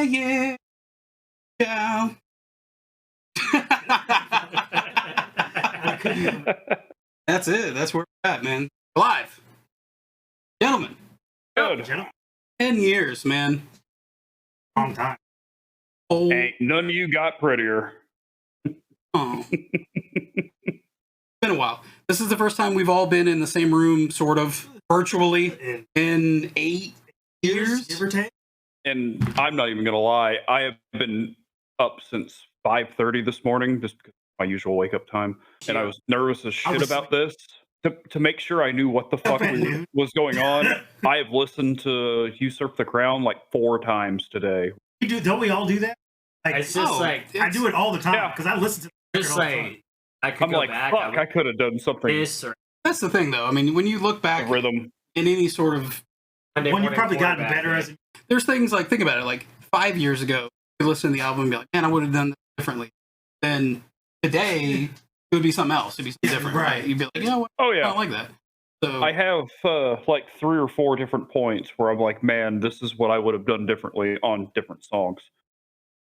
yeah. That's it. That's where we're at, man. Live. Gentlemen. Good. 10 years, man. Long time. Oh. Ain't none of you got prettier. Oh. It's been a while. This is the first time we've all been in the same room, sort of, virtually, in 8 years. Give or take. And I'm not even going to lie. I have been up since 5:30 this morning, just because of my usual wake-up time. And I was nervous as shit about this. To make sure I knew what the fuck was going on, I have listened to Usurp The Crown like 4 times today. Don't we all do that? Like, it's just like... I do it all the time, because I listen to it just all the like... time. I could I'm go like, back. fuck, I could have done something. That's the thing, though. I mean, when you look back rhythm in any sort of... When you've probably gotten better as... There's things like, think about it, like 5 years ago, you listen to the album and be like, man, I would have done this differently. Then today, it would be something else. It'd be something different, right? You'd be like, you know what? Oh, yeah. I don't like that. So I have like 3 or 4 different points where I'm like, man, this is what I would have done differently on different songs.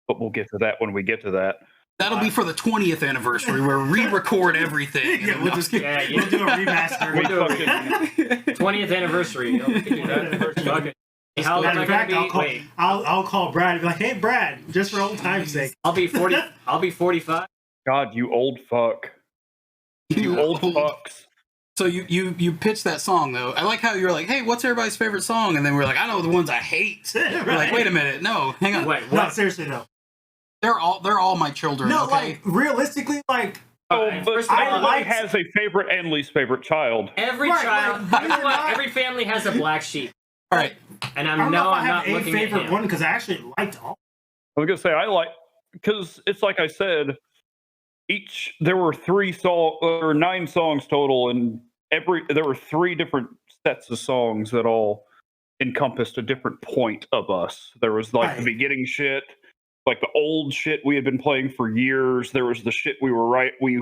But we'll get to that when we get to that. That'll be for the 20th anniversary where we re-record everything. Yeah, we'll do a remaster. We'll do a 20th anniversary. You know, we can do that. Fuck it. How old am I gonna be? I'll call Brad and be like, hey, Brad, just for old time's sake. I'll be 40. I'll be 45. God, you old fuck. You old fucks. So you pitched that song, though. I like how you're like, hey, what's everybody's favorite song? And then we're like, I know the ones I hate. Right. We're like, wait a minute. No, hang on. Wait, what? No, seriously, no. They're all my children, No, okay? like, realistically, like... Oh, but First of all, everybody has a favorite and least favorite child. Every Right, child, like, you know what? Every family has a black sheep. All right. And I don't know if I have not a looking at favorite him. one, because I actually liked all. I was gonna say I like, because it's like I said, there were 9 songs total, and there were 3 different sets of songs that all encompassed a different point of us. There was like the beginning shit, like the old shit we had been playing for years. There was the shit we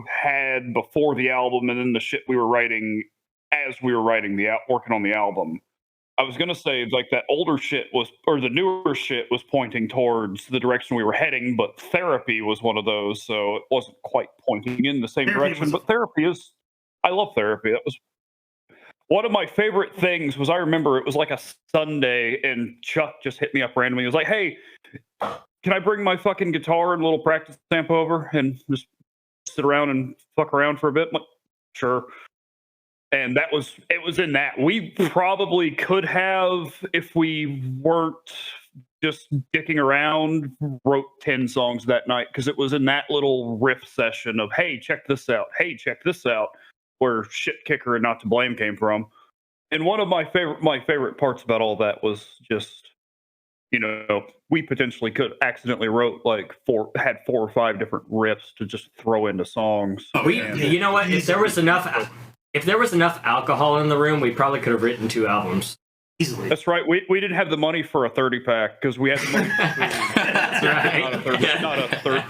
had before the album, and then the shit we were writing as we were working on the album. I was gonna say like that older shit or the newer shit was pointing towards the direction we were heading, but Therapy was one of those, so it wasn't quite pointing in the same direction. But I love Therapy. That was one of my favorite things. I remember it was like a Sunday, and Chuck just hit me up randomly. He was like, "Hey, can I bring my fucking guitar and a little practice amp over and just sit around and fuck around for a bit?" I'm like, sure. And it was in that. We probably could have, if we weren't just dicking around, wrote 10 songs that night, because it was in that little riff session of, hey, check this out. Hey, check this out, where SHITKICKER and Not to Blame came from. And one of my favorite parts about all that was just, you know, we potentially could accidentally had 4 or 5 different riffs to just throw into songs. You know what? If there was enough alcohol in the room, we probably could have written 2 albums easily. That's right. We didn't have the money for a 30-pack because we had the money for That's right. not a 30.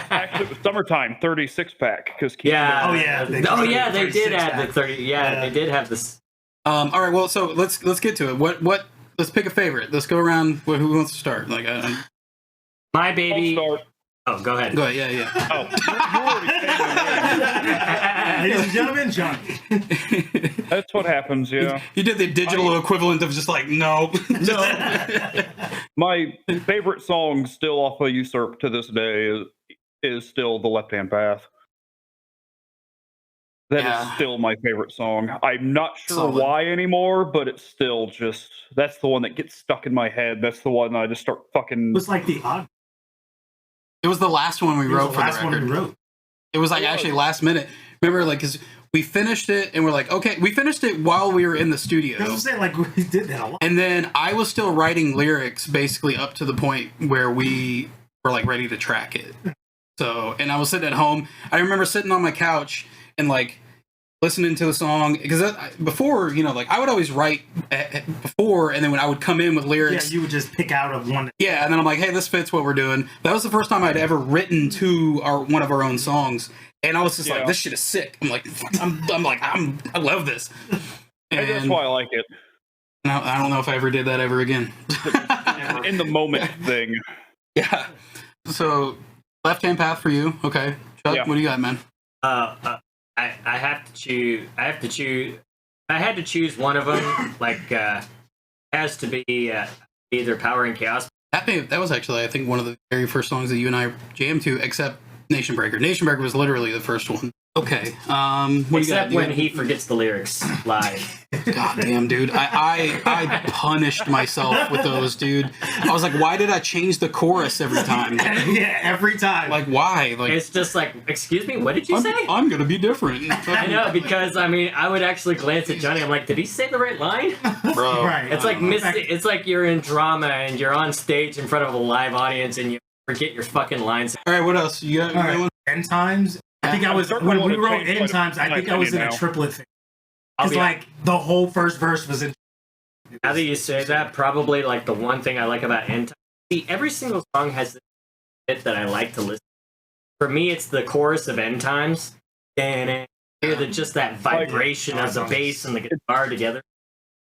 Actually, it was summertime 36-pack because they did add the 30. Yeah, they did have this. All right. Well, so let's get to it. What? Let's pick a favorite. Let's go around. Who wants to start? Like, My Baby. I'll start. Oh, go ahead. Go ahead. Yeah. Oh, you already said Ladies and gentlemen, John. That's what happens, yeah. You did the digital equivalent of just like, no. My favorite song still off of Usurp to this day is still The Left Hand Path. That is still my favorite song. I'm not sure why anymore, but it's still just, that's the one that gets stuck in my head. That's the one I just start fucking... It was like the odd. It was the last one we wrote for the record. It was like actually last minute. Remember, like, because we finished it and we're like, okay, we finished it while we were in the studio. I was saying, like, we did that a lot. And then I was still writing lyrics basically up to the point where we were like ready to track it. So, and I was sitting at home. I remember sitting on my couch and like listening to the song, because before, you know, like I would always write before, and then when I would come in with lyrics, you would just pick out of one. Yeah, and then I'm like, hey, this fits what we're doing. That was the first time I'd ever written to one of our own songs, and I was just like, this shit is sick. I'm like, I love this. And that's why I like it. I don't know if I ever did that ever again. in the moment thing. Yeah. So, left-hand path for you. Okay. Chuck, Yeah. what do you got, man? I have to choose. I have to choose. I had to choose one of them. Like, has to be either Power and Chaos. That was actually, I think, one of the very first songs that you and I jammed to, except Nation Breaker. Nation Breaker was literally the first one. Okay. What do you Except got? when he forgets the lyrics live. God damn, dude. I punished myself with those, dude. I was like, why did I change the chorus every time? Yeah, every time. Like, why? Like, It's just like, excuse me, what did you say? I'm gonna be different. I know, because I mean, I would actually glance at Johnny. I'm like, did he say the right line? Bro. Right. It's like it's like you're in drama and you're on stage in front of a live audience and you forget your fucking lines. All right, what else? You got All right. one? End Times. I think I was when we wrote End Times. I think I was in a triplet thing. It's like the whole first verse was in. Now that you say that, probably like the one thing I like about End Times. See, every single song has this bit that I like to listen to. For me, it's the chorus of End Times. And just that vibration of the bass and the guitar together.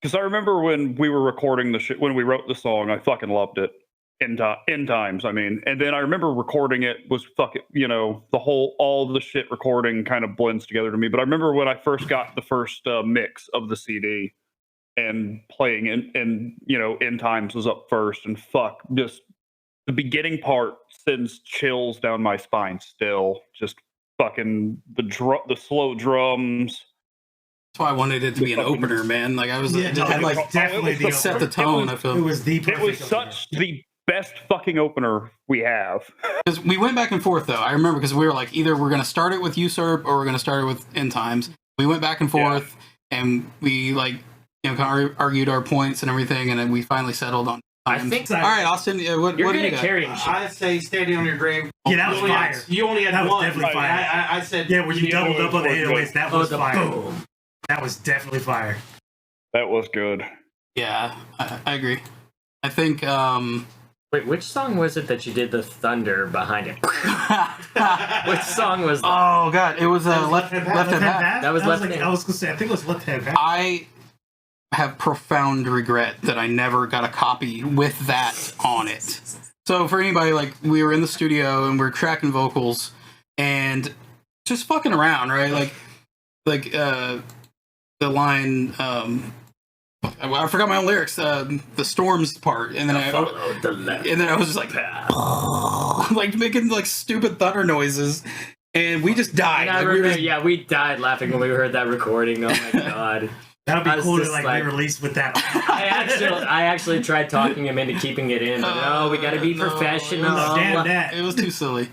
Because I remember when we were recording when we wrote the song, I fucking loved it. End Times, I mean. And then I remember recording it was fucking, all the shit recording kind of blends together to me. But I remember when I first got the first mix of the CD and playing it, and, End Times was up first, and fuck, just the beginning part sends chills down my spine still. Just fucking the slow drums. That's why I wanted it to be an opener, man. Like, I was definitely the set the tone. I feel it was the perfect It was such the best fucking opener we have. Because we went back and forth, though. I remember because we were like, either we're going to start it with Usurp or we're going to start it with End Times. We went back and forth, and we kind of argued our points and everything, and then we finally settled on. I think. All right, Austin. What do you got? I say Standing on Your Grave. Yeah, that was fire. You only had that one. Was definitely fire. I said. Yeah, when you doubled up on the 808s, that was fire. Boom. That was definitely fire. That was good. Yeah, I agree. I think. Wait, which song was it that you did the thunder behind it? Which song was that? Oh god, it was Left Hand Path. That was Left Hand. I was gonna say, I think it was Left Hand Path. I have profound regret that I never got a copy with that on it. So for anybody, we were in the studio and we're tracking vocals and just fucking around, right? The line. I forgot my own lyrics. The storms part, and then I was just like making stupid thunder noises, and we just died. I remember, we died laughing when we heard that recording. Oh my god. That would be cool to be released with that. I actually tried talking him into keeping it in, but no, we gotta be professional. Damn that. It was too silly.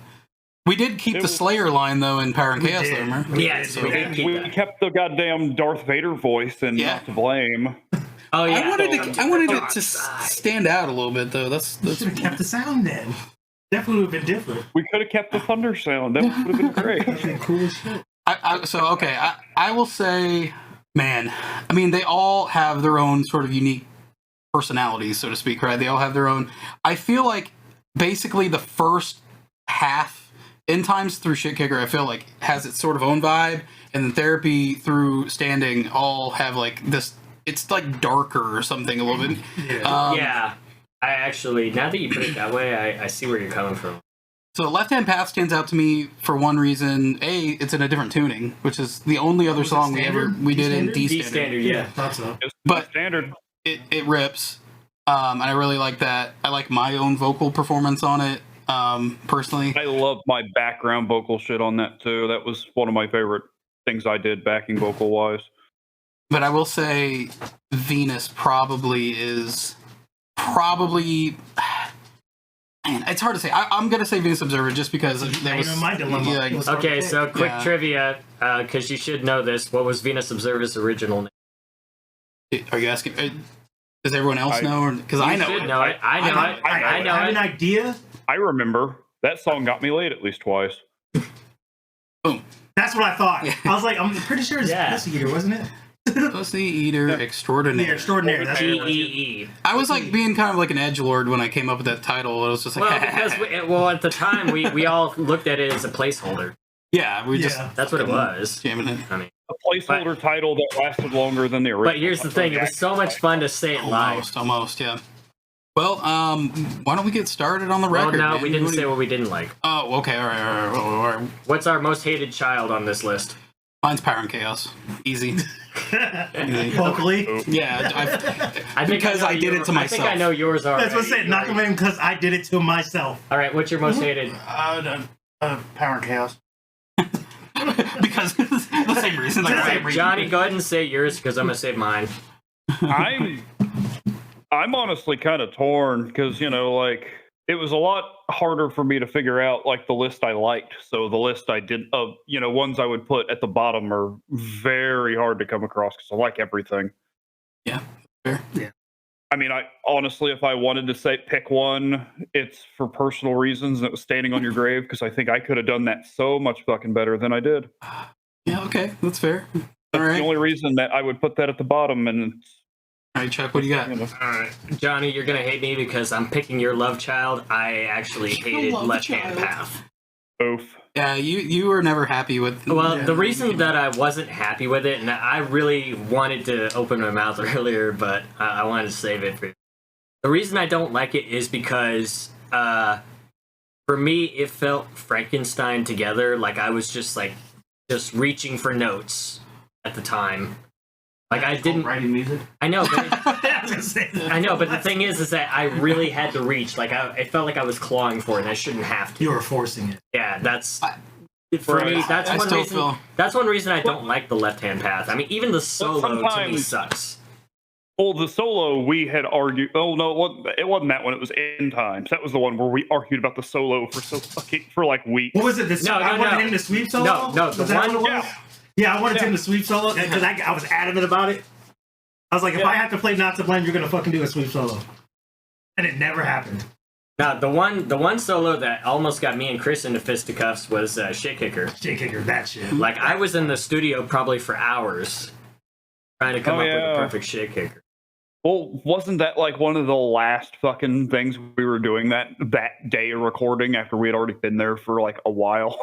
We did keep the Slayer line though in Power and Chaos, though, remember? Yes, we did keep that. We kept the goddamn Darth Vader voice and Not to Blame. Oh yeah. I wanted it to stand out a little bit though. That's should have kept the sound then. Definitely would have been different. We could have kept the thunder sound. That would have been great. That'd been cool as shit. I will say, man, I mean, they all have their own sort of unique personalities, so to speak, right? They all have their own. I feel like basically the first half, End Times through SHITKICKER, I feel like has its sort of own vibe, and then Therapy through Standing all have this. It's darker or something a little bit. Yeah. I actually, now that you put it that way, I see where you're coming from. So Left Hand Path stands out to me for one reason. A, it's in a different tuning, which is the only other song we did in D standard. standard, yeah. Thought so. But standard. It rips. And I really like that. I like my own vocal performance on it, personally. I love my background vocal shit on that too. That was one of my favorite things I did backing vocal wise. But I will say Venus is man, it's hard to say. I'm going to say Venus Observa just because that was my dilemma. Yeah, okay, so quick trivia, because you should know this. What was Venus Observa's original name? Are you asking? Does everyone else know? Because I know it. Know it. I know it. I know have it. an idea. I remember that song got me laid at least twice. Boom. That's what I thought. Yeah. I was like, I'm pretty sure it's Pussy Eater, wasn't it? Pussy Eater extraordinaire. Yeah, extraordinaire. That's G-E-E. I was being kind of like an edgelord when I came up with that title. It was just like, well, at the time we all looked at it as a placeholder. Yeah, that's what it was. Jamming it. I mean, a placeholder title that lasted longer than the original. But here's the thing: it was so much fun to say it live. Almost, yeah. Well, why don't we get started on the record? Well, no, man? we didn't say what we didn't like. Oh, okay. All right. What's our most hated child on this list? Mine's Power and Chaos. Easy. Vocally? Yeah, Because I did it to myself. I think I know yours already. That's what I said. Knock him in because I did it to myself. All right, what's your most hated? Power and Chaos. Because the same reason. Johnny, go ahead and say yours because I'm gonna say mine. I'm honestly kind of torn because, you know, like, it was a lot harder for me to figure out, like, the list I liked. So the list I did of, you know, ones I would put at the bottom are very hard to come across because I like everything. Yeah, fair. Yeah. I mean, I honestly, if I wanted to say pick one, it's for personal reasons, and it was Standing on Your Grave, because I think I could have done that so much fucking better than I did. Yeah, okay, that's fair. That's the only reason that I would put that at the bottom, and all right, Chuck, what do you got? All right, Johnny, you're gonna hate me because I'm picking your love child. I actually hated Left Hand Path. Oof. Yeah, you were never happy with. Well, the reason that I wasn't happy with it, and I really wanted to open my mouth earlier, but I wanted to save it for you. The reason I don't like it is because, for me, it felt Frankenstein together. Like I was just reaching for notes at the time. Like I didn't writing music. I know, but I know, but the thing is that I really had to reach. Like it felt like I was clawing for it, and I shouldn't have to. You were forcing it. Yeah, that's for me. That's one reason. That's one reason I don't like the Left Hand Path. I mean, even the solo to me sucks. Well, the solo we had argued. Oh no, it wasn't that one. It was End Times. That was the one where we argued about the solo for like weeks. What was it? I wanted him to sweep solo. No, the one. Yeah, I wanted him to sweep solo because I was adamant about it. I was like, if I have to play Not to Blame, you're gonna fucking do a sweep solo, and it never happened. Now, the one solo that almost got me and Chris into fisticuffs was Shit Kicker. Shit Kicker, that shit. Like I was in the studio probably for hours trying to come up with the perfect Shit Kicker. Well, wasn't that like one of the last fucking things we were doing that day of recording after we had already been there for like a while?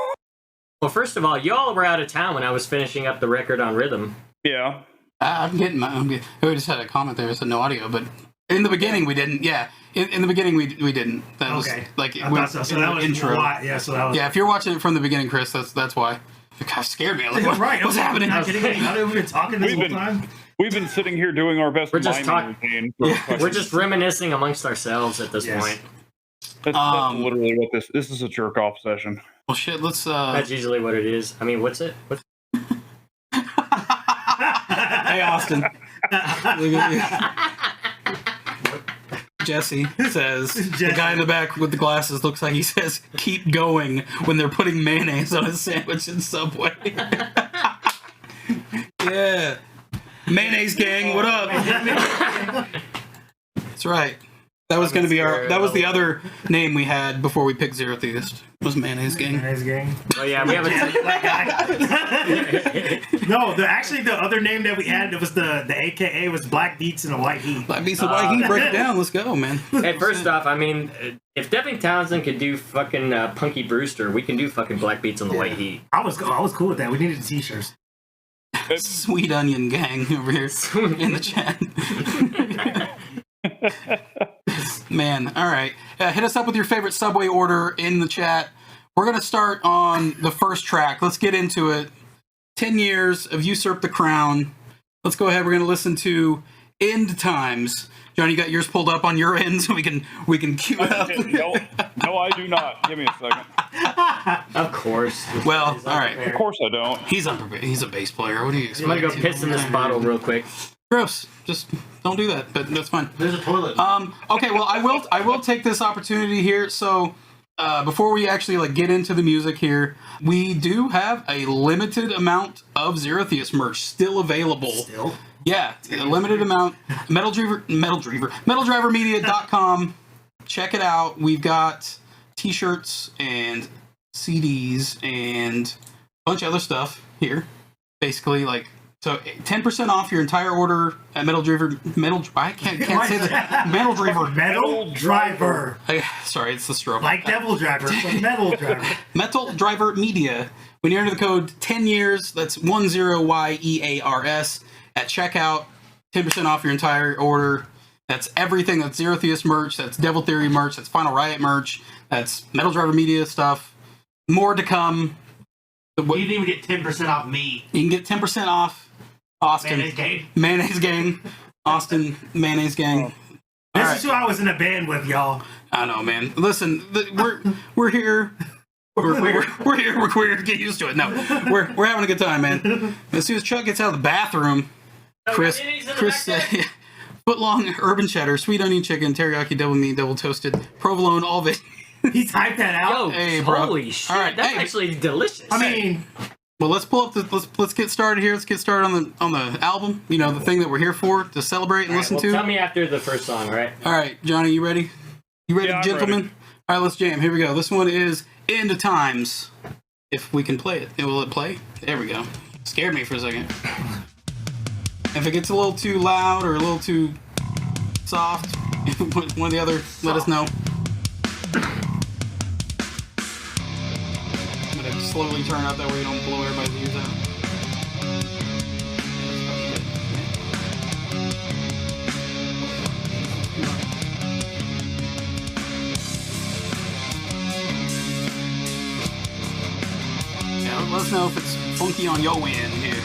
Well, first of all, y'all were out of town when I was finishing up the record on Rhythm. Yeah. I'm getting. We just had a comment there. It said no audio, but in the beginning we didn't. Yeah, in the beginning we didn't. That was like I thought so. So that was intro. Yeah, so that was. Yeah, if you're watching it from the beginning, Chris, that's why. It kind of scared me. Like, what's happening? Not kidding. We've been talking this whole time. We've been sitting here doing our best. We're just we're just reminiscing amongst ourselves at this point. That's literally what this is, a jerk off session. Well, shit. Let's. That's usually what it is. I mean, what's it? Hey, Austin. Jesse says, the guy in the back with the glasses looks like he says, keep going when they're putting mayonnaise on a sandwich in Subway. Yeah. Mayonnaise gang, what up? That's right. That was going to be that was the other name we had before we picked Zerotheist. Was Mayonnaise Gang. Mayonnaise Gang. Oh yeah, we have No, actually the other name that we had, it was the AKA was Black Beats and a White Heat. Black Beats and a White Heat, break it down, let's go, man. Hey, first off, I mean, if Devin Townsend could do fucking Punky Brewster, we can do fucking Black Beats and the White Heat. I was cool with that. We needed t-shirts. Sweet Onion Gang over here in the chat. Man, all right. Hit us up with your favorite Subway order in the chat. We're going to start on the first track. Let's get into it. 10 years of Usurp the Crown. Let's go ahead. We're going to listen to End Times. Johnny, you got yours pulled up on your end so we can cue it up. No, I do not. Give me a second. Of course. Well, all right. Of course I don't. He's a bass player. What do you expect? I'm going to go piss in this bottle real quick. Gross. Just don't do that, but that's fine. There's a toilet. Okay, well, I will take this opportunity here. So, before we actually get into the music here, we do have a limited amount of Zerotheist merch still available. Still? Yeah, a limited amount. MetalDriverMedia.com. Check it out. We've got t-shirts and CDs and a bunch of other stuff here. Basically, so 10% off your entire order at I can't say that. Metal Driver. Sorry, it's the stroke. Like Devil Driver, but Metal Driver. Metal Driver Media. When you enter the code 10 years, that's 10YEARS at checkout, 10% off your entire order. That's everything. That's Zerotheist merch. That's Devil Theory merch. That's Final Riot merch. That's Metal Driver Media stuff. More to come. You can even get 10% off me. You can get 10% off Austin. Mayonnaise Gang. Austin Mayonnaise Gang. This is who I was in a band with, y'all. I know, man. Listen, we're here. We're here. We're queer. Get used to it. No, we're having a good time, man. As soon as Chuck gets out of the bathroom, Chris footlong urban cheddar, sweet onion chicken, teriyaki double meat, double toasted, provolone, all of it. He typed that out. Yo, hey, bro. Holy shit! All right, that's actually delicious. I mean, well, let's pull up. Let's get started here. Let's get started on the album. You know, the thing that we're here for, to celebrate and listen to. Tell me after the first song, right? All right, Johnny, you ready? You ready, Yeah, gentlemen? ready. All right, let's jam. Here we go. This one is End of Times. If we can play it. Will it play? There we go. Scared me for a second. If it gets a little too loud or a little too soft, one or the other, let us know. I'm going to slowly turn up, that way you don't blow everybody's ears out. Let us know if it's funky on your end here.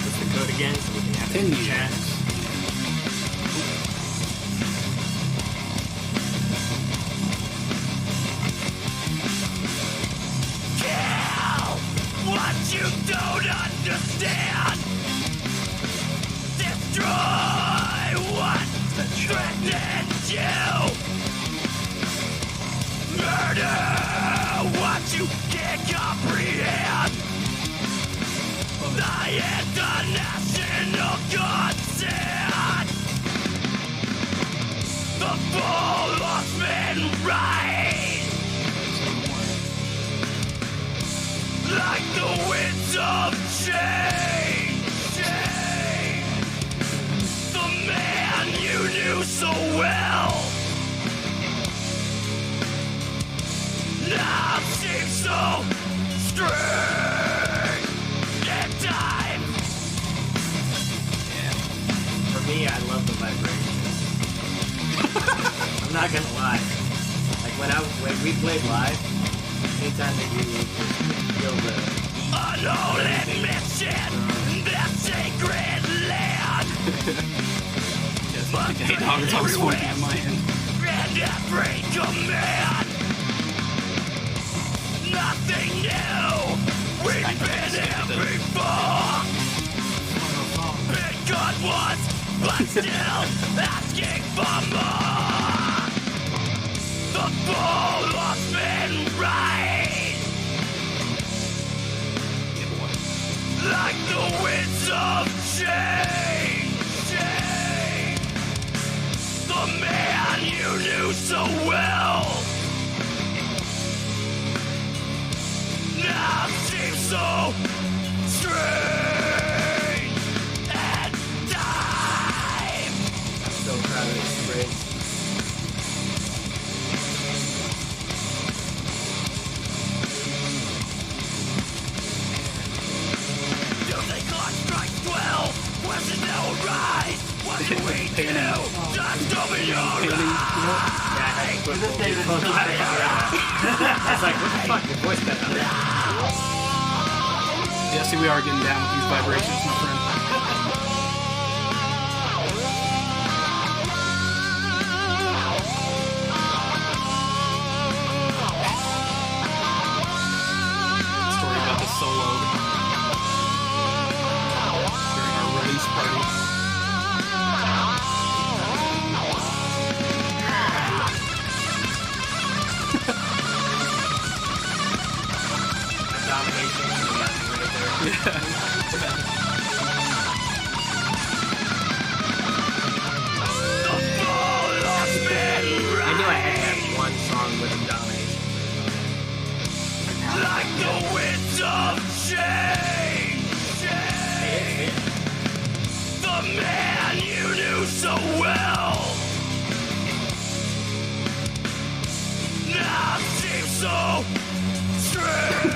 What's the code again so we can have it in the chat? Kill what you don't understand. Destroy what threatens you. Murder what you can't comprehend. The international consent. The full horseman rise. Like the winds of change. The man you knew so well now seems so strange in time. For me, I love the vibrations. I'm not gonna lie. Like when we played live, anytime that you feel the Unholy mission, that sacred land. But Hey, dog, it's always funky on my end. and every command, nothing new. We've been here before. Been good once, but still asking for more. The bull has been raised, like the winds of change. The man you knew so well now seems so strange and time. I'm so proud of this phrase. Do they clock strike 12? Was it no rise? What do we do? Just open your eyes. It's like, what the fuck? Your voice cut out. Yeah, see, we are getting down with these vibrations, my friend. Story about the solo during our release party. Domination. I knew I had to have one song with a domination. Like the winds of change. The man you knew so well now seems so strange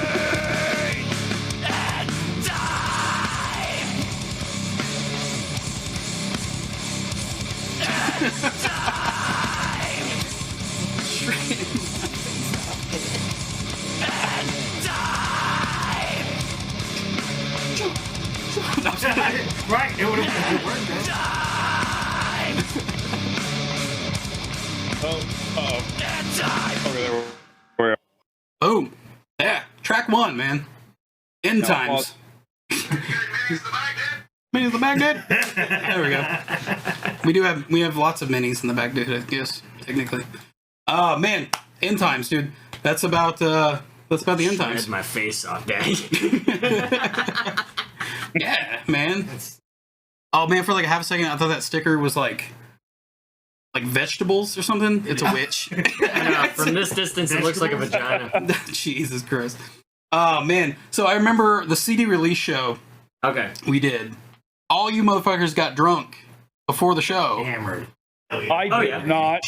Right, it would have worked. Okay, there. Boom. Yeah, track 1, man. End times. Minis in the back, dude. There we go. We have lots of minis in the back, dude. I guess technically. Oh man, end times, dude. That's about the end times. Shred my face off, Daddy. Yeah, man. Oh man, for like a half a second, I thought that sticker was like vegetables or something. It's a witch. From this distance, it looks like a vagina. Jesus Christ. Oh man. So I remember the CD release show. Okay. We did. All you motherfuckers got drunk before the show. Hammered. I did not.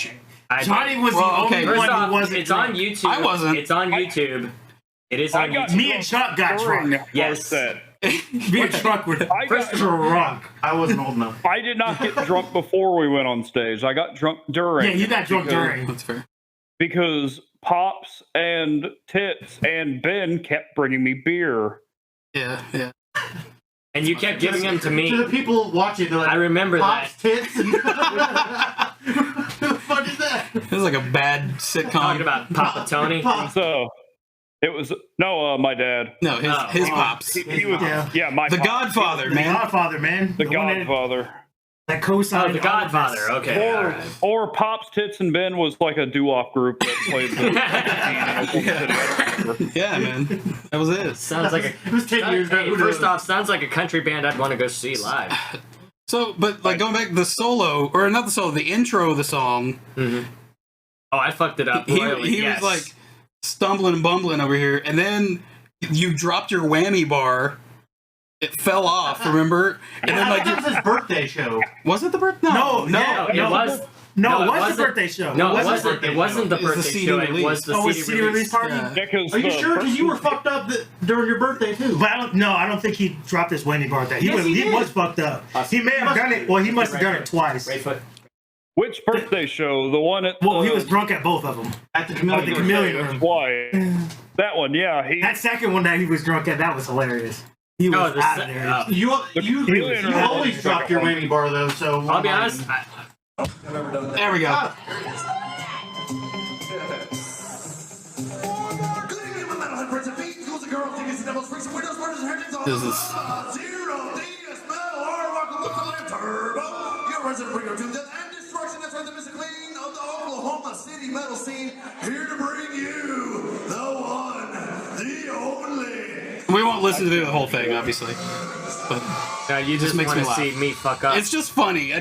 Johnny was the only one who wasn't. It's on YouTube. I wasn't. It's on YouTube. It is on YouTube. Me and Chuck got drunk. Yes. Me and Chuck were got drunk. I wasn't old enough. I did not get drunk before we went on stage. I got drunk during. Yeah, you got drunk during. That's fair. Because Pops and Tits and Ben kept bringing me beer. Yeah. And you kept giving them to me. To the people watching, they're like, I remember Pops, that. tits, and who the fuck is that? This is like a bad sitcom. Talking about Papa Tony. So it was my dad. No, his pops. He was my The pops. Godfather, The man. Godfather, man. The one Godfather. That co-signed. Oh, the Godfather. Okay. all right. Or Pops, Tits, and Ben was like a doo-wop group that played the Yeah, man. That was it. Sounds like It was 10 years ago. First off, sounds like a country band I'd want to go see live. So, but like going back, the solo, or not the solo, the intro of the song. Mm-hmm. Oh, I fucked it up. He was like stumbling and bumbling over here, and then you dropped your whammy bar. It fell off, remember? And then it was his birthday show. Was it the birthday? No, it was. No, it was the birthday show. No, it wasn't. It wasn't the birthday show. It was the CD release party. Yeah. Because Are you sure? Because you were fucked up during your birthday too. But I don't think he dropped his whammy bar that. He was fucked up. He may have done it. Well, he must have done it twice. Right foot. Which birthday show? The one at Well, he was drunk at both of them. At the Chameleon Room. Why? That one, yeah. That second one that he was drunk at, that was hilarious. He was out of there. You always dropped your whammy bar though, so I'll be honest. There we go. This is Zerotheist metal hard rock local turbo. Your resident bringer to death and destruction. That's right, the Mr. Clean of the Oklahoma City metal scene. Here to bring you the one, the only. We won't listen to the whole thing, obviously. But No, you just makes want me to laugh. see me fuck up. it's just funny.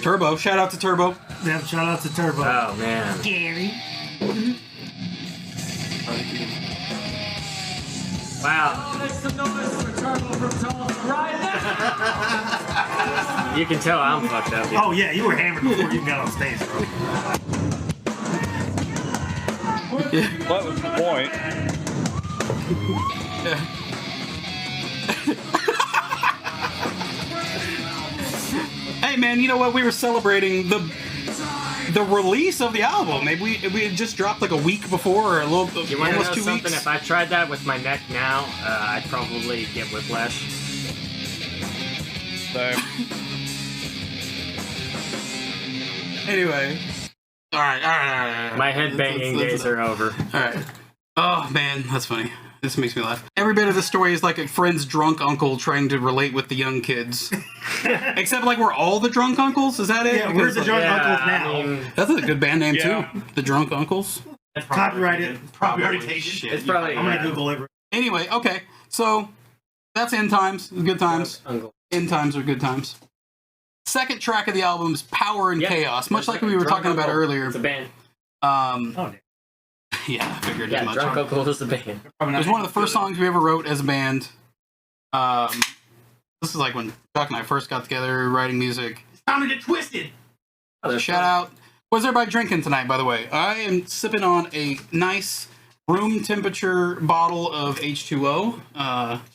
Turbo. Shout out to Turbo. Yeah, shout out to Turbo. Oh man. Gary. Wow. You can tell I'm fucked up. Oh yeah, you were hammered before you got on stage, bro. That was the point. Hey man, you know what? We were celebrating the release of the album. Maybe we had just dropped like a week before, or You want to know almost 2 something? weeks. If I tried that with my neck now, I'd probably get whiplash. So, Anyway, all right. My headbanging days are over. All right. Oh man, that's funny. This makes me laugh. Every bit of the story is like a friend's drunk uncle trying to relate with the young kids. Except like we're all the drunk uncles. Is that it? Yeah, we're the drunk Yeah, uncles now. I mean, That's a good band name Yeah. too. The Drunk Uncles. Copyrighted. Probably already taken. it's probably. I'm gonna Google it. Anyway, okay. So that's End Times. Good times. Uncle. End Times are good times. Second track of the album is Power and Yep. Chaos. Much like we were Drunk talking about Uncle. earlier. It's a band. Oh, Yeah, I figured Yeah, as much. Drunk Uncle is a band. It was one of the first songs we ever wrote as a band. This is like when Chuck and I first got together writing music. It's time to get twisted. Shout out. What's everybody drinking tonight, by the way? I am sipping on a nice room temperature bottle of H2O.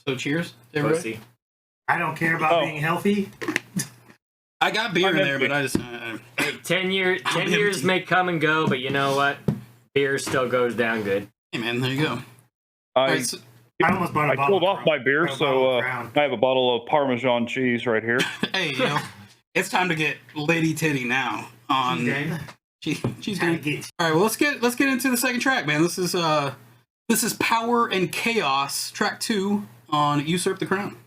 So cheers to everybody. Pussy. I don't care about Oh. being healthy. I got beer in there, empty. but I just... Hey, 10 years empty. may come and go, but you know what? Beer still goes down good. hey, man, there you go. I All right, I almost bought a bottle. Pulled off my beer, so I have a bottle of Parmesan cheese right here. Hey, it's time to get Lady Titty now on She's game. All right, well let's get into the second track, man. This is Power and Chaos, track 2 on Usurp the Crown.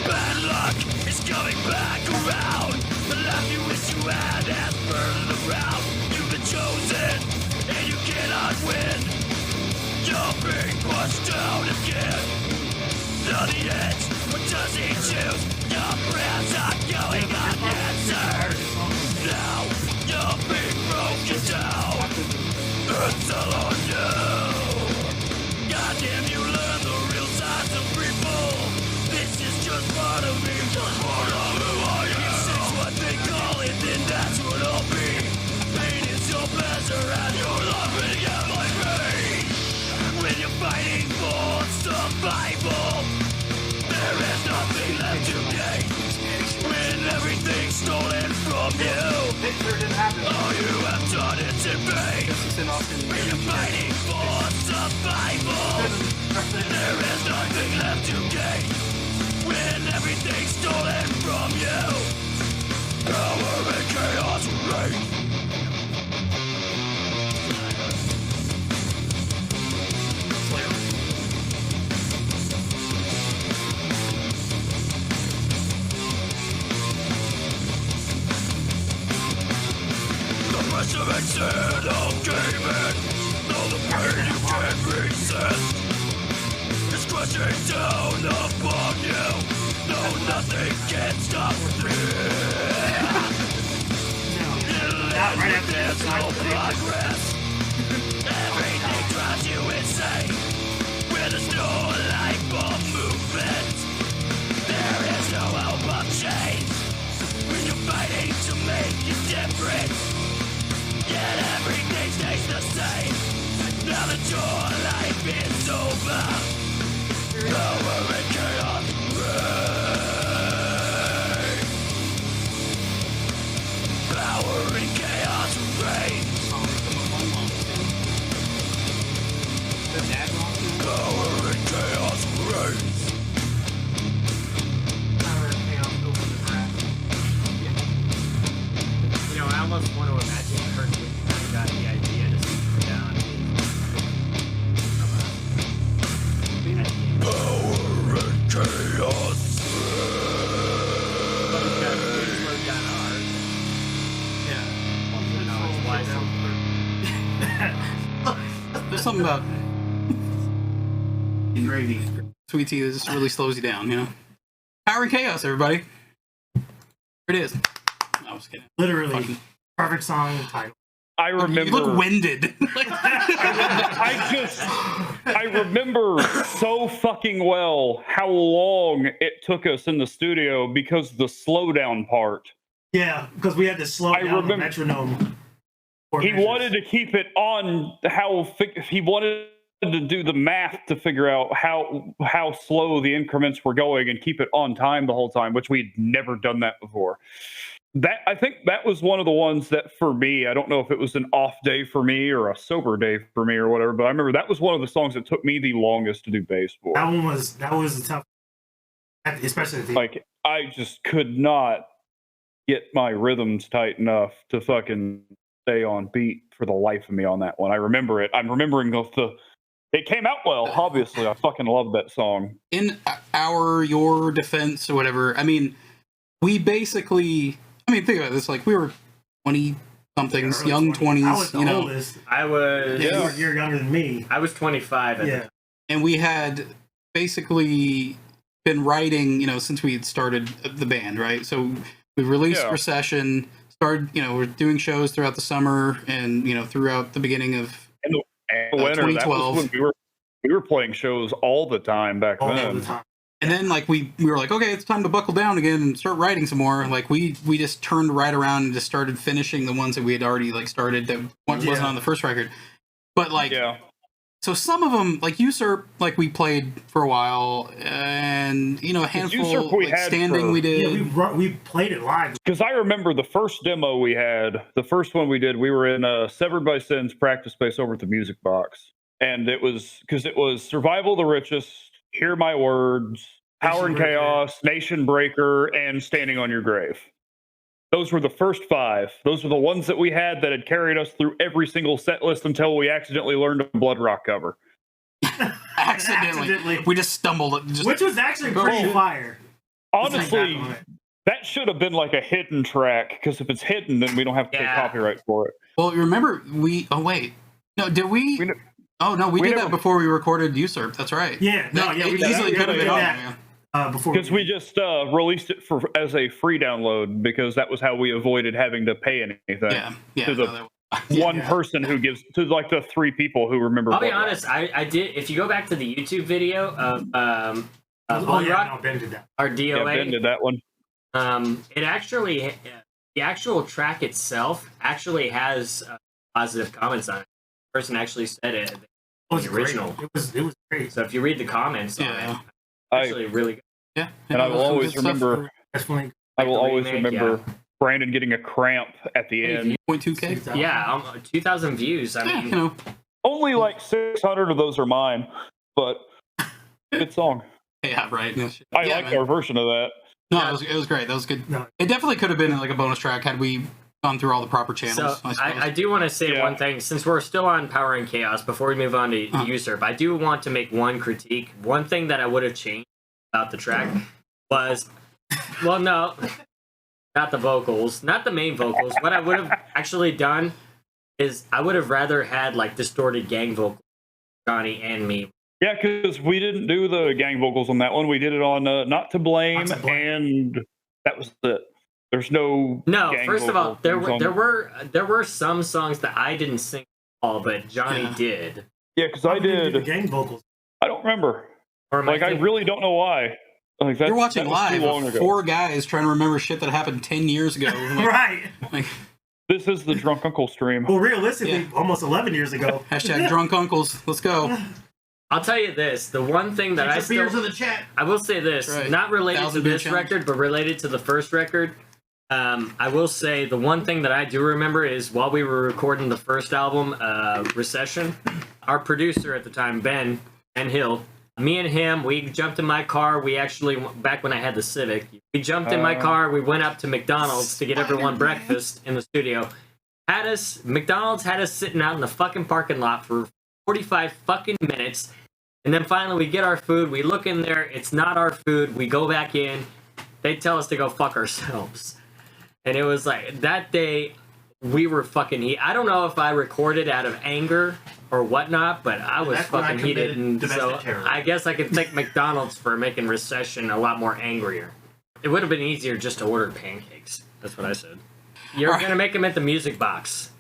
Bad luck is coming back around. The life you wish you had has burned around. You've been chosen and you cannot win. You're being pushed down again. On the edge, what does he choose? Your prayers are going unanswered. Now you're being broken down. It's all on you. Goddamn, you learn the real size of people. This is just part of me, just part of who I am. If it's what they call it, then that's what I'll be. Pain is your pleasure and you're laughing at my pain. When you're fighting for survival, there is nothing left to gain. When everything's stolen from you, all you have done is in vain. When you're fighting for survival, there is nothing left to gain. When everything's stolen from you, power and chaos reign. Resurrection of gaming, all the pain you can't resist is crushing down upon you. No, nothing can stop this. There's no progress. Everything drives you insane. Where there's no life or movement, there is no hope of change. When you're fighting to make a difference, yet everything stays the same. Now that your life is over, power and chaos reign. Power and chaos reign. Power and chaos reigns. You know, I almost want to imagine Kirk Windstein got the idea to sit down. Power and chaos. But he's got to slow down ours. There's something about gravy, sweet tea that just really slows you down, you know? Power Power and Chaos, everybody. Here it is. No, I was kidding. Literally, perfect song title. I remember. You look winded. I remember so fucking well how long it took us in the studio because the slowdown part. Yeah, because we had to slow down the metronome. He wanted to keep it on he wanted to do the math to figure out how slow the increments were going and keep it on time the whole time, which we'd never done that before. I think that was one of the ones that for me, I don't know if it was an off day for me or a sober day for me or whatever, but I remember that was one of the songs that took me the longest to do bass for. That was a tough, especially at the like I just could not get my rhythms tight enough to fucking stay on beat for the life of me on that one. I remember it. I'm remembering it came out well, obviously. I fucking love that song. In your defense or whatever, I mean, we basically, think about this, like we were 20-somethings, young 20s, I was the oldest. I was... Yeah, you're younger than me. I was 25 at the time. And we had basically been writing, since we had started the band, right? So we released Recession, started, we're doing shows throughout the summer and, throughout the beginning of the winter, 2012. That was when we were playing shows all the time back then. And then, like, we were like, okay, it's time to buckle down again and start writing some more. Like, we just turned right around and just started finishing the ones that we had already, like, started that wasn't on the first record. But, like, so some of them, like, Usurp, like, we played for a while. And, a handful, like, Standing we did. Yeah, we played it live. Because I remember the first demo we had, the first one we did, we were in Severed by Sin's practice space over at the Music Box. And it was Survival of the Richest, Hear My Words, Power and Chaos, Nation Breaker, and Standing on Your Grave. Those were the first 5. Those were the ones that we had that had carried us through every single set list until we accidentally learned a Bloodrock cover. accidentally. We just stumbled. Which was actually pretty fire. Honestly, that should have been like a hidden track, because if it's hidden, then we don't have to pay copyright for it. Well, remember, we did we did that before we recorded Usurp. That's right. Yeah, we easily could have been on there. Because we just released it as a free download, because that was how we avoided having to pay anything to the one person who gives to like the 3 people who remember. I'll be honest, I did. If you go back to the YouTube video of Bloodrock, Ben did that. Our DOA, Ben did that one. It actually, the actual track itself actually has positive comments on it. The person actually said it. It was the original. Great. It was great. So if you read the comments on it, actually really good. Yeah, and I will always remember. Brandon getting a cramp at the end. 0.2K. Yeah, 2,000 views. I mean, only like 600 of those are mine, but good song. Yeah, right. I like our version of that. No, it was great. That was good. No. It definitely could have been like a bonus track had we gone through all the proper channels. So I do want to say one thing, since we're still on Power and Chaos, before we move on to Usurp, I do want to make one critique. One thing that I would have changed about the track was, well, no, not the vocals, not the main vocals. What I would have actually done is I would have rather had like distorted gang vocals, Johnny and me. Yeah, because we didn't do the gang vocals on that one. We did it on Not to Blame, and that was it. There's no. First of all, there were some songs that I didn't sing at all, but Johnny did. Yeah, because I did the gang vocals. I don't remember. I really don't know why. Like you're watching live 4 guys trying to remember shit that happened 10 years ago. Right. This is the Drunk Uncle stream. Well, realistically, almost 11 years ago. Hashtag Drunk Uncles. Let's go. I'll tell you this: the one thing that in the chat. I will say this, not related to this record, but related to the first record. I will say the one thing that I do remember is while we were recording the first album, Recession, our producer at the time, Ben Hill, me and him, we jumped in my car. We actually, back when I had the Civic, we jumped in my car. We went up to McDonald's to get everyone breakfast in the studio. McDonald's had us sitting out in the fucking parking lot for 45 fucking minutes. And then finally we get our food. We look in there. It's not our food. We go back in. They tell us to go fuck ourselves. And it was like, that day, we were fucking heated. I don't know if I recorded out of anger or whatnot, but I was heated. And so I guess I could thank McDonald's for making Recession a lot more angrier. It would have been easier just to order pancakes. That's what I said. You're gonna make them at the music box.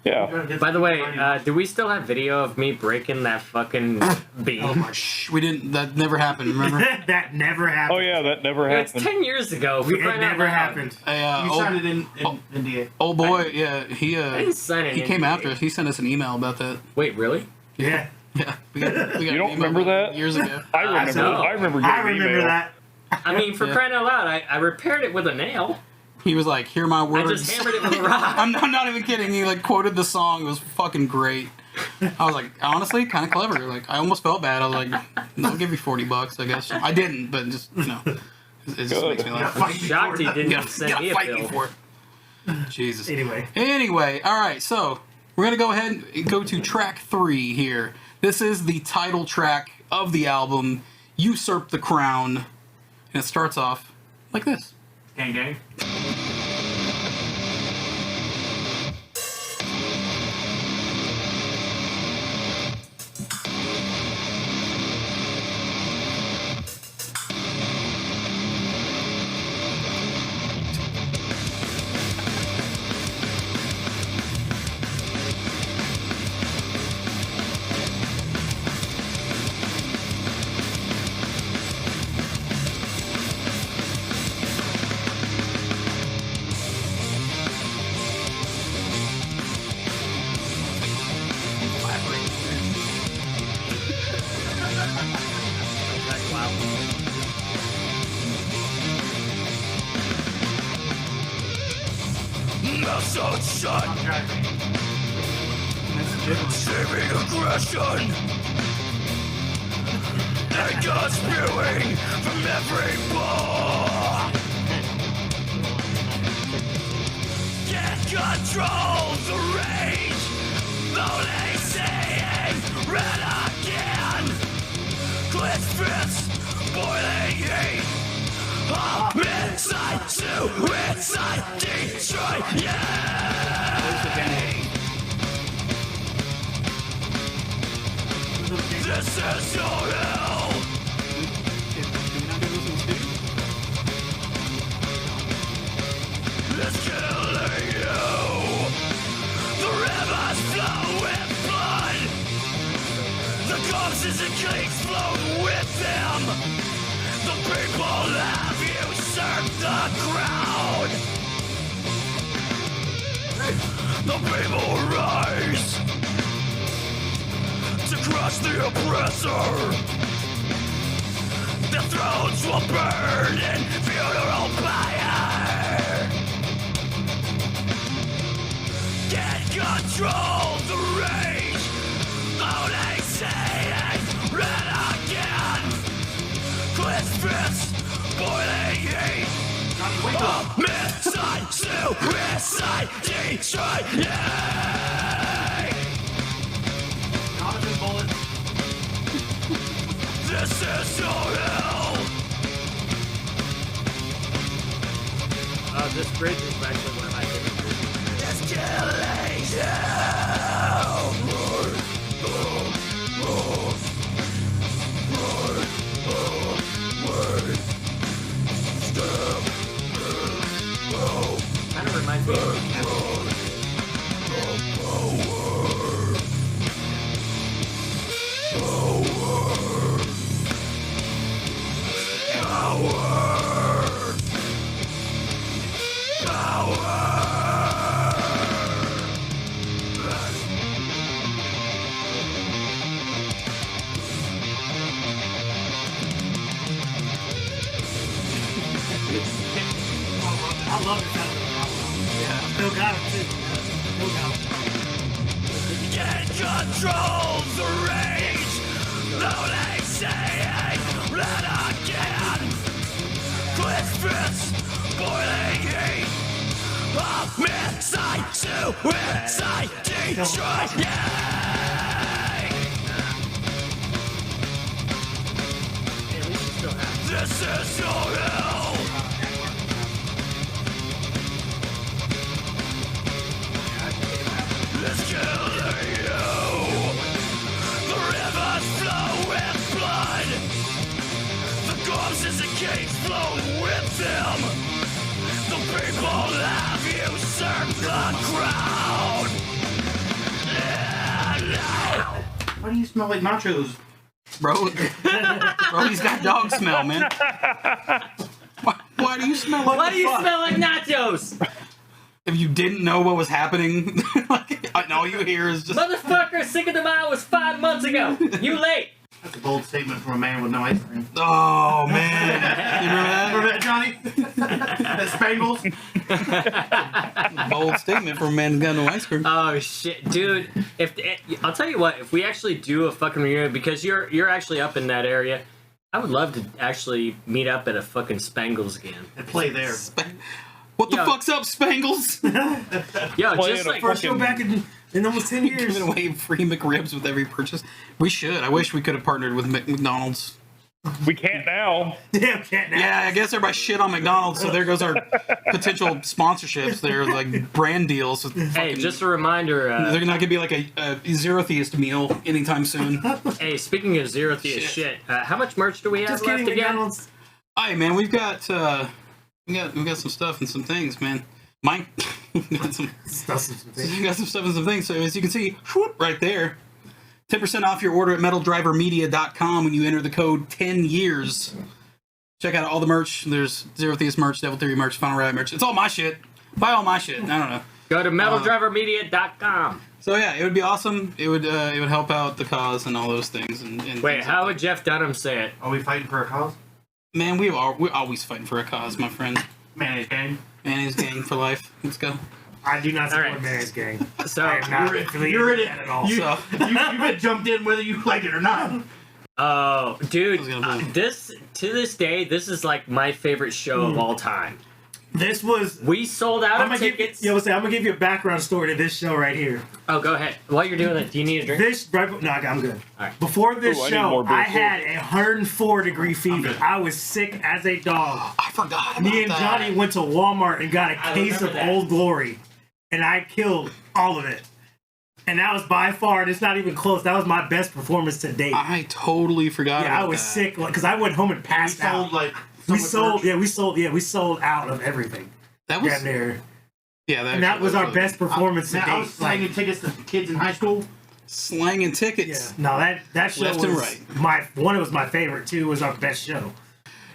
Yeah. By the way, do we still have video of me breaking that fucking beam? Oh my we didn't. That never happened. Remember? That never happened. Oh yeah, that never It's happened. 10 years ago. It never happened. You signed it in NDA. Old boy, yeah, he I didn't sign it. he came after us. He sent us an email about that. Wait, really? Yeah. Yeah, we got You an don't email remember that? years ago. I remember. know. I remember. I Getting remember email. that. I mean, for Yeah. crying out loud, I repaired it with a nail. He was like, "Hear my I words." just hammered it with a rock. I'm not even kidding. He like quoted the song. It was fucking great. I was like, honestly, kind of clever. Like, I almost felt bad. I was like, "I'll give you $40, I guess." I didn't, but just it just makes me laugh. Shocked he didn't You send gotta me a fight me bill. for it. Jesus. Anyway, all right. So we're gonna go ahead and go to track 3 here. This is the title track of the album, "Usurp the Crown," and it starts off like this. gang gang. Saving aggression and God's spewing from every pore. Can't control the rage, only saying red again. Clenched fists, boiling heat. Inside, suicide, Detroit, yeah. This is your hell. It's killing you. The rivers flow with blood. The corpses and cakes flow with them. The people have usurped the crown. The people rise to crush the oppressor. Their thrones will burn in funeral pyre. Can't control the rage, only saying red again. Clenched fists, boiling heat. Midnight suicide, Detroit, yeah. This is your hell. This bridge is actually one of my favorite. It's killing Kind of reminds me of I love it. Yeah. Still got it too. Still got it. Can't control the rage. Only saying red again. Clenched fists, boiling heat. Midnight suicide, Detroit, yeah. This is your hell. It's killing you. The rivers flow with blood. The corpses and cakes flow with them. Why do you smell like nachos? Bro, he's got dog smell, man. Why do you smell like Why do you smell like nachos? If you didn't know what was happening, all you hear is just... Motherfucker, Cinco de Mayo was 5 months ago. You late. That's a bold statement from a man with no ice cream. Oh, man. You remember that? Remember that, Johnny? That Spangles? Bold statement from a man who's got no ice cream. Oh shit, dude! I'll tell you what, if we actually do a fucking reunion, because you're actually up in that area, I would love to actually meet up at a fucking Spangles again And play there. What the fuck's up, Spangles? Yo, just like First show back in almost 10 years. Giving away free McRibs with every purchase. We should. I wish we could have partnered with McDonald's. We can't now. Yeah, we can't now. Yeah, I guess everybody shit on McDonald's, so there goes our potential sponsorships. They're like brand deals. With hey, just a reminder. They're not gonna be like a Zerotheist meal anytime soon. Hey, speaking of Zerotheist shit, how much merch do we have Just left kidding, again? McDonald's. Alright, man, we got some stuff and some things, man. Mine, we got some stuff and some things. So as you can see, whoop, right there, 10% off your order at MetalDriverMedia.com when you enter the code 10 years. Check out all the merch. There's Zerotheist merch, Devil Theory merch, Final Riot merch. It's all my shit. Buy all my shit. I don't know. Go to MetalDriverMedia.com. So yeah, it would be awesome. It would help out the cause and all those things. And Wait, things how like would Jeff Dunham say it? Are we fighting for a cause? Man, we're always fighting for a cause, my friend. Mayonnaise gang. Mayonnaise gang for life. Let's go. I do not support right. Mayonnaise gang. So I am not You're in it at all. You've been jumped in whether you like it or not. oh, dude, I was gonna this to this day, this is like my favorite show of all time. This was. We sold out of tickets. I'm gonna give you a background story to this show right here. Oh, go ahead. While you're doing that, do you need a drink? No, I'm good. All right. Before this Ooh, I need show, more beer, I too. had a 104-degree fever. I was sick as a dog. I forgot about Me and that. Johnny went to Walmart and got a I case of remember that. Old Glory, and I killed all of it. And that was by far, and it's not even close. That was my best performance to date. I totally forgot. Yeah, about I was that. sick because I went home and passed out. We sold out of everything. That was Down there. yeah. And that was our best performance to Man, date. I was slanging tickets to kids in high school. slanging Yeah. tickets. No, that show Left was and right. It was my favorite. Two was our best show.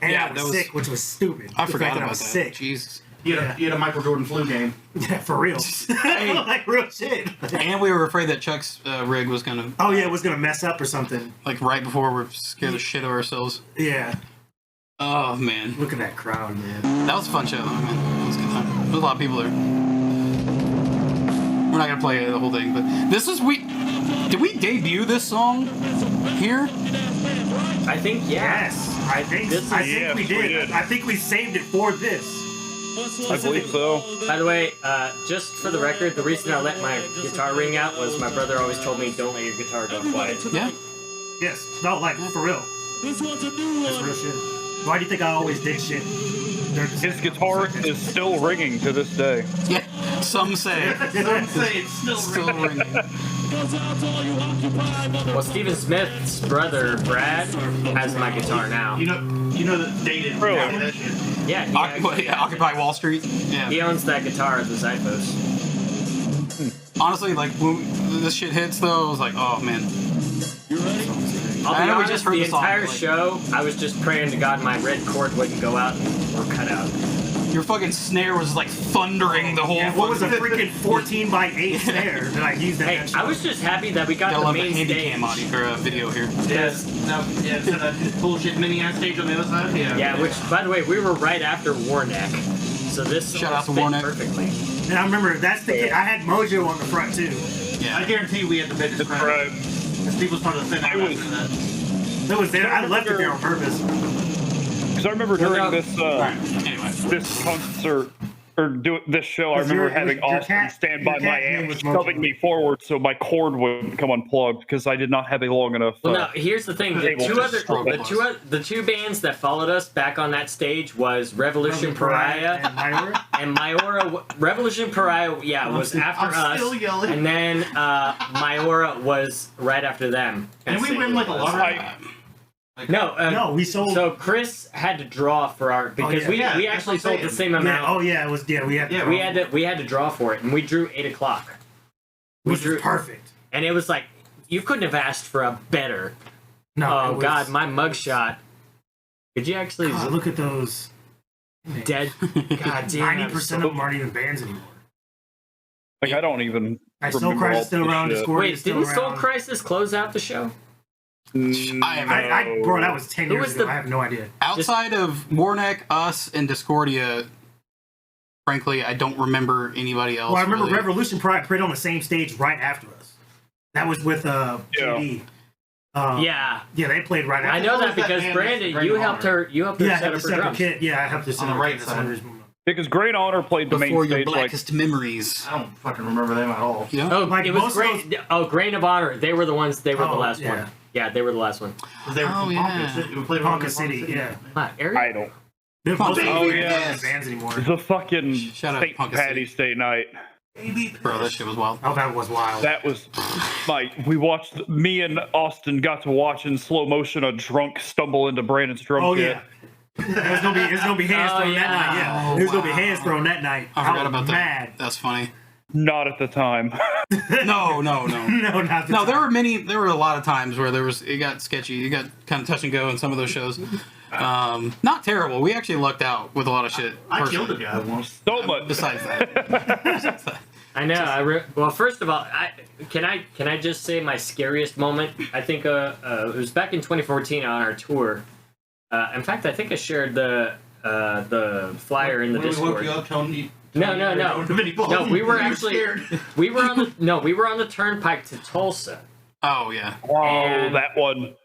And Yeah, I was that was- sick, which was stupid. I The forgot fact that about I was that. sick. Jesus. You had a Michael Jordan flu game. Yeah, for real. Like real shit. And we were afraid that Chuck's rig was gonna Oh yeah, it was gonna mess up or something. like right before we scared the shit out of ourselves. Yeah. Oh man, Look at that crowd, man. that was a fun show though, man. It was a good time. There was a lot of people there. We're not gonna play the whole thing, but this is did we debut this song here? I think Yes, I think This is- I think Yes, we we did. did. I think we saved it for this. I believe so. By the way, just for the record, the reason I let my guitar ring out was my brother always told me, don't let your guitar go quiet. Yeah. Yes. No, like for real. That's real shit. Why do you think I always did shit? His guitar is still ringing to this day. Yeah. Some say Some say it's still ringing. Well, Stephen Smith's brother, Brad, has my guitar now. You know that they didn't Really? copy that shit. Yeah, he, actually, Occupy Wall Street. Yeah. he owns that guitar at the Zyphos. Honestly, like when this shit hits though, I was like, oh man. I'll I be know we honest, just heard the the song, entire like- show, I was just praying to God my red cord wouldn't go out or cut out. Your fucking snare was like thundering the whole. Yeah, what was a freaking 14x8 snare that I used at Hey, that show? I was just happy that we got I the love the main handy stage. cam audio or video here. Yes. No, yeah, so that bullshit mini ass stage on the other side. Yeah. Yeah, which, by the way, we were right after Warneck. So this Shout out to fit Warneck. perfectly. And I remember that's the kid. I had Mojo on the front too. I Yeah. guarantee you we had the biggest That's crowd. right. Because people started to thin out It was- after that. That was there. I left it there on purpose. Because I remember during this Anyway. this concert or this show, I remember having your Austin cat- stand your by cat my name amp, was shoving Mojo. me forward so my cord wouldn't come unplugged because I did not have a long enough. Well, no, here's the thing. The Table two, to other, stroke the two bands that followed us back on that stage was Revolution Pariah and Myra. and Mayora. Revolution Pariah, yeah, was after I'm us. still yelling. And then Mayora was right after them. And we win like a lot of. Like, No, we sold. So Chris had to draw for our because we actually sold the same amount. It was we had to draw for it, and we drew 8 o'clock. Which was perfect. And it was like you couldn't have asked for a better. No. Oh God, my mugshot. Could you actually look at those? Dead. God damn. 90% of them aren't even bands anymore. Like I don't even. Soul Crisis is still around. Wait, didn't Soul Crisis close out the show? Bro, that was 10 years ago. I have no idea. Outside of Warneck, us, and Discordia, frankly, I don't remember anybody else. Well, I remember really. Revolution played on the same stage right after us. That was with JD. Yeah, they played right after. I know that because Brandon, you helped her. You helped her set up her drums. Yeah, I helped her set up right side. Because Great Honor played the Before main your stage. blackest memories. I don't fucking remember them at all. Yeah. Oh, it was great. Grain of Honor. They were the ones. They were the last one. Yeah, they were the last one. They were from Ponca City. We played Ponca City. Yeah. I don't. They're bands anymore. The fucking Shout out St. Ponca Patty's Day night. Bro, that shit was wild. Oh, that was wild. That was like me and Austin got to watch in slow motion a drunk stumble into Brandon's drum kit. There's gonna be hands thrown that night. Yeah, there's gonna be hands thrown that night. I forgot about that. That's funny. Not at the time. No. No, not the time. There were a lot of times where it got sketchy. It got kind of touch and go in some of those shows. Not terrible. We actually lucked out with a lot of shit. I killed a guy once. So much. Besides that. I know. Well, first of all, can I just say my scariest moment? I think it was back in 2014 on our tour. In fact, I think I shared the flyer in the Discord. No. Vinnie Paul. No, we were actually we were on the turnpike to Tulsa. Oh yeah. Oh, that one.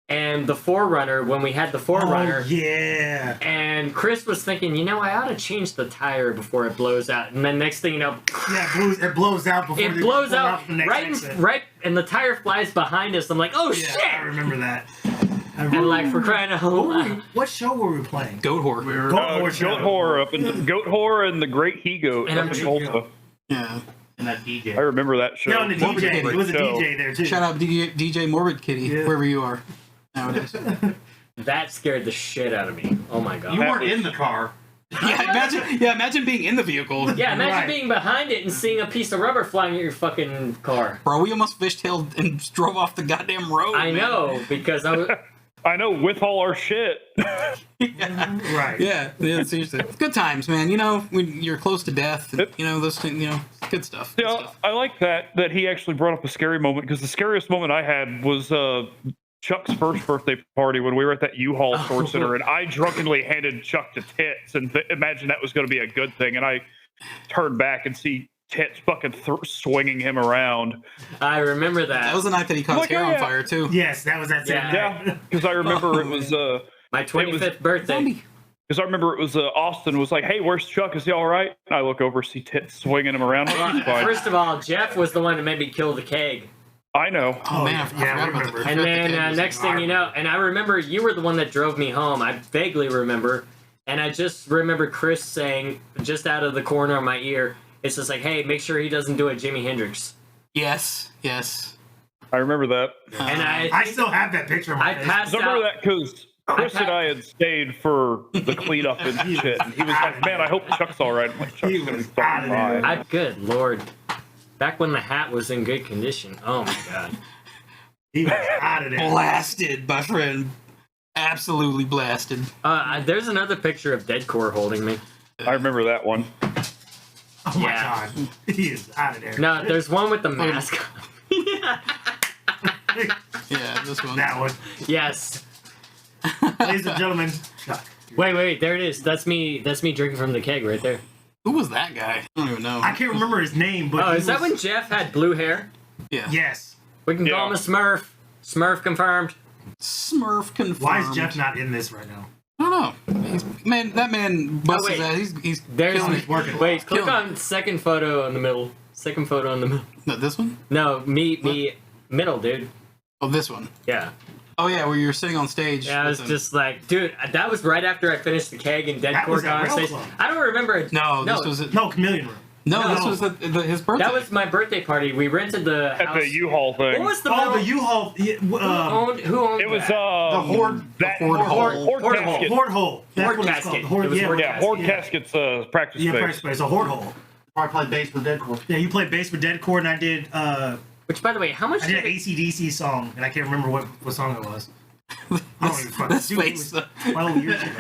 And the Forerunner, when we had the Forerunner, yeah. And Chris was thinking, I ought to change the tire before it blows out. And then next thing you know, it blows out before it blows out right, and the tire flies behind us. I'm like, oh shit! I remember that. And like for crying out loud. What show were we playing? Goat Whore. Goat Whore and the Great He Goat up in Tulsa. Yeah. And that DJ. I remember that show. Yeah, and the DJ. It was a DJ there too. Shout out DJ Morbid Kitty, wherever you are nowadays. That scared the shit out of me. Oh my god. You weren't in the car. Imagine being in the vehicle. Yeah, imagine being behind it and seeing a piece of rubber flying at your fucking car. Bro, we almost fishtailed and drove off the goddamn road. I know, because I was... I know, with all our shit. Right. Yeah, seriously. It's good times, man. When you're close to death, and, those things, good stuff. Good stuff. I like that he actually brought up a scary moment, because the scariest moment I had was Chuck's first birthday party when we were at that U-Haul store center, and I drunkenly handed Chuck to Tits and imagined that was going to be a good thing, and I turned back and see Tits fucking swinging him around. I remember that. That was the night that he caught his hair on fire, too. Yes, that was that same night. Yeah, because I remember it was... my 25th birthday. Because I remember it was Austin was like, hey, where's Chuck? Is he all right? And I look over, see Tits swinging him around. First of all, Jeff was the one that made me kill the keg. I know. Oh, man, I forgot about that. And then next thing you know, and I remember you were the one that drove me home. I vaguely remember. And I just remember Chris saying, just out of the corner of my ear, it's just like, hey, make sure he doesn't do a Jimi Hendrix. Yes. I remember that. And I still have that picture of my face. I remember that because Chris and I had stayed for the cleanup and shit. And he was like, man, I hope Chuck's all right. I'm like, Chuck's going to be fucking fine. Good Lord. Back when the hat was in good condition. Oh, my God. He was out of there. Blasted, my friend. Absolutely blasted. There's another picture of Deadcore holding me. I remember that one. Oh, my God. He is out of there. No, there's one with the mask. Yeah, this one. That one. Yes. Ladies and gentlemen, Chuck. Wait, there it is. That's me drinking from the keg right there. Who was that guy? I don't even know. I can't remember his name, but is that when Jeff had blue hair? Yeah. Yes. We can call him a Smurf. Smurf confirmed. Smurf confirmed. Why is Jeff not in this right now? I don't know. That man busts his ass. He's killing it. Working. Wait, click on second photo in the middle. Second photo in the middle. No, this one? No, me, middle, dude. Oh, this one. Yeah. Oh, yeah, where you're sitting on stage. Yeah, I was just like, dude, that was right after I finished the keg and Deadcore got on stage. I don't remember. No, this was it. No, Chameleon Room. No, this was his birthday. That was my birthday party. We rented the At house. the U-Haul thing. What was the Oh, the U-Haul. who owned It was that? the Horde. Horde Horde casket. Horde hole. That's Horde what it's casket. called. It was Horde Yeah, Horde casket's practice Yeah, space. practice space. A Horde hole. I played bass with Deadcore. Yeah, you played bass with Deadcore, and I did. Which, by the way, how much I did an did it, AC/DC song, and I can't remember what song it was. I don't even fucking. That's face. 12 years ago.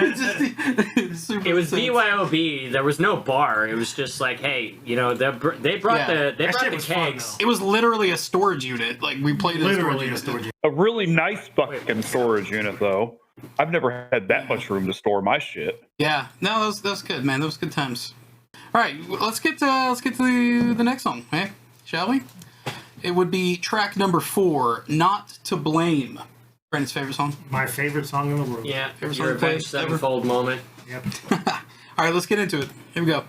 it was BYOB. There was no bar. It was just like, hey, they brought Yeah. the That shit the was fun, kegs. It was literally a storage unit. Like we played in Literally a a storage storage. A really nice fucking storage unit, though. I've never had that much room to store my shit. Yeah, no, that was good, man. That was good times. All right, let's get to the next song, okay? Shall we? It would be track number 4, "Not to Blame." Brandon's favorite song. My favorite song in the world. Yeah, Favorite your song played Avenged Sevenfold moment. Yep. All right, let's get into it. Here we go.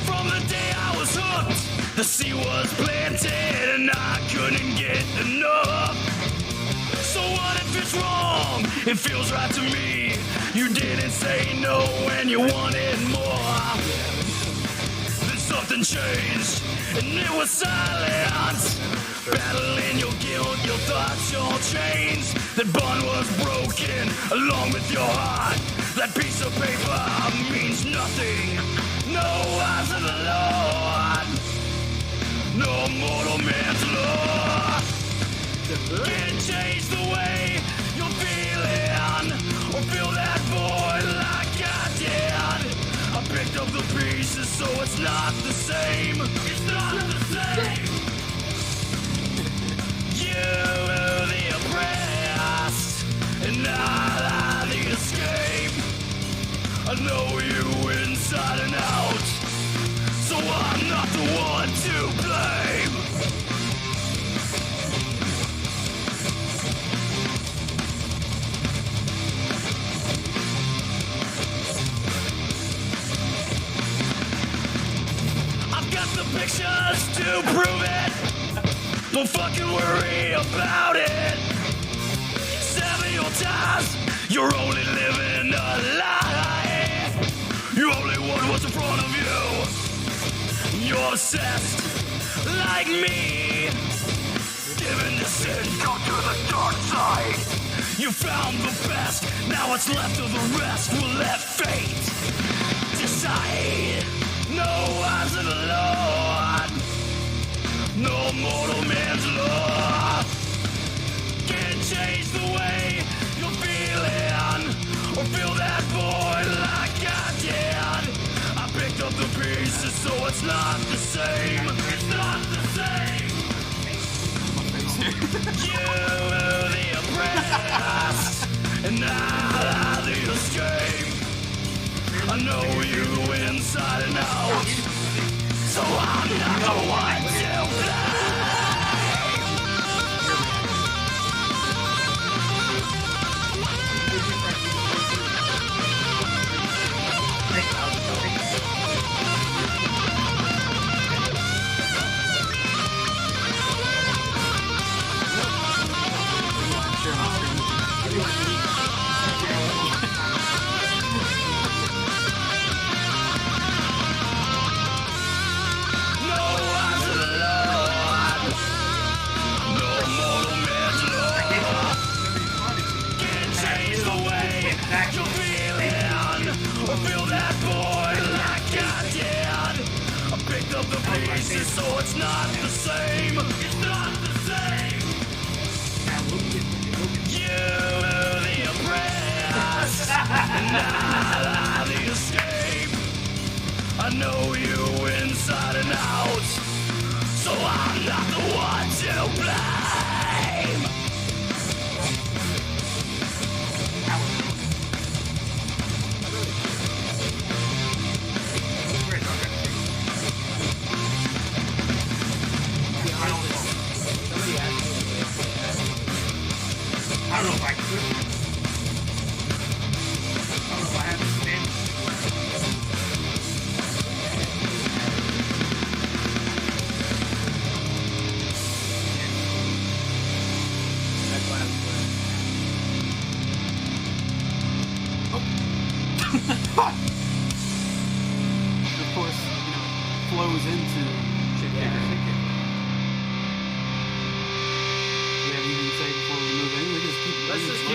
From the day I was hooked, the sea was planted and I couldn't get enough. So what if it's wrong? It feels right to me. You didn't say no when you wanted more. Then something changed and it was silence. Battling your guilt, your thoughts, your chains. That bond was broken along with your heart. That piece of paper means nothing. No eyes of the Lord. No mortal man's law. Can't change the way you're feeling or fill that void like I did. I picked up the pieces so it's not the same. It's not the same. You were the oppressed and I the escape. I know you inside and out, so I'm not the one to blame. I've got the pictures to prove it. Don't fucking worry about it. Sever your ties. You're only living a lie. You only want what's in front of you. You're obsessed like me. Given to sin, go to the dark side. You found the best. Now what's left of the rest will let fate decide. No eyes of the Lord. No mortal man's law. Can't change the way you're feeling or fill that void like I did. I picked up the pieces so it's not the same. It's not the same. You were the oppressed and I the escape. I know you inside and out, so I'm not the one to blame. No eyes of the Lord.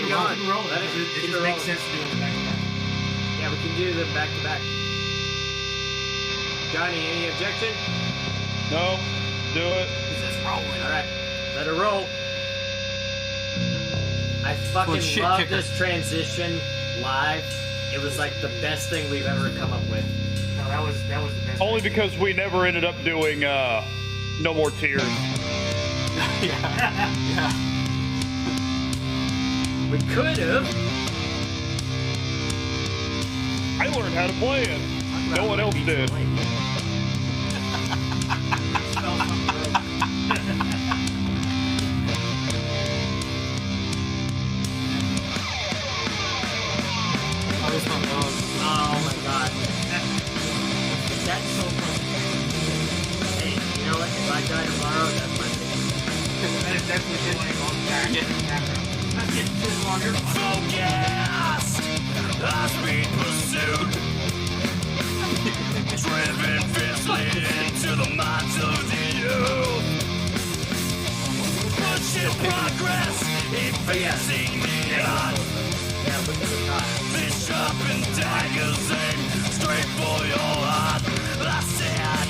Keep going. Roll. Let it It keep just it makes rolling. sense to do it back to back. Yeah, we can do them back to back. Johnny, any objection? No, do it. All right, let it roll. I fucking shit love kicker. this transition live. It was like the best thing we've ever come up with. No, that was the best. Only because we never ended up doing No More Tears. Yeah. We could have. I learned how to play it. No one else did. Oh my god. That's so funny. Hey, you know what? If I die tomorrow, that's my thing. That is definitely playing on the back. Let's get this longer. Focused as we pursued, driven fiercely into the minds of the youth. Pushing progress, effacing the odds. Yeah, look at the top. Fish up and daggers aim straight for your heart. I said,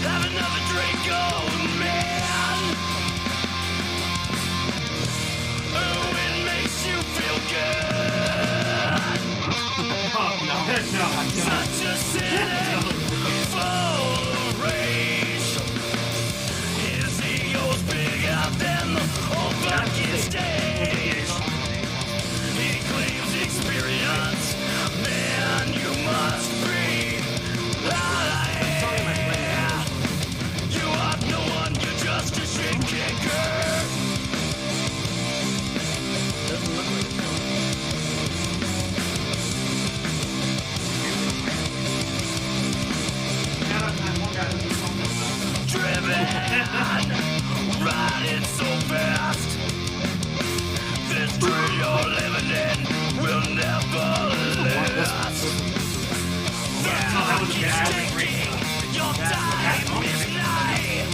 have another drink, old man. Oh, it makes you feel good. No. Such a cynic, full of rage. His ego's bigger than the whole fucking stage. He claims experience, man, you must breathe. You are no one, you're just a shit kicker. Doesn't look like it's Driven, riding so fast. This tree you're living in will never last. The clock is ticking, your time is nigh.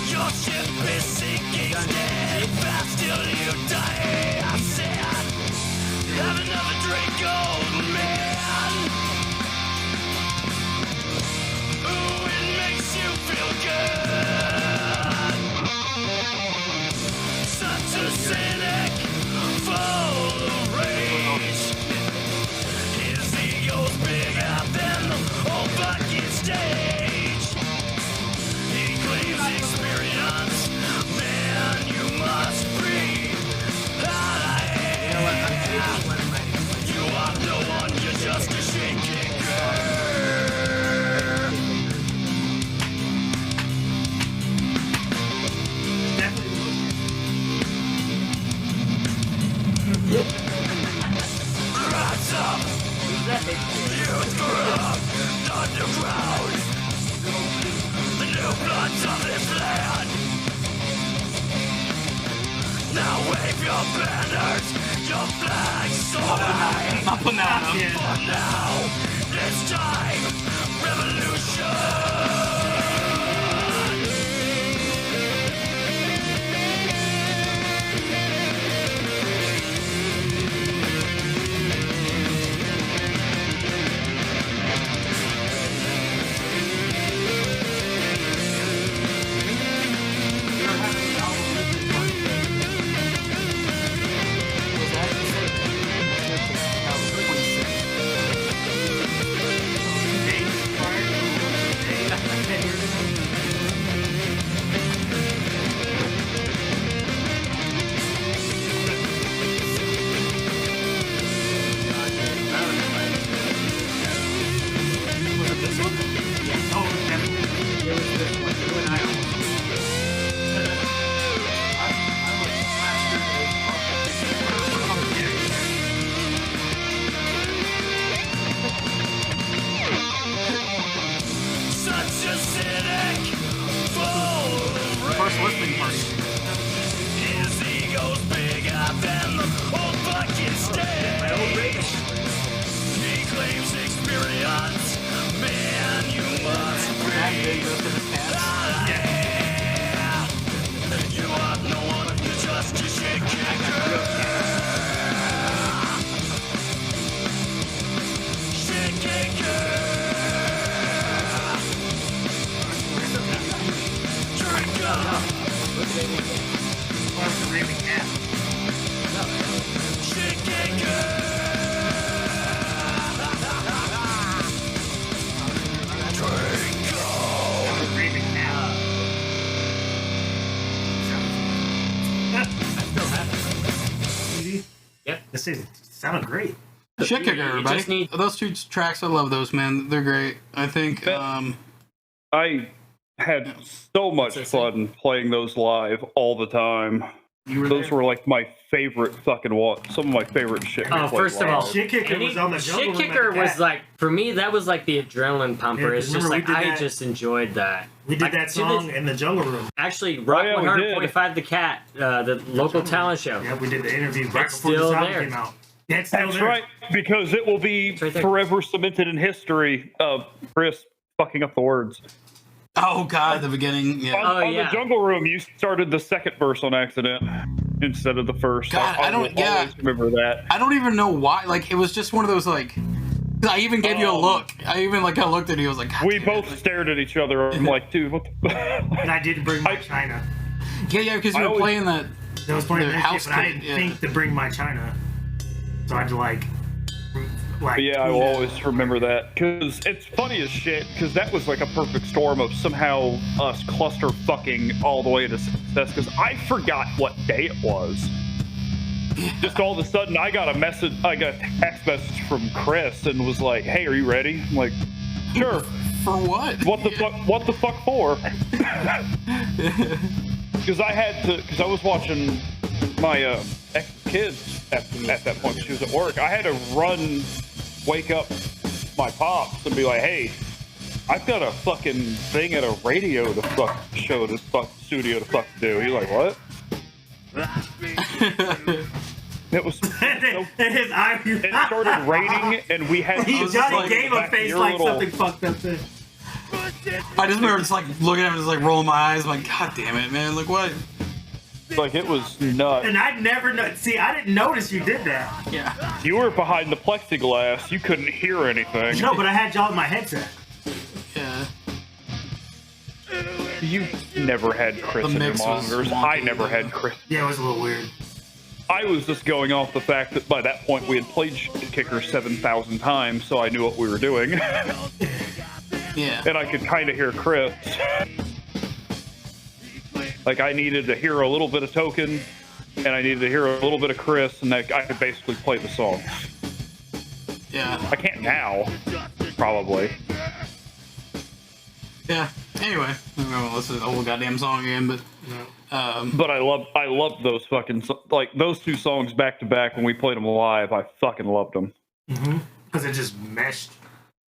Your ship is sinking steady fast till you die. I said, have another drink, old man. Ooh, it makes you feel good. Such a cynic, full of rage. His ego's bigger than the whole fucking stage. He claims experience, man, you must breathe. You are no one, you're just a shit kicker. Rise up, youth corrupt, underground. The new bloods of this land. Now wave your banners, your flags so high. Not putting that on. For now, it's time, revolution. First listening party. His ego's bigger than the whole fucking stage. He claims experience, man, you must breathe. You are no one, you're just a shit kicker. What's the raving cat? Raving cat. Yep. This is sounded great. Shit kicker, You everybody. just need- Those two tracks, I love those, man. They're great. I think. I had so much fun playing those live all the time. Those were like my favorite fucking some of my favorite shit. Oh, first of all, Shit Kicker was on the Jungle Room Shit at Kicker the was KATT. like, for me, that was like the adrenaline pumper. Yeah, It's just remember like, we did I that- just enjoyed that. We did Like, that to song this- in the Jungle Room. Actually, Rock yeah, we 100.5 The KATT, the local talent show. Yeah, we did the interview right It's before the still song there. came out. Yeah, it's still That's there. right, because it will be It's right there. forever cemented in history of Chris fucking up the words. Oh God, the beginning. Yeah. On yeah. the Jungle Room, you started the second verse on accident instead of the first. God, I don't- will always remember that. I don't even know why. Like, it was just one of those like. 'Cause I even gave you a look. I even like I looked at you. I was like, God We damn both it. Like, stared at each other. I'm like, dude, what the? And I didn't bring my China. yeah, because I you were always- playing that. That was playing The that house shit, but I kid, didn't yeah. think to bring my China. So I had to like Yeah, I will always remember that because it's funny as shit. Because that was like a perfect storm of somehow us cluster fucking all the way to success. Because I forgot what day it was. Just all of a sudden, I got a text message from Chris and was like, "Hey, are you ready?" I'm like, "Sure." For what? What the fuck? What the fuck for? Because I was watching my ex-kids at that point. She was at work. I had to wake up my pops and be like, "Hey, I've got a fucking thing at a radio to fuck show to fuck studio to fuck do." He's like, "What?" It was. and his eye. It started raining, and we had. He was Johnny like, gave a back face your like little- something fucked up there. I just remember just like looking at him, just like rolling my eyes. I'm like, God damn it, man! Like what? Like it was nuts. And I never know. See, I didn't notice you did that. Yeah. You were behind the plexiglass. You couldn't hear anything. No, but I had y'all in my headset. Yeah. You never had Chris The in your mix was monitors. wonky, I never though. had Chris. Yeah, it was a little weird. I was just going off the fact that by that point we had played Kicker 7,000 times, so I knew what we were doing. Yeah. And I could kind of hear Chris. Like I needed to hear a little bit of Token, and I needed to hear a little bit of Chris, and I could basically play the song. Yeah. I can't now, probably. Yeah. Anyway, I'm gonna listen to the whole goddamn song again, but But I loved those fucking like those two songs back to back when we played them live. I fucking loved them. Because it just meshed.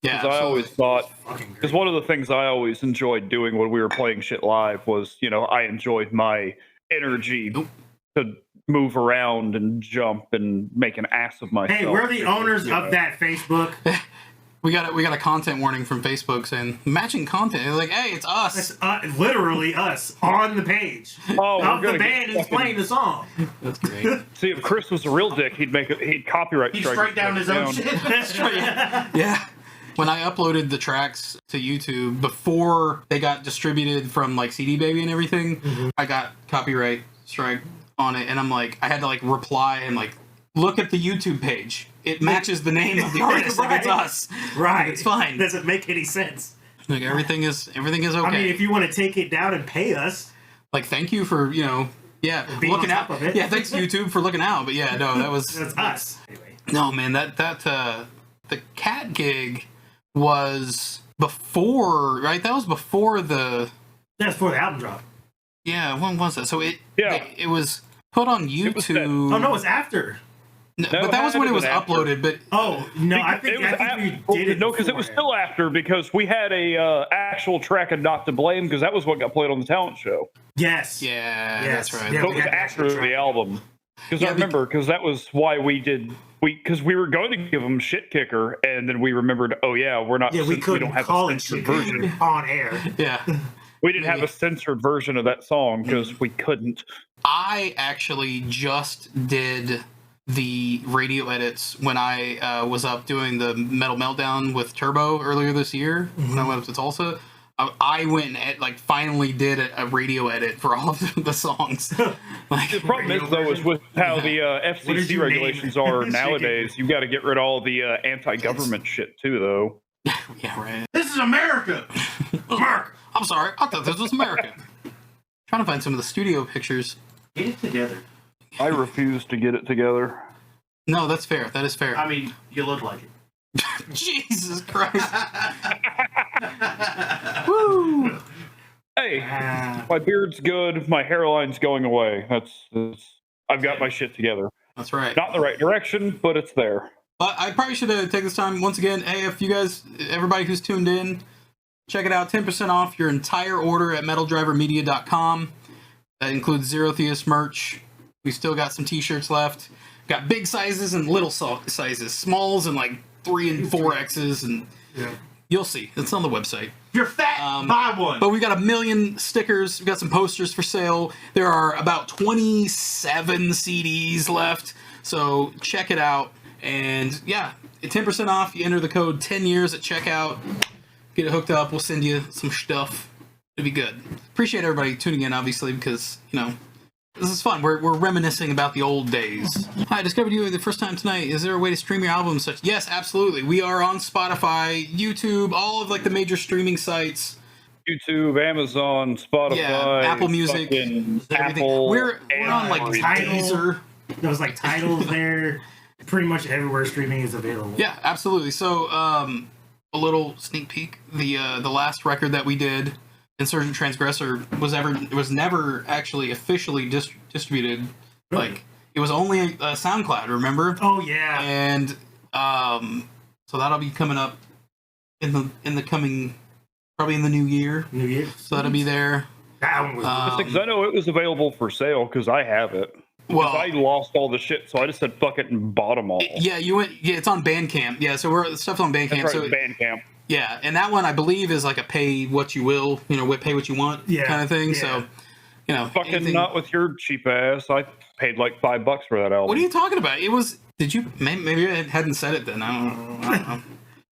yeah. I always thought, Fucking because great. one of the things I always enjoyed doing when we were playing shit live was, I enjoyed my energy to move around and jump and make an ass of myself. Hey, we're the owners of that Facebook. we got a content warning from Facebook saying matching content. It's like, hey, it's us. It's literally us on the page Oh, we're of the gonna band get who's playing the song. That's great. See, if Chris was a real dick, he'd copyright He strike. strike down his own shit. That's right. Yeah. When I uploaded the tracks to YouTube before they got distributed from like CD Baby and everything, I got copyright strike on it, and I'm like, I had to like reply and like look at the YouTube page. It matches the name of the artist. Like it's Right. us. Right. It's fine. Doesn't make any sense. Like everything is okay. I mean, if you want to take it down and pay us, Like thank you for being looking on out. top of it. Yeah, thanks YouTube for looking out. But yeah, no, that was that's us. Anyway. no man. That the KATT gig was before, right? That was before the. That's before the album drop. Yeah, when was that? So it Yeah. it was put on It was that- YouTube. Oh no, it's after. No, No, but that it was had when to it was been after. uploaded. But Oh no, I think we did it. No, because it was beforehand. still after, because we had a actual track of Not to Blame, because that was what got played on the talent show. Yes. yeah, Yes. that's right. Yeah, So we it was had the after actual track. the album. Because Yeah, I remember, because that was why because we were going to give them Shit Kicker, and then we remembered, oh yeah, we We couldn't don't have call a it censored shit version. on air. Yeah, We didn't have a censored version of that song because we couldn't. I actually just did the radio edits when I was up doing the Metal Meltdown with Turbo earlier this year when I went up to Tulsa. I went and like finally did a radio edit for all of the songs. Like, The problem is, though, is with how the FCC regulations are nowadays, you've got to get rid of all the anti-government shit, too, though. yeah, right. This is America. America. I'm sorry. I thought this was America. Trying to find some of the studio pictures. Get it together. I refuse to get it together. No, that's fair. That is fair. I mean, you look like it. Jesus Christ. Woo. Hey, my beard's good. My hairline's going away. That's I've got my shit together. That's right. Not in the right direction, but it's there. But I probably should take this time once again. Hey, if you guys, everybody who's tuned in, check it out. 10% off your entire order at metaldrivermedia.com. That includes Zerotheist merch. We still got some t-shirts left. Got big sizes and little sizes. Smalls and like 3 and 4Xs. And you'll see. It's on the website. You're fat. Buy one. But we got 1 million stickers. We got some posters for sale. There are about 27 CDs left. So check it out. And yeah, 10% off. You enter the code 10 years at checkout. Get it hooked up. We'll send you some stuff. It'll be good. Appreciate everybody tuning in, obviously, because, you know, this is fun. We're reminiscing about the old days. Hi, I discovered you the first time tonight. Is there a way to stream your album? Such? Yes, absolutely. We are on Spotify, YouTube, all of like the major streaming sites. YouTube, Amazon, Spotify, Apple Music, everything. Apple. We're on like Deezer. There's like titles there. Pretty much everywhere streaming is available. Yeah, absolutely. So, a little sneak peek. The last record that we did, Insurgent Transgressor, was never actually officially distributed. Really? Like, it was only SoundCloud, remember? Oh yeah. And so that'll be coming up in the coming, probably in the new year. New Year. So that'll be there. That one was. Because I know it was available for sale because I have it. Well, I lost all the shit, so I just said fuck it and bought them all. Yeah, you went. Yeah, it's on Bandcamp. Yeah, so stuff's on Bandcamp. That's right, So Bandcamp. yeah, and that one I believe is like a pay what you will, pay what you want kind of thing. Yeah. So, Fucking anything- not with your cheap ass. I paid like $5 for that album. What are you talking about? It was. Did you? Maybe I hadn't said it then. I don't know.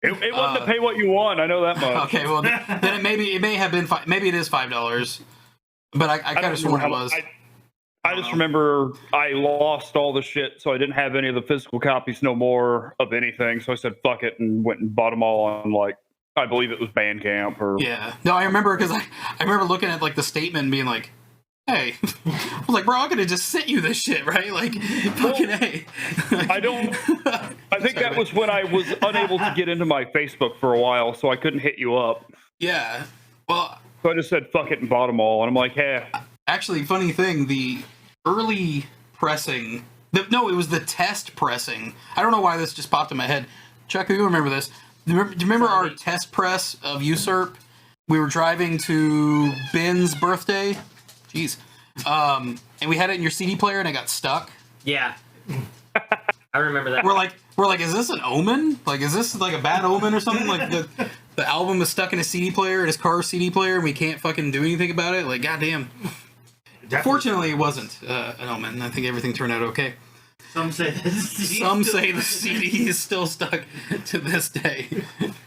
It wasn't to pay what you want. I know that much. Okay, well then it may have been maybe it is $5, but I could have sworn it was. I just remember I lost all the shit, so I didn't have any of the physical copies no more of anything. So I said fuck it and went and bought them all on like I believe it was Bandcamp or Yeah, no, I remember because I remember looking at like the statement and being like, hey, I was like, bro, I could have just sent you this shit, right? Like, fucking hey. I think that was when I was unable to get into my Facebook for a while, so I couldn't hit you up. Yeah, well, So I just said fuck it and bought them all, and I'm like, hey. actually, funny thing, the early pressing, it was the test pressing. I don't know why this just popped in my head. Chuck, you remember this? Do you remember our test press of Usurp? We were driving to Ben's birthday. Jeez. And we had it in your CD player and it got stuck. Yeah. I remember that. We're like, is this an omen? Like, is this like a bad omen or something? Like the album is stuck in a CD player, in his car CD player, and we can't fucking do anything about it? Like, goddamn. Fortunately, it wasn't an omen. I think everything turned out okay. Some say the CD is still stuck to this day.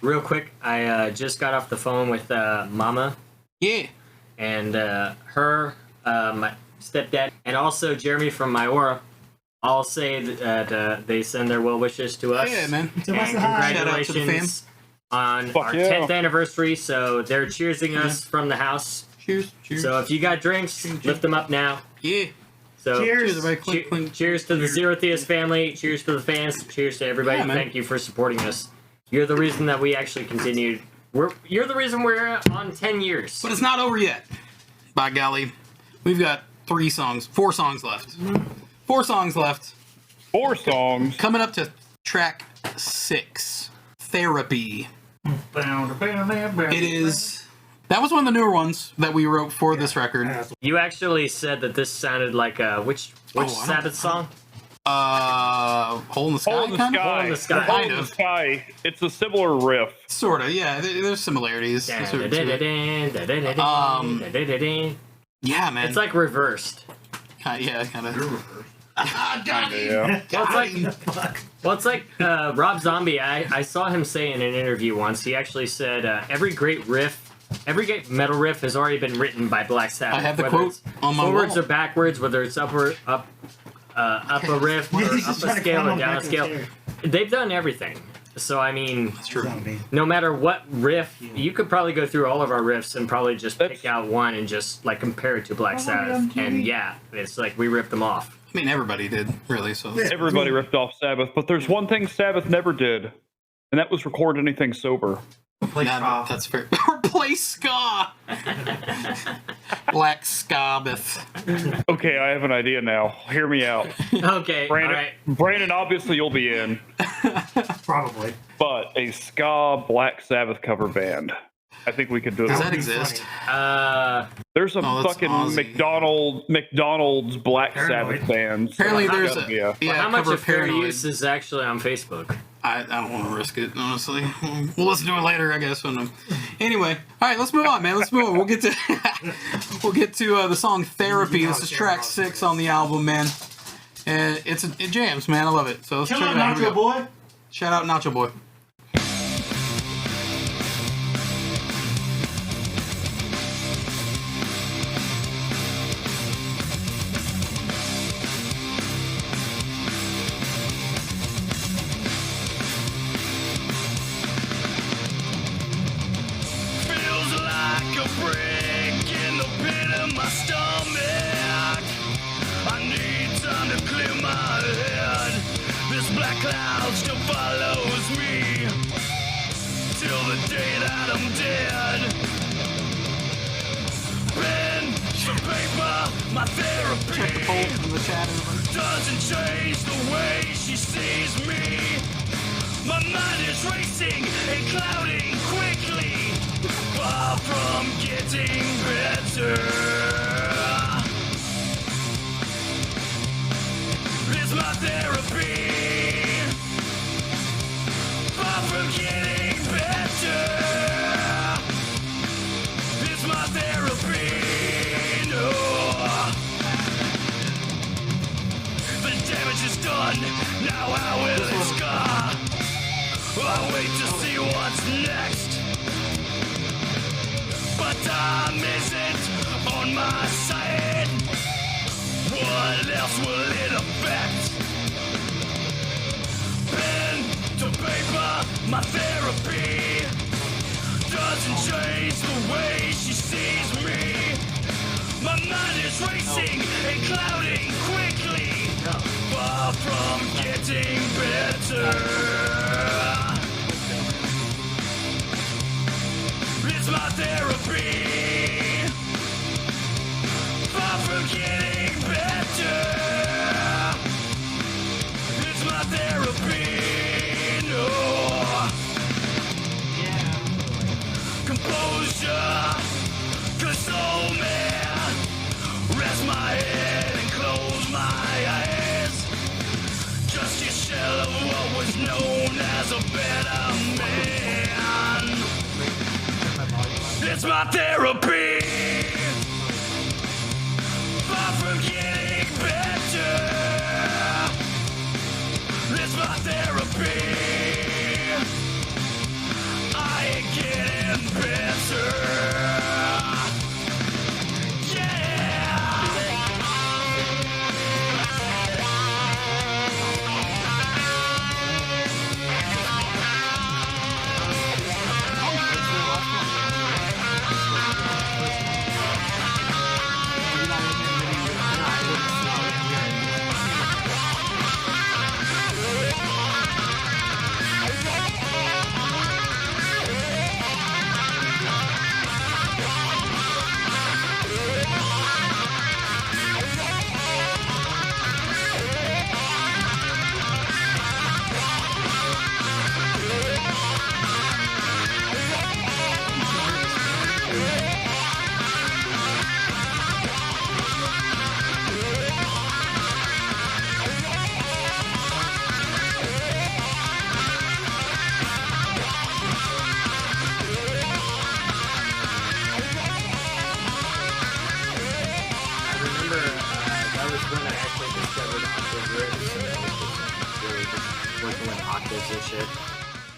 Real quick, I just got off the phone with Mama. Yeah. And her, my stepdad, and also Jeremy from Myora all say that they send their well wishes to us. Yeah, man. And Shout out to the fam. congratulations on our 10th anniversary. So they're cheersing us from the house. Cheers. So if you got drinks, lift them up now. Yeah. So cheers. Cheers to the Zerotheist family. Cheers to the fans. Cheers to everybody. Yeah, Thank you for supporting us. You're the reason that we actually continued. You're the reason we're on 10 years. But it's not over yet. By golly. We've got 4 songs left. 4 songs left. 4 songs. Coming up to track 6. Therapy. It is... That was one of the newer ones that we wrote for this record. You actually said that this sounded like which Sabbath song? Hole in the Sky? Hole in the kind of? Sky. Hole in the Sky. Hole in the Sky. It's a similar riff. Sort of, yeah. There's similarities. Yeah, man. It's like reversed. Yeah, kind of. Yeah. Well, it's like Rob Zombie. I saw him say in an interview once. He actually said every great riff every metal riff has already been written by Black Sabbath. I have the whether quote it's on my forwards wall. or backwards, whether it's up a riff or He's up just a trying to scale climb or on down a back of the scale. chair. They've done everything. So I mean, That's true. Zombie. no matter what riff, you could probably go through all of our riffs and probably just pick out one and just like compare it to Black Sabbath. And yeah, it's like we ripped them off. I mean, everybody did, really. So Everybody ripped off Sabbath, but there's one thing Sabbath never did, and that was record anything sober. Play ska. that's fair. Or play ska. Black Sabbath. Okay, I have an idea now. Hear me out. Okay, Brandon, all right. Brandon, obviously you'll be in, Probably. but a ska Black Sabbath cover band. I think we could do it. Does That that would be exist? There's some Oh, that's fucking Ozzy. McDonald's Black Paranoid. Sabbath bands. Apparently, So there's that's a gotta be yeah. How much cover of fair Paranoid. use is actually on Facebook? I don't want to risk it, honestly. We'll listen to it later, I guess. Anyway, all right, let's move on, man. Let's move on. We'll get to the song "Therapy." This is track 6 on the album, man. And it jams, man. I love it. So let's Chill check out, it out. Here we Nacho go. Boy. Shout out, Nacho Boy. Feels like a brick in the pit of my stomach. I need time to clear my head. This black cloud still follows me till the day that I'm dead. Pen to paper, my Check the poll therapy from the chat. Everybody. doesn't change the way she sees me. My mind is racing and clouding quickly, far from getting better. It's my therapy, far from getting better. It's my therapy, no. The damage is done, now how will it scar? I wait to see what's next, but time isn't on my side. What else will it affect? Pen to paper, my therapy doesn't change the way she sees me. My mind is racing and clouding quickly, far from getting better. It's my therapy, far from getting better. It's my therapy, no. Composure, console me. Rest my head and close my eyes. Just a shell of what was known as a better man. It's my therapy, far from getting better. It's my therapy, I ain't getting better. Working with octaves and shit.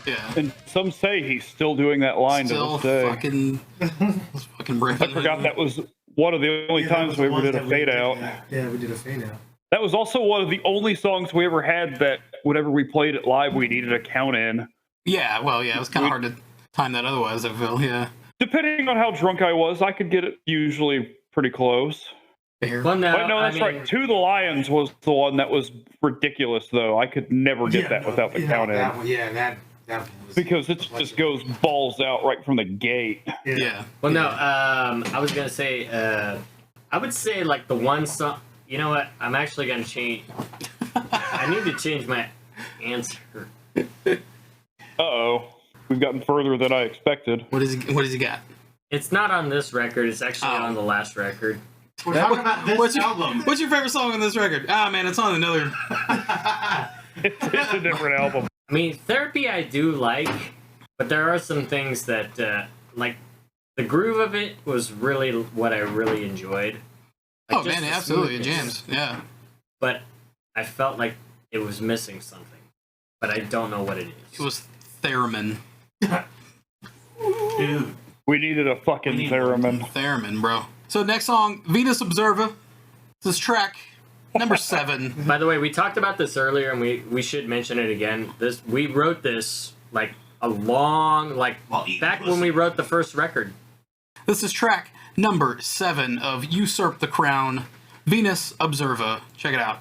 Yeah. And some say he's still doing that line Still to this day. fucking ripping. I forgot that was one of the only times we ever did a fade out. Yeah, we did a fade out. That was also one of the only songs we ever had that whenever we played it live, we needed a count in. Yeah, well, yeah, it was kind of hard to time that otherwise, I feel, yeah. Depending on how drunk I was, I could get it usually pretty close. Fair. Well, no, But no, that's right. To the Lions was the one that was ridiculous, though. I could never get that without the count in. That one, that was, Because it just goes balls out right from the gate. Yeah. Well, no, I was going to say, I would say, like, the one song... You know what? I'm actually going to change... I need to change my answer. Uh-oh. We've gotten further than I expected. What does he got? It's not on this record. It's actually on the last record. We're talking about this album. What's your favorite song on this record? Ah, man, it's on another... It's a different album. I mean, Therapy I do like, but there are some things that, like, the groove of it was really what I really enjoyed. Like, Oh, man, absolutely. It smoothness. jams. Yeah. But I felt like it was missing something. But I don't know what it is. It was Theremin. Dude. We needed a fucking theremin. Theremin, bro. So next song, Venus Observa. This is track number 7. By the way, we talked about this earlier, and we should mention it again. We wrote this, like, a long, like, back when we wrote the first record. This is track number 7 of Usurp the Crown, Venus Observa. Check it out.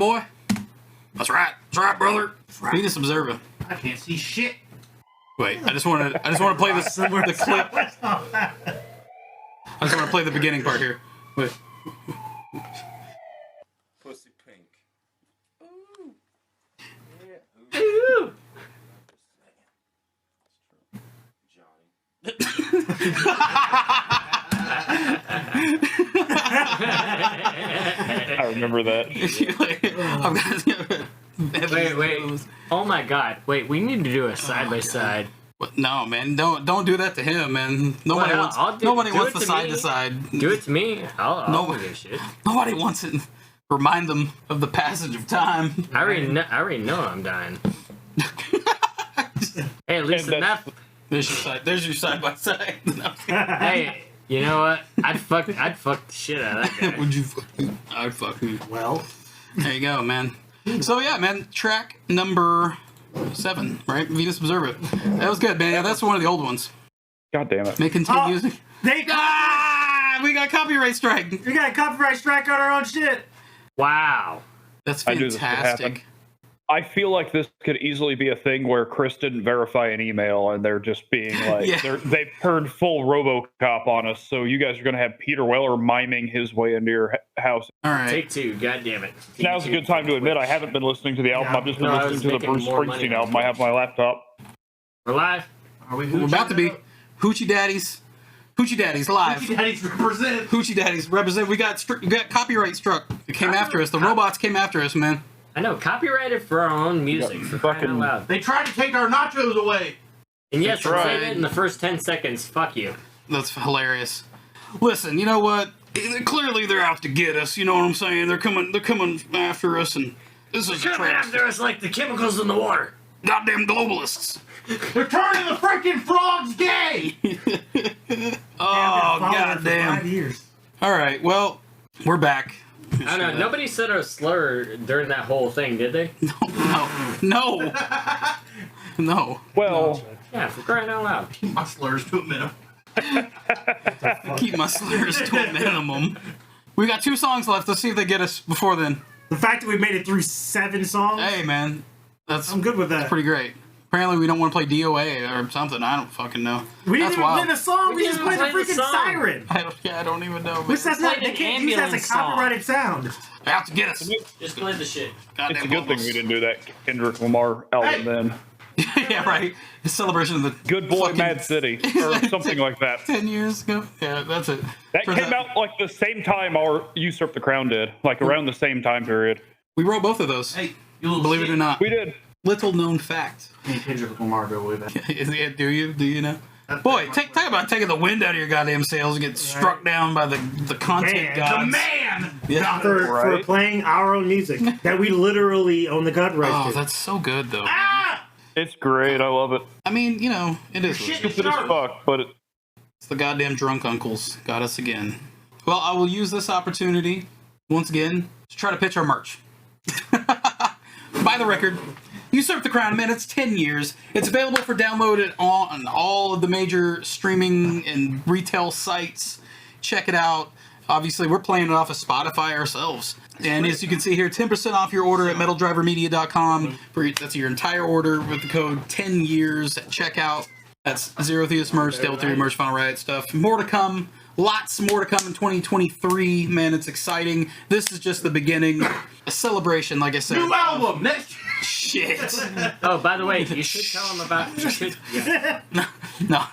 boy. That's right, brother. Venus Observa. I can't see shit. Wait, I just want to play this the clip. I just want to play the beginning part here. Wait. Pussy pink. Ooh. Yeah. Ooh. I remember that. Wait. Oh my god. Wait, we need to do a side by side. No, man, don't do that to him, man. Nobody wants the side to side. Do it to me. I'll No. do this shit. Nobody wants it. Remind them of the passage of time. I already know I'm dying. Hey, at least And enough. There's your side by side. Hey, you know what? I'd fuck the shit out of that guy. Would you? I'd fuck you. Well, There you go, man. So yeah, man. Track number 7, right? Venus Observa. That was good, man. Yeah, that's one of the old ones. God damn it. May continue using. we We got copyright strike. got a copyright strike on our own shit. Wow. That's I knew this would happen. fantastic. I feel like this could easily be a thing where Chris didn't verify an email and they're just being like, Yeah. they've turned full RoboCop on us. So you guys are going to have Peter Weller miming his way into your house. All right. Take 2. God damn it. Now's a good time to admit I haven't been listening to the album. I've just been No, I was listening to the making Bruce more money Springsteen on album. I have my laptop. We're live. Are we? We're about to be Hoochie Daddies. Hoochie Daddies live. Hoochie Daddies represent. Hoochie Daddies represent. We got copyright struck. It came after us. The robots came after us, man. I know, copyrighted for our own music. Yeah, For crying out fucking- loud. They tried to take our nachos away. And yes, That's I said right. it in the first 10 seconds. Fuck you. That's hilarious. Listen, you know what? Clearly they're out to get us. You know what I'm saying? They're coming after us, and this is a Coming trap. after us like the chemicals in the water. Goddamn globalists. They're turning the freaking frogs gay. Oh, For 5 goddamn. years. All right, well, we're back. I don't know. Nobody said a slur during that whole thing, did they? No. No. Well, Yeah, for crying out loud. My slurs to a minimum. Keep my slurs to a minimum. We got 2 songs left. Let's see if they get us before then. The fact that we made it through 7 songs, Hey, man. That's I'm good with that. pretty great. Apparently, we don't want to play DOA or something. I don't fucking know. We That's didn't even wild. play the song. We We just didn't played the play the freaking song. siren. I don't even know. Which that's not. played They an can't use that as a ambulance song. copyrighted sound. They have to get us. Just play the shit. Goddamn it's a good thing globalists. we didn't do that Kendrick Lamar album Hey. then. Yeah, right. The celebration of the Good Boy fucking Mad City, or something like that. 10 years ago. Yeah, that's it. That Turns came out like the same time our Usurp the Crown did, like around the same time period. We wrote both of those. Hey, you little Believe it or not. We did. Little known fact. Me and Kendrick Lamar go way back. Do you know? Boy, talk about taking the wind out of your goddamn sails and get struck down by the content Man, gods. the man. Yeah. For Right. playing our own music that we literally own the cut rights Oh, to. that's so good though. Ah! It's great. I love it. I mean, you know, it is. what it is. Stupid as fuck, but It's the goddamn drunk uncles got us again. Well, I will use this opportunity once again to try to pitch our merch. Buy the record. Usurp the Crown, man. It's 10 years. It's available for download on all of the major streaming and retail sites. Check it out. Obviously, we're playing it off of Spotify ourselves. And as you can see here, 10% off your order at metaldrivermedia.com. That's your entire order with the code 10 years at checkout. That's Zerotheist merch, Devil 3 merch, Final Riot stuff. More to come. Lots more to come in 2023. Man, it's exciting. This is just the beginning. A celebration, like I said. New album next. Shit. Oh, by the way, you should tell them about No.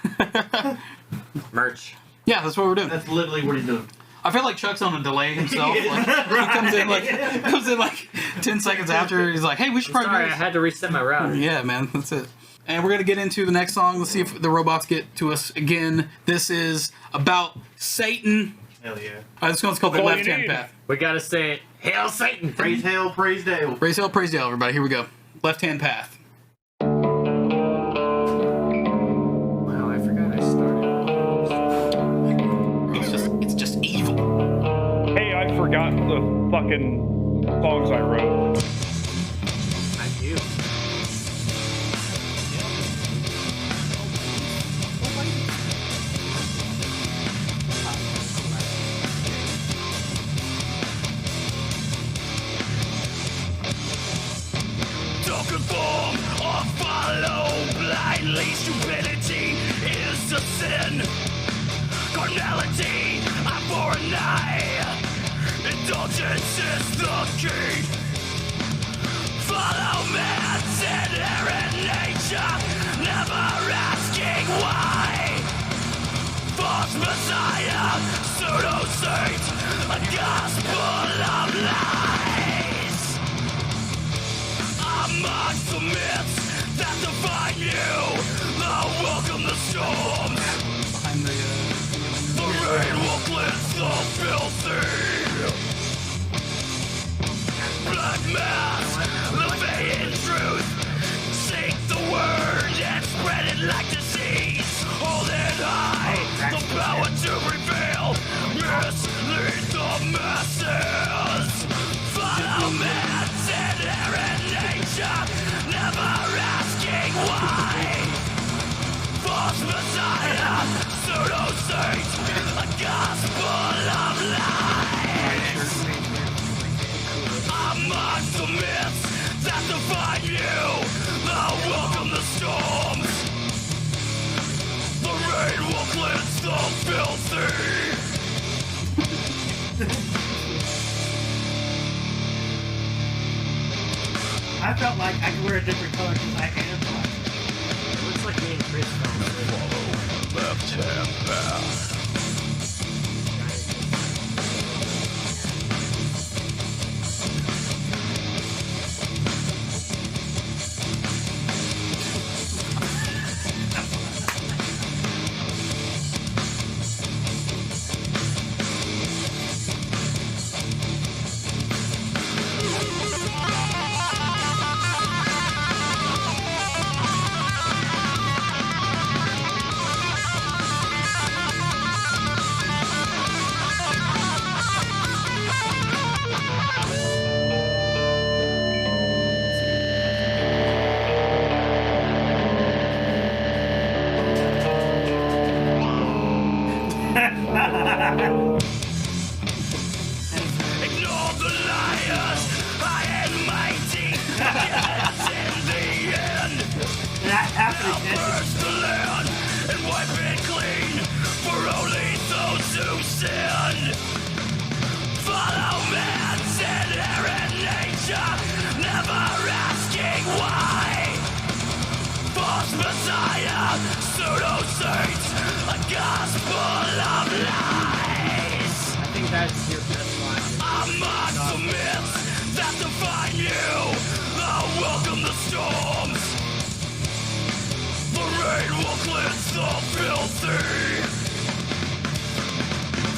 merch. Yeah, that's what we're doing. That's literally what he's doing. I feel like Chuck's on a delay himself. Like, he comes in like 10 seconds after. He's like, "Hey, we should probably Sorry, do I this." had to reset my router. Yeah, man, that's it. And we're gonna get into the next song. Let's see if the robots get to us again. This is about Satan. Hell yeah. This one's called The That's all you Left Hand need. Path. We gotta say it. Hail Satan! Praise Hail, praise Dale. Praise Hail, praise Dale, everybody. Here we go. Left Hand Path. Wow, I forgot I started. It's just evil. hey, I forgot the fucking songs I wrote. I do. stupidity is a sin. Carnality, eye for an eye. Indulgence is the key. Follow man's inherent nature, never asking why. False messiah, pseudo-saint, a gospel of lies. Amongst the myths that define you, they'll welcome the storm. The rain will cleanse the filthy. Black mass, living in truth. Seek the word and spread it like disease. Hold it high, the power to prevail. Mislead the masses. Follow man's inherent nature, never asking why. False messiah, pseudo-saint, a gospel of lies. Amongst the myths that define you, they'll welcome the storms. The rain will cleanse the filthy. I felt like I could wear a different color because I am black. It looks like me and Chris found Left hand path. Ignore the liars, I am mighty. Yes, in the end, That happened I'll again. burst the land and wipe it clean for only those who sin. Follow man's inherent nature, never asking why. False messiah, pseudo-saint, a gospel of lies. I think that's your best line. Amongst the myths that define you, they'll welcome the storms. The rain will cleanse the filthy.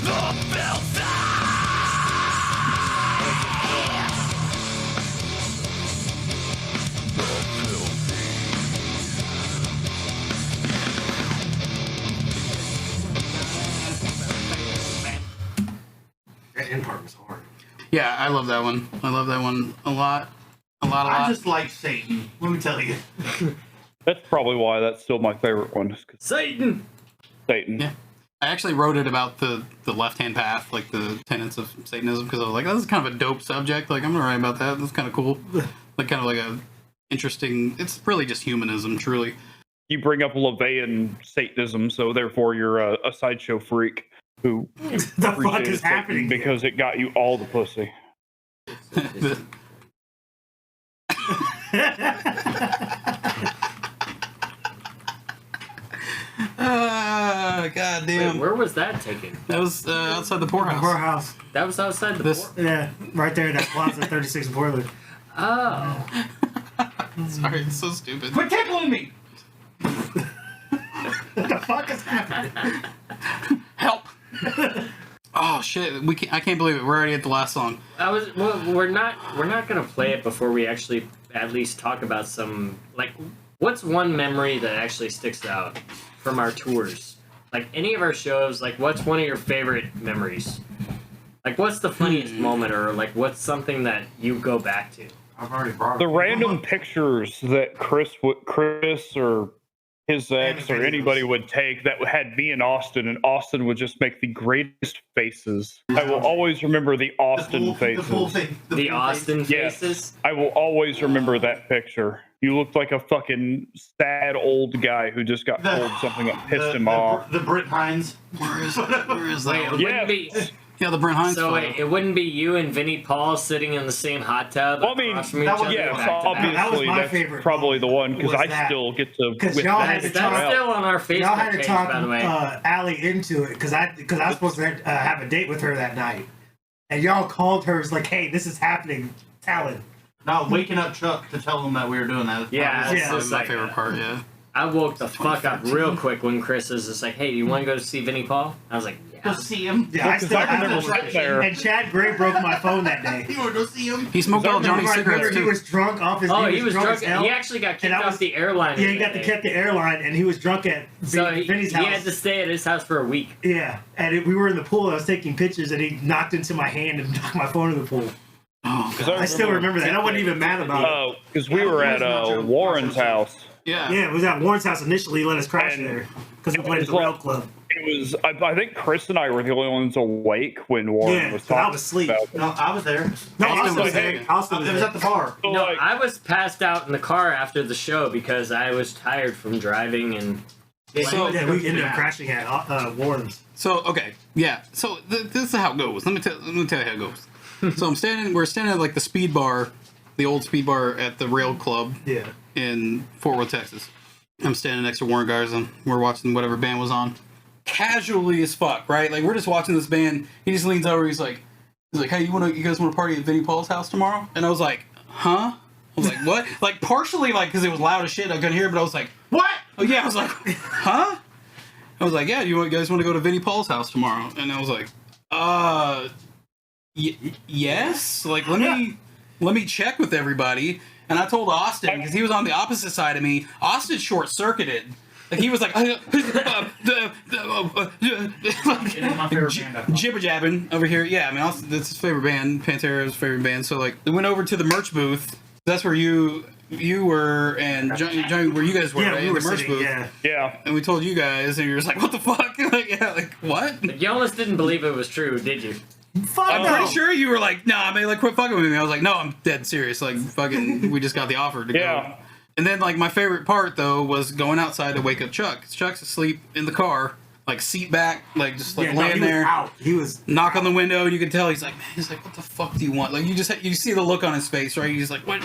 The filthy. That end part was hard. Yeah, I love that one. I love that one a lot. I just like Satan. Let me tell you. That's probably why that's still my favorite one. Is 'cause Satan! Satan. Yeah. I actually wrote it about the left-hand path, like the tenets of Satanism, because I was like, this is kind of a dope subject. Like, I'm gonna write about that. That's kind of cool. Like, kind of like a interesting. It's really just humanism, truly. You bring up LaVeyan Satanism, so therefore you're a sideshow freak who The fuck appreciated is Satan happening? here? because it got you all the pussy. God Wait, damn. where was that taken? That was outside the poorhouse. Poorhouse. That was outside the This- Yeah, right there. That Plaza 36 boiler. Oh. Sorry, it's so stupid. Quit tickling me! What the fuck is happening? Help! Oh shit! I can't believe it. We're already at the last song. We're not gonna play it before we actually at least talk about some, like, what's one memory that actually sticks out from our tours? Like, any of our shows, like, what's one of your favorite memories? Like, what's the funniest moment, or like, what's something that you go back to? I've already brought The random pictures that Chris or his ex or anybody would take that had me and Austin would just make the greatest faces. I will always remember the Austin faces. The Austin Yes. faces? I will always remember that picture. You looked like a fucking sad old guy who just got told something that pissed him off. The Britt Hines. Where is that? Wait, it wouldn't be. Yeah, the Brent Hines. So wait, it wouldn't be you and Vinnie Paul sitting in the same hot tub. Well, I mean, across from each other yes, back to back? obviously That was my that's favorite probably the one because was I that. still get to. 'Cause witness y'all that had to as That's well. still on our Y'all Facebook had to page, talk by the way. Allie into it because I was supposed to have a date with her that night, and y'all called her. Was like, "Hey, this is happening, Talon." No, waking up Chuck to tell him that we were doing that. Yeah, Yeah, it's That was just my like, favorite part. Yeah. I woke the fuck up real quick when Chris was just like, "Hey, do you want to go to see Vinnie Paul?" I was like, Go "Yeah." see him. Yeah, I Because still I have remember it. sitting there. And Chad Gray broke my phone that day. You want to go see him? He smoked all Johnny's I remember cigarettes he too. was drunk off his. Oh, he was drunk. as hell. He actually got kicked And I off was- the airline. Yeah, he got to that keep day. the airline, and he was drunk at So he Vinny's house. had to stay at his house for a week. Yeah, and we were in the pool. I was taking pictures, and he knocked into my hand and knocked my phone in the pool. Oh, 'Cause God. I still remember that. I wasn't even mad about it. Oh, because we were at Warren's house. Yeah. Yeah, it was at Warren's house initially. He let us crash And there because we it played at was the Rail like- Club. It was. I think Chris and I were the only ones awake when Warren Yeah, was but I talking was asleep. about it. No, I was there. No, Austin Austin was was there. there. Austin was It was there. at the bar. So, No, like, I was passed out in the car after the show because I was tired from driving and. So- Yeah, we ended up crashing at Warren's. So okay, yeah. So this is how it goes. Let me tell you how it goes. So we're standing at like the speed bar, the old speed bar at the Rail Club Yeah. in Fort Worth, Texas. I'm standing next to Warren Garza. We're watching whatever band was on. Casually as fuck, right? Like we're just watching this band. He just leans over. He's like, "Hey, you guys want to party at Vinnie Paul's house tomorrow?" And I was like, "Huh?" I was like, "What?" Like partially like because it was loud as shit. I couldn't hear it, but I was like, What? "Oh yeah." I was like, "Huh?" I was like, "Yeah, you guys want to go to Vinnie Paul's house tomorrow?" And I was like, yes. Like let me check with everybody." And I told Austin because he was on the opposite side of me. Austin short circuited. Like he was like jibber jabbing over here. Yeah, I mean Austin, that's his favorite band. Pantera is his favorite band. So like we went over to the merch booth. That's where you were and Johnny, where you guys were. Yeah, right? we In were the merch sitting, booth. yeah. Yeah. And we told you guys, and you're just like, "What the fuck?" Like, yeah, like what? You almost didn't believe it was true, did you? Fuck I'm no. pretty sure you were like, "Nah, man, like quit fucking with me." I was like, "No, I'm dead serious. Like, fucking, we just got the offer to Yeah. go." And then, like, my favorite part though was going outside to wake up Chuck. Chuck's asleep in the car, like seat back, like just like Yeah, no, laying he was there. out. He was. Knock on the window, and you can tell he's like, "Man," he's like, "What the fuck do you want?" Like, you see the look on his face, right? He's like, "What?"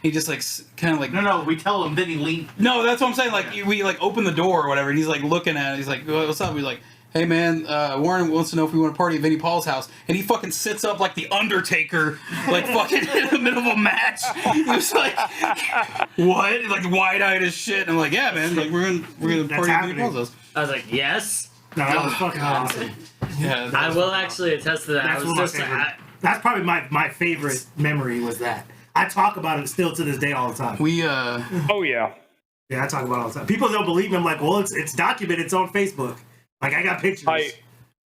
He just like kind of like. No, we tell him, then he leaned. No, that's what I'm saying. Like we like open the door or whatever, and he's like looking at it. He's like, "What's up?" He's like, "Hey man, Warren wants to know if we want to party at Vinnie Paul's house," and he fucking sits up like the Undertaker, like fucking in the middle of a match. He was like, "What?" Like wide eyed as shit. And I'm like, "Yeah, man, like we're gonna That's party at Vinnie happening. Paul's house." I was like, yes. No, that was fucking awesome. Yeah, I will actually attest to that. That's I one was of my just. favorite. That's probably my favorite memory was that. I talk about it still to this day all the time. we Oh yeah. Yeah, I talk about it all the time. People don't believe me. I'm like, well, it's documented. It's on Facebook. Like, I got pictures.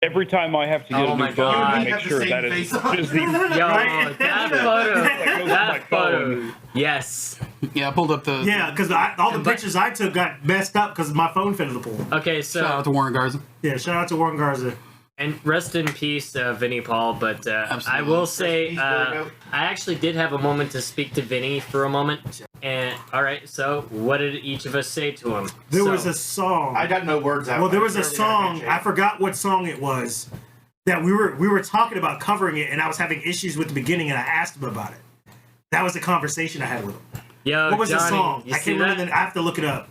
Every time I have to get Oh a my new phone, God. I You make have the sure same that is face on. just the. Yo, Right? that photo. goes with my That photo. phone. Yes. I pulled up the Yeah, because all the pictures I took got messed up because my phone fell in the pool. Okay, shout out so to Warren Garza. Yeah, shout out to Warren Garza. and rest in peace, Vinnie Paul. But I Absolutely. will say, Rest in peace, Virgo. I actually did have a moment to speak to Vinnie for a moment. And all right, so what did each of us say to him? There So- was a song. I got no words out. Well, there was a Everybody song. got I forgot what song it was. That we were talking about covering it, and I was having issues with the beginning, and I asked him about it. That was the conversation I had with him. Yo, What was Johnny, the song? You I see can't remember. that? I have to look it up.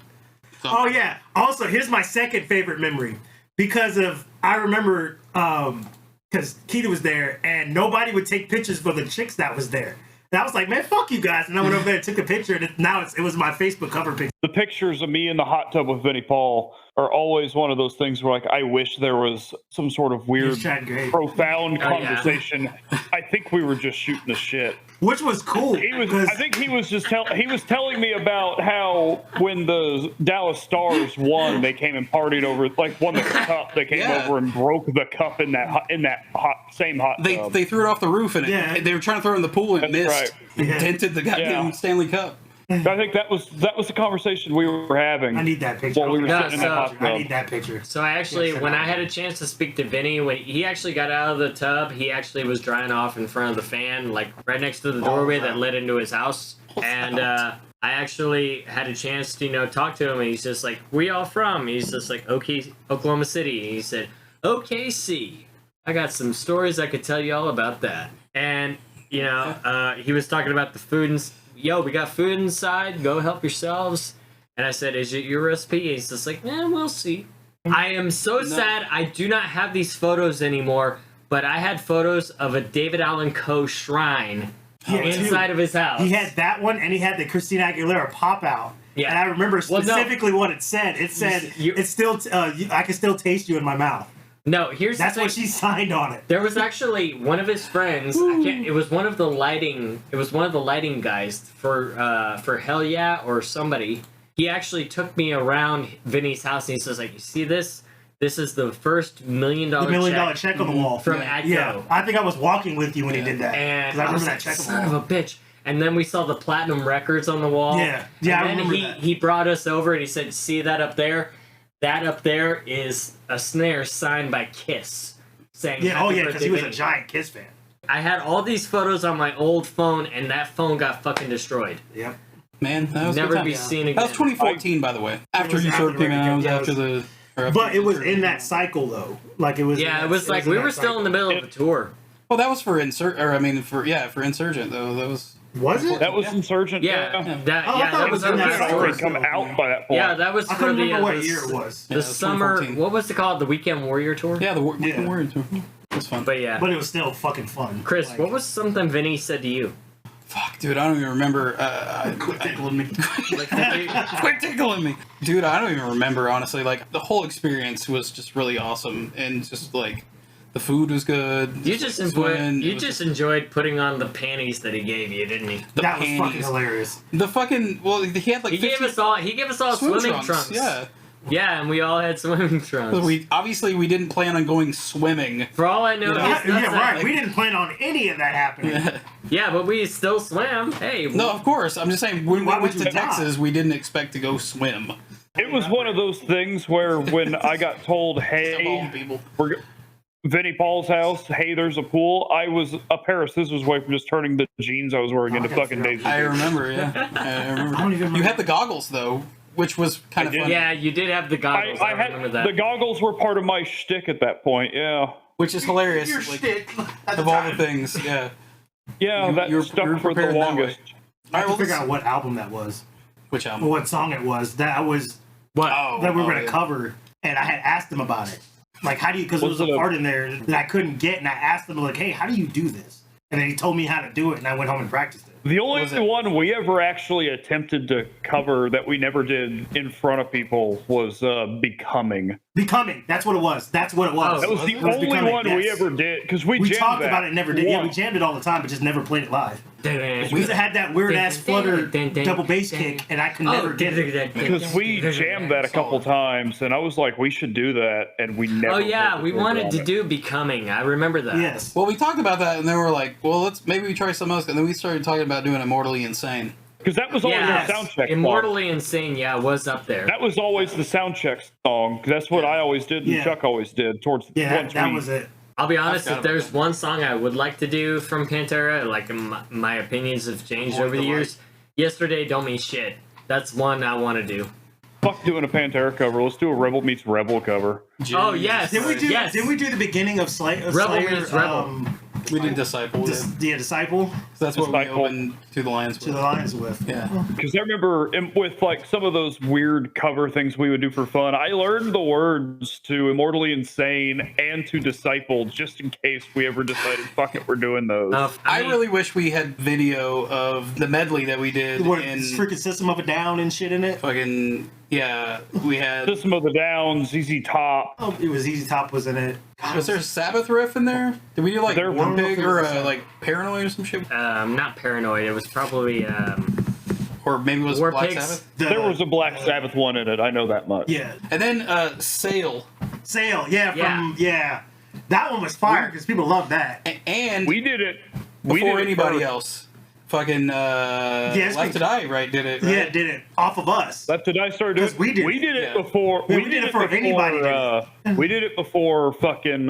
Oh yeah. Also, here's my second favorite memory because of I remember because Keita was there and nobody would take pictures for the chicks that was there. And I was like, man, fuck you guys. And I went over there and took a picture, and it was my Facebook cover picture. The pictures of me in the hot tub with Vinnie Paul are always one of those things where, like, I wish there was some sort of weird, He's chatting great. profound Oh, yeah. conversation. I think we were just shooting the shit. Which was cool. He was. because I think he was just he was telling me about how when the Dallas Stars won, they came and partied over, like won the cup. They came Yeah. over and broke the cup in that same hot tub. They threw it off the roof and Yeah. they were trying to throw it in the pool and it That's missed. right. Yeah. Dented the goddamn Yeah. Stanley Cup. I think that was the conversation we were having. I need that picture. while we were Yeah, sitting in that hot I tub. need that picture. So I actually, when I had a chance to speak to Vinny, when he actually got out of the tub, he actually was drying off in front of the fan, like right next to the doorway that led into his house. And I actually had a chance to, talk to him, and he's just like, "Where y'all from?" He's just like, "Okay, Oklahoma City." And he said, "OKC. I got some stories I could tell you all about that." And he was talking about the food and we got food inside. Go help yourselves. And I said, "Is it your recipe?" And he's just like, "We'll see." I am so sad I do not have these photos anymore, but I had photos of a David Allan Coe shrine inside of his house. He had that one, and he had the Christina Aguilera pop out. Yeah. And I remember specifically what it said. It said, "It's still, I can still taste you in my mouth." No, that's what she signed on it. There was actually one of his friends. It was one of the lighting. It was one of the lighting guys for Hell Yeah or somebody. He actually took me around Vinny's house, and he says, like, "You see this? This is the first $1 million check on the wall from Atco." Yeah, I think I was walking with you when he did that. And I I remember was that like, check son of a bitch. And then we saw the platinum records on the wall. Yeah, And I then remember that. he brought us over, and he said, "See that up there? That up there is a snare signed by Kiss, saying Happy because he was a Vinny." giant Kiss fan. I had all these photos on my old phone, and that phone got fucking destroyed. Yep. Man, that was Never good be time. seen again. That was 2014, by the way. After you started came out, it was after the. But it was in that cycle though. Like it was. Yeah, it was like we were still in the middle of a tour. Well, that was for for Insurgent though. That was. Was it? That was Insurgent. That was already come out by that point. Yeah, that was I for couldn't the remember what year it was. The summer. 2014. What was it called? The Weekend Warrior Tour. Yeah, the Weekend Warrior Tour. It was fun. But yeah. But it was still fucking fun. Chris, Like, what was something Vinny said to you? Fuck, dude, I don't even remember. Quit tickling me. Quit tickling me, dude. I don't even remember honestly. Like the whole experience was just really awesome, and just like the food was good. You just enjoyed putting on the panties that he gave you, didn't he? That was fucking hilarious. The fucking he had like he gave us all swimming trunks. Yeah. Yeah, and we all had swimming trunks. We didn't plan on going swimming. For all I know, we didn't plan on any of that happening. Yeah, but we still swam. Hey. No, of course. I'm just saying when we went to Texas, we didn't expect to go swim. It was one of those things where when I got told, "Hey, we're Vinnie Paul's house. Hey, there's a pool." I was a pair of scissors away from just turning the jeans I was wearing into fucking Daisy. I remember. Yeah, I remember. I don't even remember. You had the goggles though, which was kind of fun. Yeah, you did have the goggles. I remember that. The goggles were part of my shtick at that point. Yeah. Which is hilarious. Your like, shtick of all the things. Yeah. Yeah, that stuck for the longest. I have to figure out what album that was. Which album? What song it was. That was what that we were going to cover, and I had asked him about it. Like, how do you? Because there was a part in there that I couldn't get, and I asked him like, "Hey, how do you do this?" And then he told me how to do it, and I went home and practiced it. The only one we ever actually attempted to cover that we never did in front of people was Becoming. Becoming. That's what it was. That was the only Becoming, one we ever did, because we talked about it and never did. Yeah, we jammed it all the time, but just never played it live. We had that weird ass flutter double bass kick, and I could never get it. Because we jammed that a couple times, and I was like, we should do that, and we never. Oh yeah, we wanted to do Becoming. I remember that. Yes. Well, we talked about that, and then we're like, well, maybe we try something else, and then we started talking about doing Immortally Insane. Because that was always our sound check song. Immortally Insane, was up there. That was always the sound check song, because that's what I always did, and Chuck always did. That was it. I'll be honest, if there's one song I would like to do from Pantera, like my opinions have changed over the years. Yesterday Don't Mean Shit. That's one I want to do. Fuck doing a Pantera cover. Let's do a Rebel Meets Rebel cover. Oh, yes. Did we do the beginning of Slayer? Rebel Meets Rebel. We did Disciple. Disciple. That's what we opened To the Lions with. Yeah. Because I remember with like some of those weird cover things we would do for fun, I learned the words to Immortally Insane and to Disciple just in case we ever decided, fuck it, we're doing those. I really wish we had video of the medley that we did. In freaking System of a Down and shit in it. Fucking, yeah, we had System of the Down, ZZ Top. Oh, it was ZZ Top was in it. Was there a Sabbath riff in there? Did we do like War Pig or like Paranoid or some shit? Not Paranoid. It was probably or maybe it was War Black Pigs. Sabbath. There was a Black Sabbath one in it. I know that much. Yeah. And then Sail. Yeah. That one was fire because people loved that. And we did it before anybody else. fucking Life to Die, right? Did it? Right? Yeah, did it off of us. That's what I started doing. We did We did it Yeah. before. We did it before anybody did we did it before fucking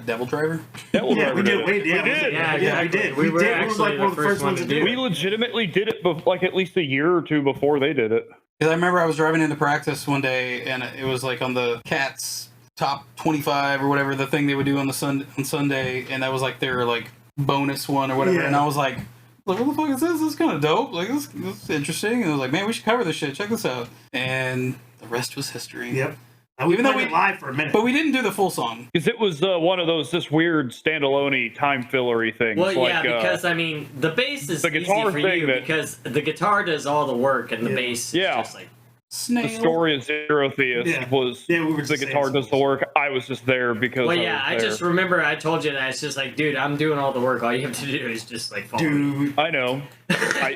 Devil Driver. Devil Yeah, Driver we did. it. Yeah, We did. Yeah, Yeah, we exactly. did. We We were did. We were actually like one of the first ones to do We it. legitimately did it like at least a year or two before they did it. Because I remember I was driving into practice one day, and it was like on the KATT's top 25 or whatever, the thing they would do on Sunday, and that was like their like bonus one or whatever. Yeah. And I was like, what the fuck is this? This is kind of dope. Like this is interesting. And I was like, man, we should cover this shit. Check this out. And the rest was history. Yep. And we Even though played we- it live for a minute. But we didn't do the full song. Because it was one of those just weird standalone time fillery things. Well, like, yeah, because I mean, the bass is the guitar easy for thing you that- because the guitar does all the work and the Yeah. bass is Yeah. just like Snail. the story of Zerotheist Yeah. was Yeah, we were the just guitar saying does the work. I was just there because Well, yeah, I was there. just remember I told you that it's just like, dude, I'm doing all the work. All you have to do is just like follow me. Dude, I know.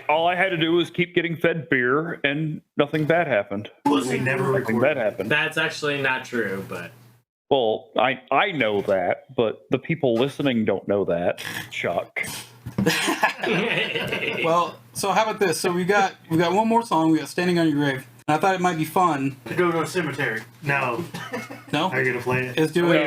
All I had to do was keep getting fed beer, and nothing bad happened. we never Nothing recorded. bad happened. That's actually not true, but Well, I know that, but the people listening don't know that. Chuck. Well, so how about this? So we got one more song. We got "Standing on Your Grave." And I thought it might be fun. To go to a cemetery. No. No, Are you gonna play it? it's doing wait,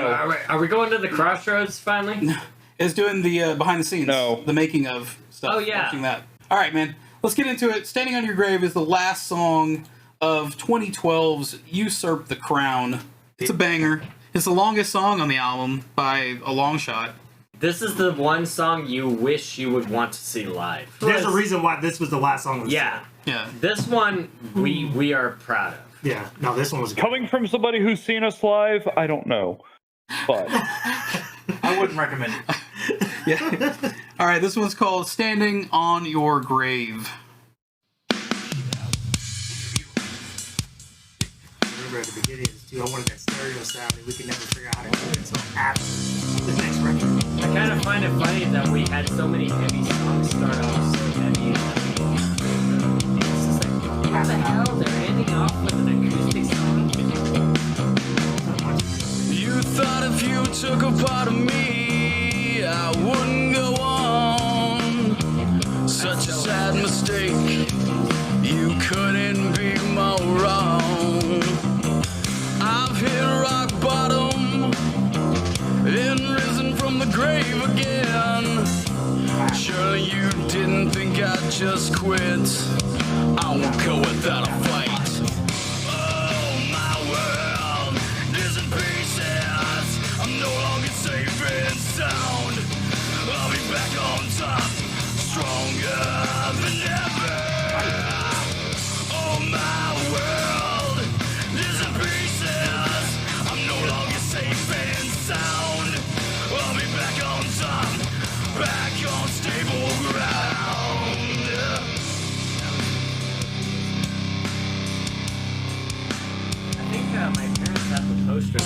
are we going to the crossroads finally? it's doing the behind the scenes, No. the making of stuff. Oh, yeah. Watching that. All right, man. Let's get into it. "Standing on Your Grave" is the last song of 2012's "Usurp the Crown." It's a banger. It's the longest song on the album by a long shot. This is the one song you wish you would want to see live. There's a reason why this was the last song. On the Yeah, Yeah. this one we are proud of. Yeah. No, this one was good. Coming from somebody who's seen us live, I don't know. But I wouldn't recommend it. Yeah. All right, this one's called "Standing on Your Grave." Remember at the beginning, too, I wanted that stereo sound and we could never figure out how to do it until after the next record. I kind of find it funny that we had so many heavy songs start off so heavy. It's just like, what the hell? They're ending off with an acoustic song. You thought if you took a part of me, I wouldn't go on. Such a sad mistake. You couldn't be more wrong. I've hit rock bottom and risen from the grave again. Surely you didn't think I'd just quit. I won't go without a fight. Oh, my world is in pieces. I'm no longer safe and sound. I'll be back on top, stronger than ever. Oh, my world is in pieces. I'm no longer safe and sound. I'll be back on top, back on stable ground. I think my parents have the poster.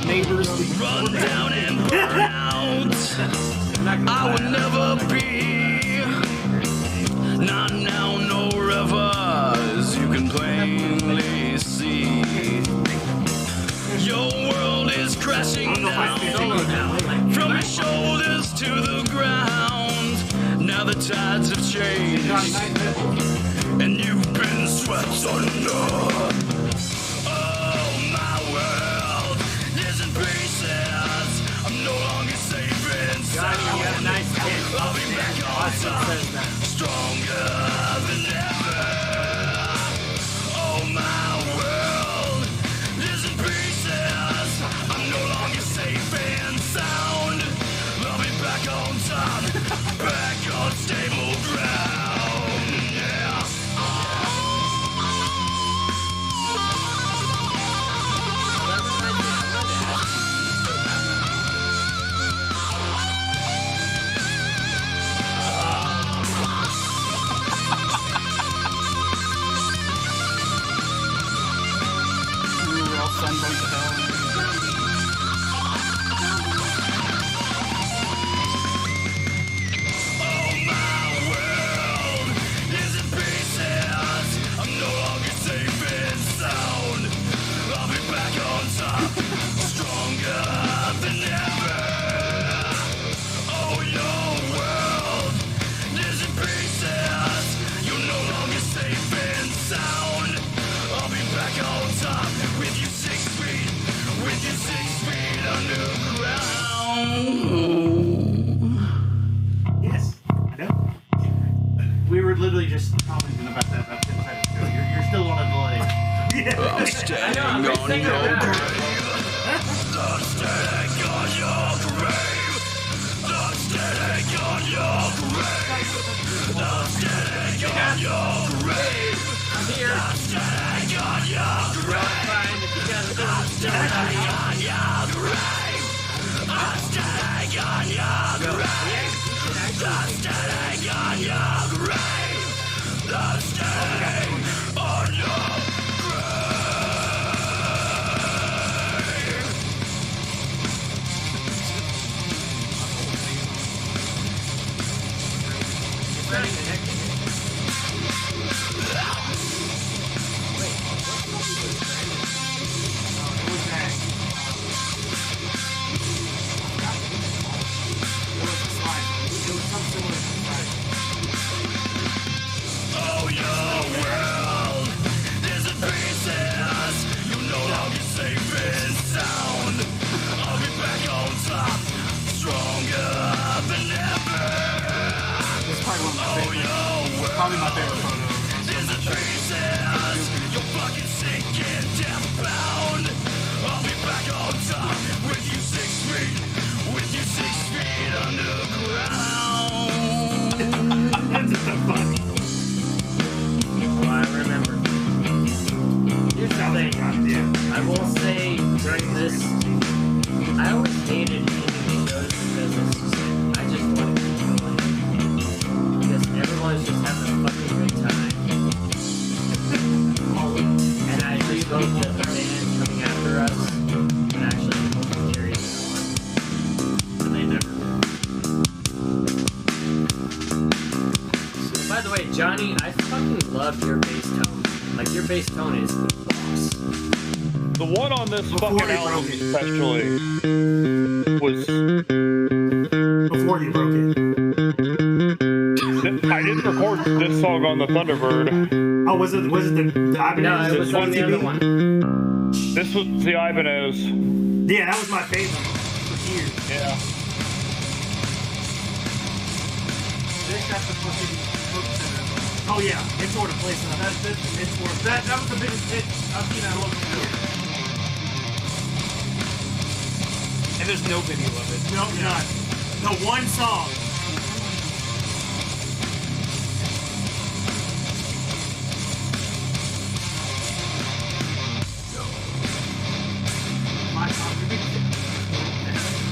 Neighbors. Run down and burn out. I would never be. Not now, nor ever, as you can plainly see. Your world is crashing down from your shoulders to the ground. Now the tides have changed, and you've been swept under. Oh, my world is in pieces. I'm no longer safe and sound. I'll be back on top, stronger than ever. Oh, my world is in pieces. I'm no longer safe and sound. I'll be back on top, back on stable ground. Yeah. I know, I'm just saying that. I'm here. Well, fine, if you guys Probably my favorite photo. Oh, I remember. Here's the thing. I will say during this, I always hated ending shows because it's just, I just wanted to keep going. Because everyone's just having a fucking good time. And I just hope that the band coming after us can actually carry this on. And they never. By the way, Johnny, I fucking love your bass tone. Like, your bass tone is boss. The one on this Before fucking you album, broke it. especially, was. Before you broke it. I didn't record this song on the Thunderbird. Oh, was it the Ibanez? No, it was on the other one. This was the Ibanez. Yeah, that was my favorite for years. Yeah. This has the fucking Coke Center. Oh yeah, it tore the place up. That was the biggest hit I've seen that local video. And there's no video of it. No, none. The one song. My song, the biggest hit.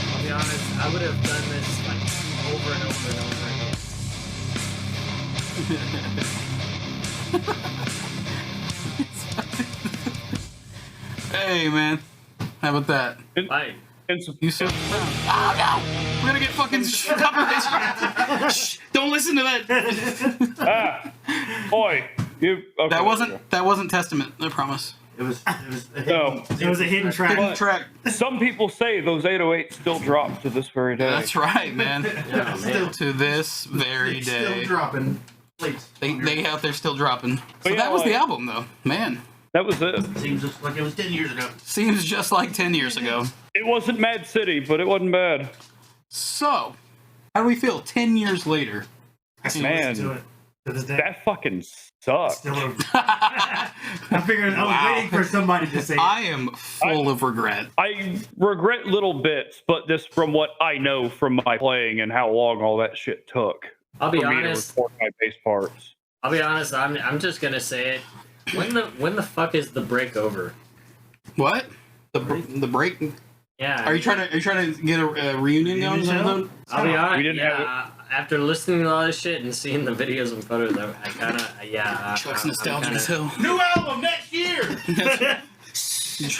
I'll be honest, I would have done this like over and over and over again. Hey, man. How about that? Like, Usurp The Crown. Oh, no! We're gonna get fucking copyright. Shh! Don't listen to that. Boy, you. Okay. That wasn't Testament. I promise. It was No. It was a hidden track. Hidden track. Some people say those 808s still drop to this very day. That's right, man. still, To this very still day. dropping plates. They out there still dropping. So yeah, that was the like- album, though. Man. That was it. Seems just like it was 10 years ago. Seems just like 10 years ago. It wasn't Mad City, but it wasn't bad. So, how do we feel 10 years later? I still Man. listen to it to this day. That fucking sucked. Still a... I figured I was Wow. waiting for somebody to say it. I am full of regret. I regret little bits, but just from what I know from my playing and how long all that shit took I'll be for me to honest. record my bass parts. I'll be honest. I'm just gonna say it. When the fuck is the break over? What? The break? Yeah. Are you trying to get a reunion going? Reunion I'll be honest. We didn't have Yeah. After listening to all this shit and seeing the videos and photos, I kind of yeah. Chuck's I'm nostalgic kinda- as hell. New album next year!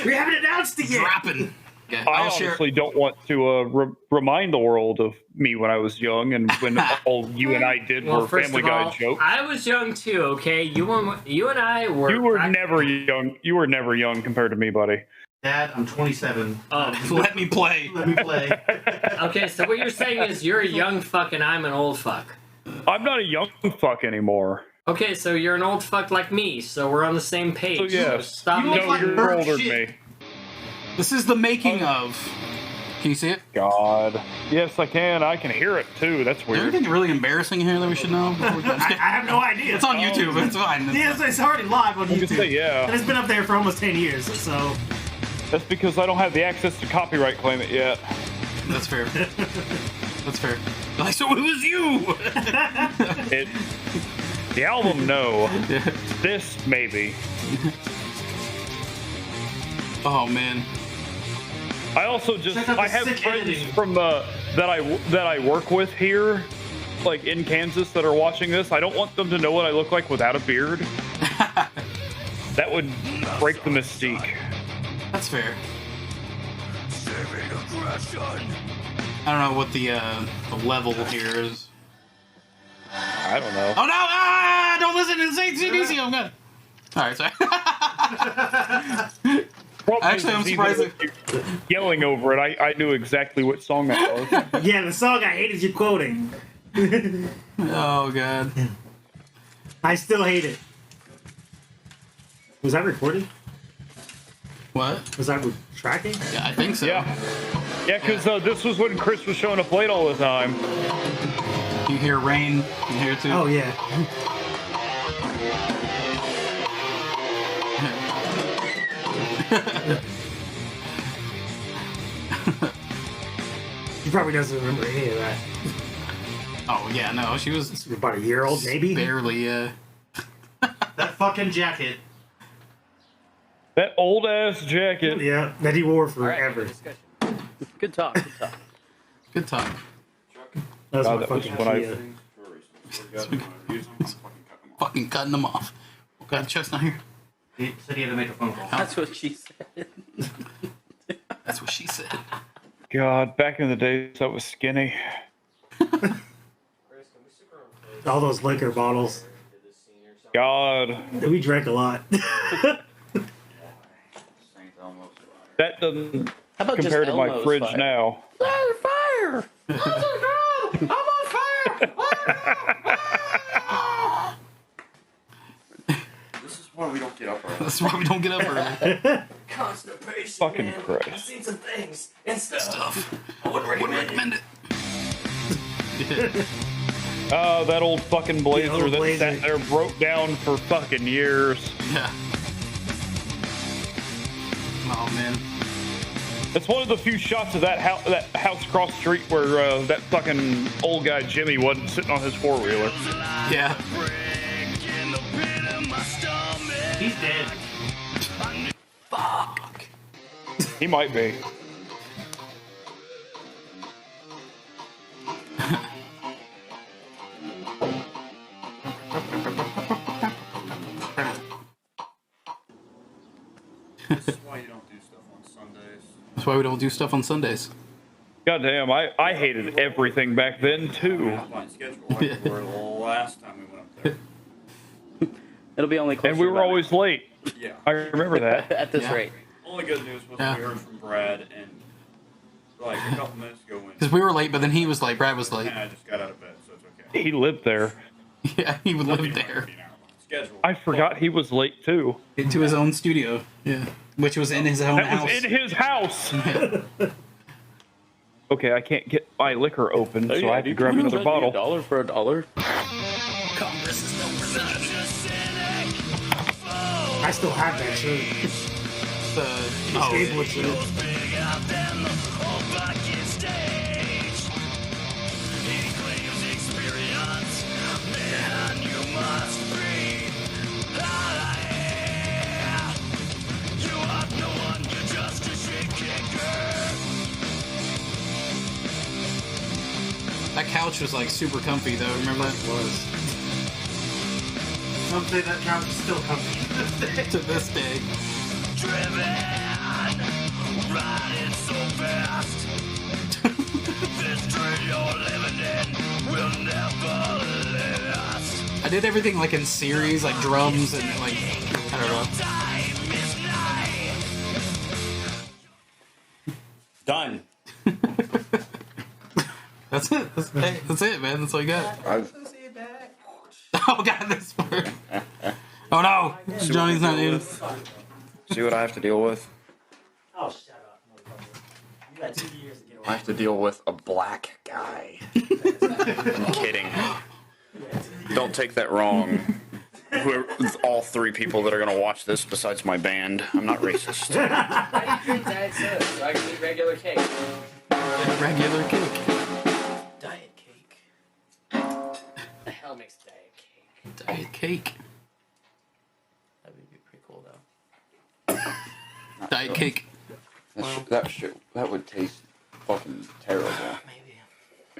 We haven't announced it yet. Dropping. Yeah, I I'll share. honestly don't want to remind the world of me when I was young and when all you and I did Well, were first Family of all, Guy jokes. I was young too. Okay, you and I were. You were never young. You were never young compared to me, buddy. Dad, I'm 27. Let me play. Let me play. Okay, so what you're saying is you're a young fuck and I'm an old fuck. I'm not a young fuck anymore. Okay, so you're an old fuck like me, so we're on the same page. So yes, Stop You look making like you're bird older than shit. me. This is the making of Can you see it? God. Yes, I can. I can hear it too. That's Is there weird. anything really embarrassing here that we should know? I have no idea. It's on YouTube. It's fine. Yeah, it's already live on I can YouTube. say, yeah. And it's been up there for almost 10 years, so... That's because I don't have the access to copyright claim it yet. That's fair. That's fair. Like, so it was you! The album, no. This, maybe. Oh, man. I also just Check out the I have sick friends editing. from that I work with here, like in Kansas, that are watching this. I don't want them to know what I look like without a beard. That would break the mystique. That's fair. I don't know what the level here is. I don't know. Oh no! Ah! Don't listen to CDC. I'm good. All right, sorry. Actually, I'm surprised. Yelling over it, I knew exactly what song that was. Yeah, the song I hated you quoting. Oh god. I still hate it. Was that recorded? What? Was that tracking? Yeah, I think so. Yeah, because this was when Chris was showing up late all the time. You hear rain. You hear it too. Oh, yeah. He probably doesn't remember any of that. Oh yeah, no, she was About a year old, maybe? barely. That fucking jacket. That old ass jacket. Yeah, that he wore forever. Good talk. Good talk. Good talk. That was God, my that was fucking when I- Kia. Fucking cutting them off. Oh god, Chuck's not here. He said he had to make a phone call. That's what she said. That's what she said. God, back in the days, I was skinny. All those liquor bottles. God, We drank a lot. that doesn't How about compare to just my Elmo's fridge fire? now. Fire! I'm on fire! This is why we don't get up early. That's why we don't get up early. Constipation. Fucking man. Christ. I've seen some things and stuff. I Wouldn't recommend it. Oh, that old fucking blazer old that blazer. sat there broke down for fucking years. Yeah. Oh man. It's one of the few shots of that house across the street where that fucking old guy Jimmy wasn't sitting on his four-wheeler. Yeah. He's dead. Fuck. He might be. This is why you don't do stuff on Sundays. That's why we don't do stuff on Sundays. God damn, I hated everything back then too. Fine schedule like we were the last time we went up there. It'll be only closer And we to were about always late. Yeah. I remember that. at this Yeah. rate. Only good news was Yeah. we heard from Brad and like a couple minutes ago when Because we were late, but then he was late. Brad was late. and I just got out of bed, so it's okay. He lived there. Yeah, he would live Lucky there. might be an hour on schedule. I forgot he was late too. Into his own studio. Yeah. Which was in his own That house. was in his house. Okay, I can't get my liquor open, so I have to grab another bottle. $1 for $1. I still have that shirt. Oh, Skateboard shirt. that couch was like super comfy though. Remember that? Some say that couch is still coming. To this day. Riding so fast. This dream you're living in will never last. I did everything like in series, like drums and like I don't know. Time is nigh. Done. That's it. That's it, man. That's all you got. Oh god, this part. Oh no, Johnny's not in. See what I have to deal with? Oh, shut up, motherfucker. You got 2 years to get I have to deal with a black guy. I'm kidding. Don't take that wrong. All three people that are going to watch this besides my band. I'm not racist. I drink diet soda, so I can eat regular cake. Regular cake. Diet cake. The hell makes diet cake? Diet cake. That would be pretty cool though. Diet cake. That would taste fucking terrible. Maybe.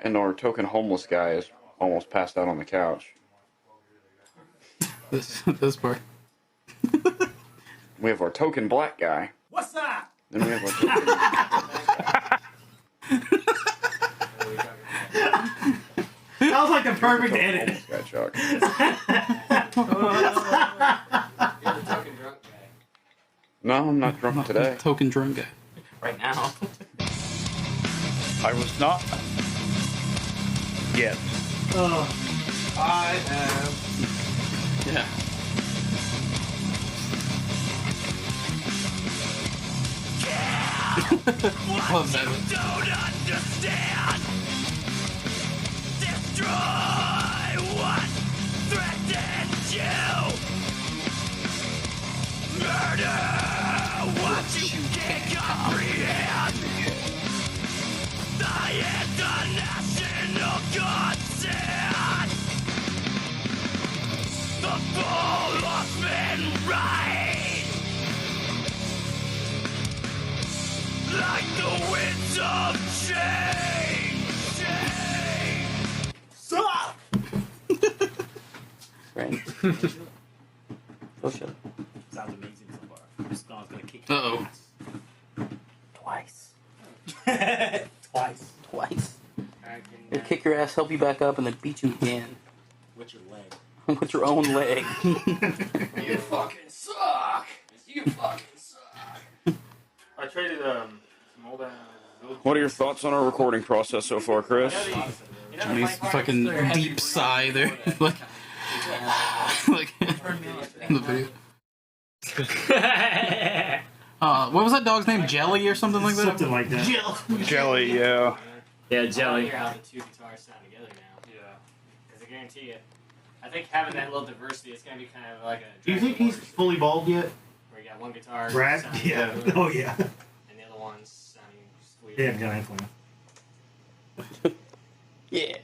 And our token homeless guy is almost passed out on the couch. This part. We have our token black guy. What's that? Then we have our token... That was like the perfect edit. Homeless guy, Chuck. You're the token drunk guy. No, I'm not drunk today. Token drunk guy. Right now. I was not. Yet. I am. Yeah. Love that. Don't understand. Destroy what threatens you. Murder what you can't comprehend. The international godsend. The full horseman ride. Like the winds of change. Stop! Right. Oh, shit. Sounds amazing so far. This song's gonna kick Uh-oh. your Twice. ass. Twice. He'll kick your ass, help you back up, and then beat you again. With your leg. With your own leg. You fucking suck. You fucking suck. I traded some old ass. What are your thoughts on our recording process so far, Chris? Johnny's fucking deep sigh there. like in the video. What was that dog's name? Jelly or something like that? Something like that. Jelly, yeah. Yeah, Jelly. How the two guitars sound together now. Yeah. Because I guarantee you, I think having that little diversity, it's gonna be kind of like a. Do you think he's fully bald yet? Where you got one guitar. Brad? sounding Yeah. good, Oh, yeah. And the other one's sounding sweet. Yeah, John Anthony. Yeah.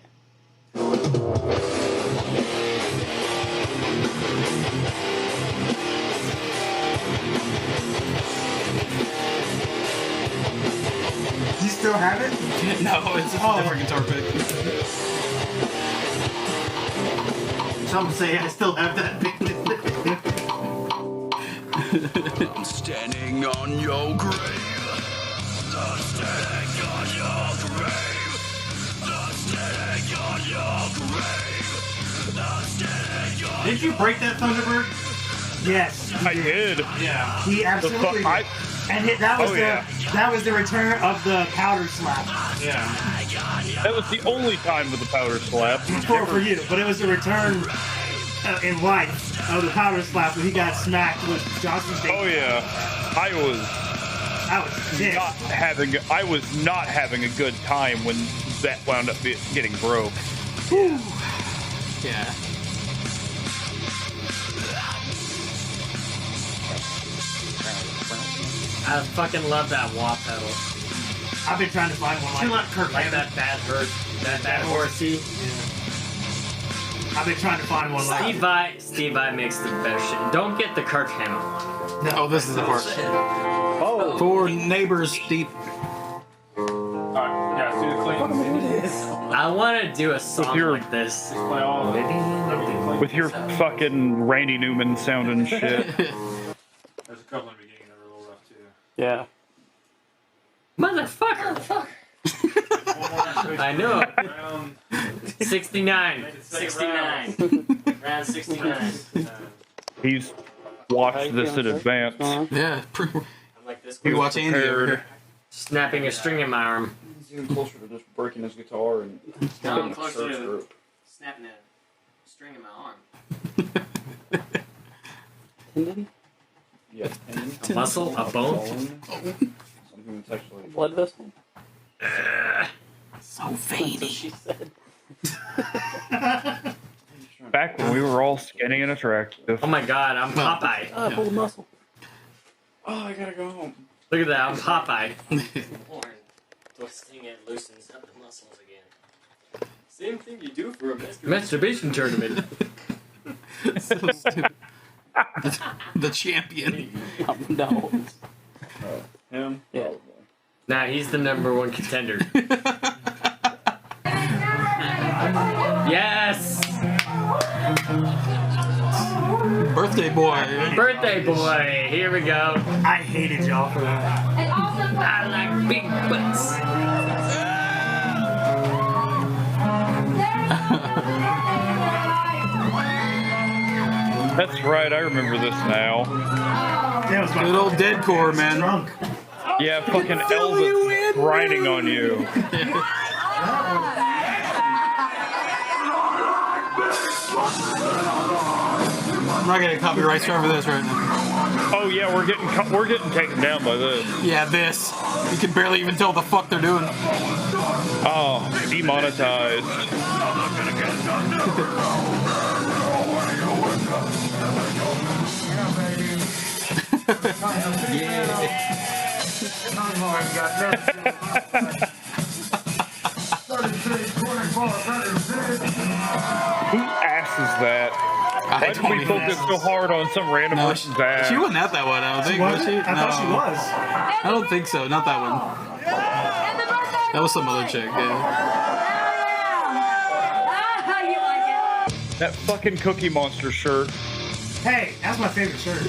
You still have it? No, it's just a different guitar pick. Some say I still have that. I'm standing on your grave. I'm standing on your grave. I'm standing on your grave. I'm standing on Did you break that Thunderbird? Yes. I did. Yeah. He absolutely did. I, And that was Oh, yeah. that was the return of the powder slap Yeah. that was the only time with the powder slap. for you, but it was the return in life of the powder slap when he got smacked with Johnson's State. Oh yeah, I was Dick. I was not having a good time when that wound up getting broke. Yeah. I fucking love that wah pedal. I've been trying to find one like Kirk Like that bad horsey. I've been trying to find one like Steve Vai makes the best shit. Don't get the Kirk Hammett one. Oh, this is the part. Oh, Four neighbors deep. Alright, yeah, see the clean. I want to do a song your- like this. Play all of it. with your fucking Randy Newman sounding shit. There's a couple in the beginning that were a little rough too. Yeah. Motherfucker! I know. Round 69. 69. Round 69. He's watched this in advance. Yeah. I'm like this. We watch Andy over prepared. here. Snapping a string in my arm. He's even closer to just breaking his guitar and No, I'm a closer church to group. snapping a string in my arm. Tendon? Yeah, tendon. A muscle? A bone? Something that's actually... Blood vessel? So veiny. She said. Back when we were all skinny and attractive. Oh my god, I'm Popeye. Pull muscle. Oh, I gotta go home. Look at that, I'm Popeye. Twisting it loosens up the muscles again. Same thing you do for a masturbation tournament. So stupid. The champion. No. Him? Yeah. Nah, he's the #1 contender. Yes! Birthday boy. Birthday boy, here we go. I hated y'all for that. I like big butts. That's right, I remember this now. That was my Good old deadcore, man. drunk. Yeah, fucking Elvis riding on you. I'm not getting copyright strike for this right now. Oh yeah, we're getting taken down by this. Yeah, this. You can barely even tell what the fuck they're doing. Oh, demonetized. Whose ass is that? Why did we focus so hard on some random No, person's ass? she wasn't at that one, I don't think, was she? I thought she was. I don't think so, not that one. That was some other chick, yeah. That fucking Cookie Monster shirt. Hey, that's my favorite shirt.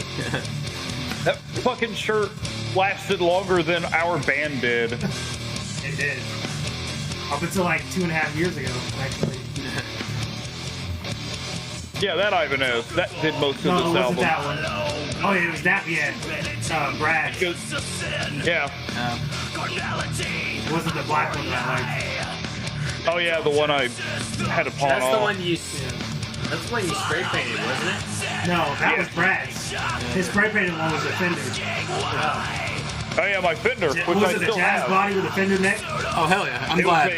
That fucking shirt lasted longer than our band did. It did. Up until like 2.5 years ago, actually. Yeah, that Ibanez. That did most of No, this it wasn't album. that one. Oh, it was that, yeah. Brad. Yeah. It wasn't the black one that I liked. Oh yeah, the one I had to pawn That's off. the one you. That's the one you spray painted, wasn't it? No, that was Brad's. His spray painted one was a Fender. Oh yeah, my Fender, which What I was it, a still jazz have. body with a Fender neck? Oh, hell yeah. I'm It was glad.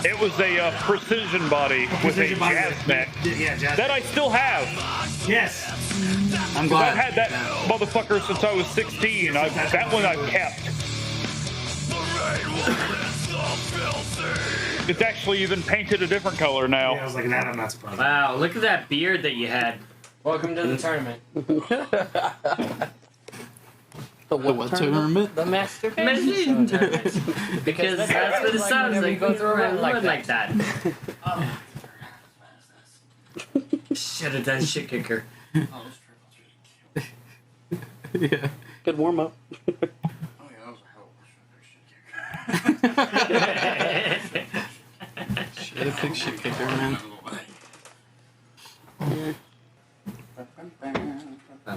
it was a precision body with a Precision body jazz with- neck Yeah, jazz that I still have. Yes. I'm glad. I've had that motherfucker since I was 16. That one I've kept. It's actually even painted a different color now. Yeah, I was like, that I'm not surprised. Wow, look at that beard that you had. Welcome to the tournament. The what tournament? The masturbation tournament. Because that's what it sounds whenever like. you go through a round like that. Should have done shit kicker. Yeah. Good warm up. Shit, a big shit kicker, man.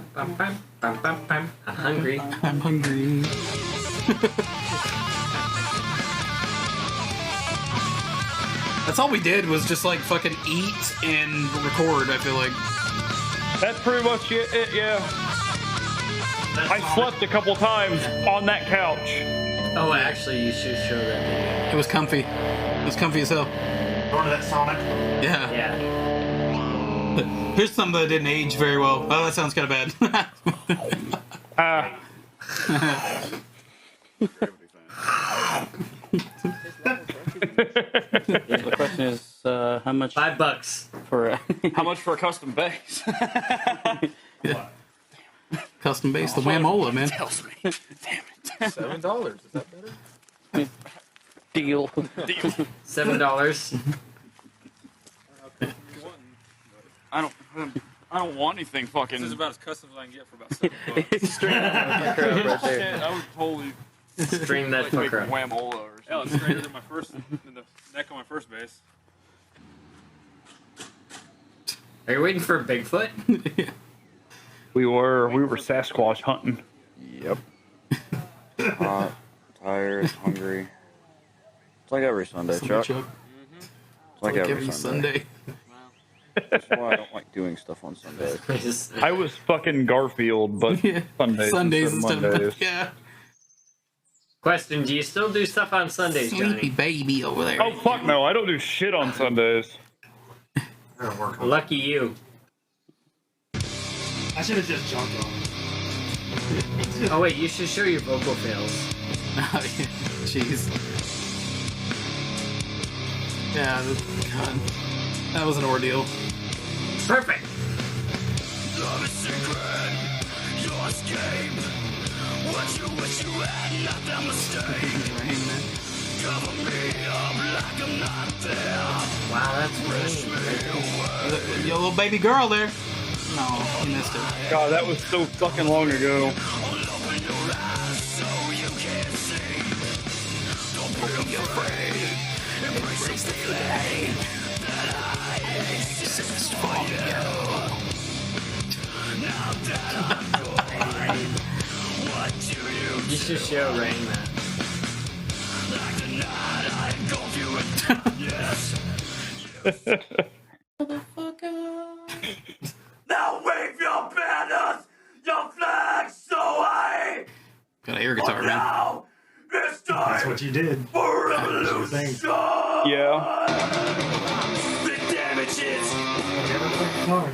I'm hungry. I'm hungry. That's all we did was just like fucking eat and record, I feel like. That's pretty much it, yeah. I slept a couple times on that couch. Oh, actually, you should show that video. It was comfy. It was comfy as hell. Remember that Sonic? Yeah. Yeah. But here's something that didn't age very well. Oh, that sounds kind of bad. The question is, how much $5 for? How much for a custom bass? Custom base, the Whamola, man. Tells me. Damn it. $7. Is that better? Deal. $7. I don't want anything fucking. This is about as custom as I can get for about $7. Straight up crowd right there. I would totally Stream that make fucker a up. whamola or Yeah, something. it's straighter than my first, than the neck on my first bass. Are you waiting for Bigfoot? We were Sasquatch hunting. Yep. Hot, tired, hungry. It's like every Sunday, Chuck. It's like every Sunday. That's why I don't like doing stuff on Sundays. I was fucking Garfield, but Yeah. Sundays Sundays instead instead of of Mondays. yeah. Question: do you still do stuff on Sundays, Sleepy Johnny? baby over there. Oh fuck no, I don't do shit on Sundays. Lucky you. I should have just jumped on. Oh wait, you should show your vocal fails. Jeez. Yeah, God. That was an ordeal. Perfect. Love is secret, your escape. What you wish you had, not that mistake. Cover me up like I'm not there. Wow, that's mean. Your little baby girl there. No, you missed it. God, that was so fucking long ago. Open your eyes so you can see. Don't be afraid. Embrace the flame that I exist for you. Now that I'm going, what do You should show Rain that. like the night I engulf you in? Yes. Now wave your banners, your flags so high. Got an air guitar, man. Now it's time That's what you did. for revolution. Yeah. The damage is Hard.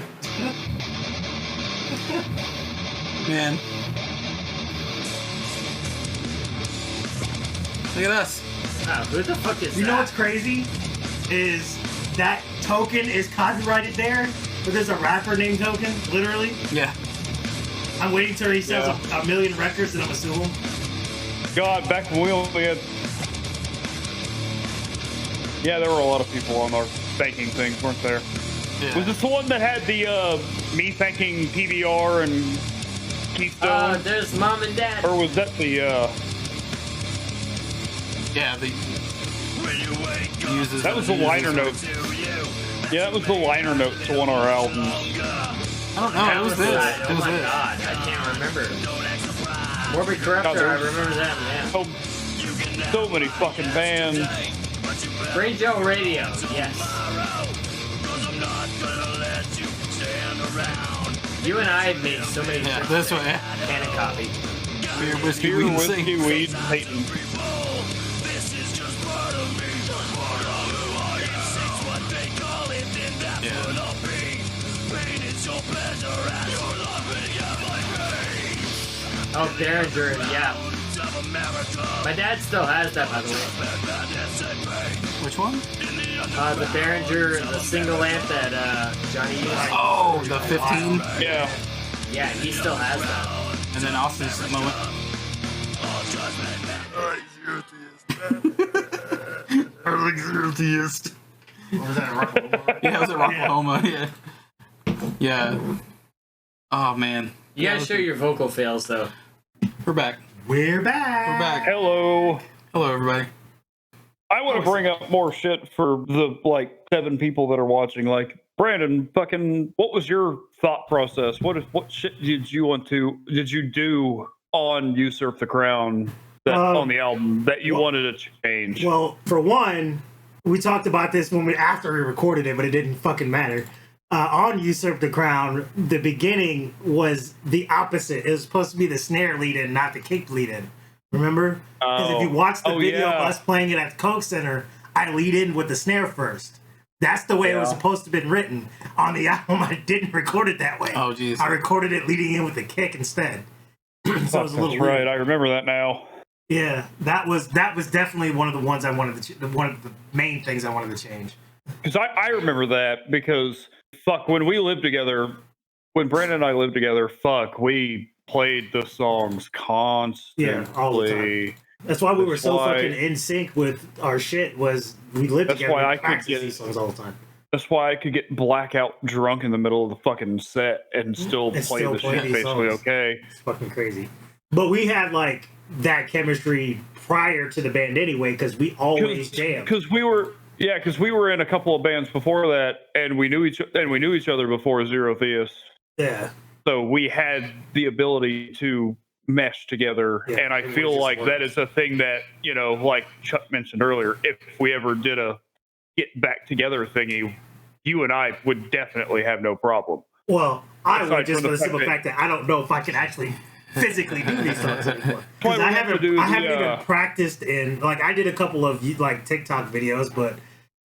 Man. Look at us. Wow, who the fuck is You that? know what's crazy? Is that Token is copyrighted there, but there's a rapper named Token, literally. Yeah. I'm waiting till he sells a million records and I'm gonna sue him. God, back when we only had... Yeah, there were a lot of people on our thanking things, weren't there? Yeah. Was this the one that had the, me thanking PBR and Keystone? There's Mom and Dad. Or was that the, Yeah, the uses that was the liner notes. Yeah, that was the liner notes to one of our albums. I don't know. That It was was this. the- It oh was my this. god, I can't remember. Morbid Corruptor, I remember that, yeah. So many fucking bands. Brain Joe Radio, yes. You and I have made so many Yeah, trips this there. way. Can a copy. Beer, whiskey, Beer, weed, and whiskey, sing. weed, Satan. Oh, Derringer, yeah. My dad still has that, by the way. Which one? The Behringer, the single amp that Johnny used. Oh, the 15. Yeah. Yeah, he still has that. And then Austin's moment. I was like Zerotheist. Or was that a rock? Yeah, it was at Rocklahoma. Yeah. Yeah. Oh man. You gotta show your vocal fails, though. We're back. We're back. We're back. Hello. Hello, everybody. I want to bring up more shit for the, 7 people that are watching. Like, Brandon, fucking, what was your thought process? What shit did you do on Usurp the Crown on the album that you wanted to change? Well, for one, we talked about this after we recorded it, but it didn't fucking matter. On Usurp the Crown, the beginning was the opposite. It was supposed to be the snare lead in, not the kick lead in. Remember? Because if you watch the video of us playing it at the Coke Center, I lead in with the snare first. That's the way it was supposed to have been written. On the album, I didn't record it that way. Oh, jeez. I recorded it leading in with the kick instead. So it was a little That's weird. right. I remember that now. Yeah, that was definitely one of the ones I wanted to. One of the main things I wanted to change. Because I remember that because, when we lived together, when Brandon and I lived together, we played the songs constantly. Yeah, all the time. That's why we were so fucking in sync with our shit. Was we lived together? Why I we could practiced get these songs all the time. That's why I could get blackout drunk in the middle of the fucking set and still play the shit these basically songs. okay. It's fucking crazy. But we had that chemistry prior to the band anyway, because we always jammed. Because we were in a couple of bands before that, and we knew each other before Zerotheist. Yeah. So we had the ability to mesh together, and I feel like that is a thing that, like Chuck mentioned earlier, if we ever did a get back together thingy, you and I would definitely have no problem. Well, I Aside would, just from for the the simple fact fact that I don't know if I can actually physically do these songs anymore. Why Because we I have to haven't, do I haven't the, even practiced in, like, I did a couple of, like, TikTok videos, but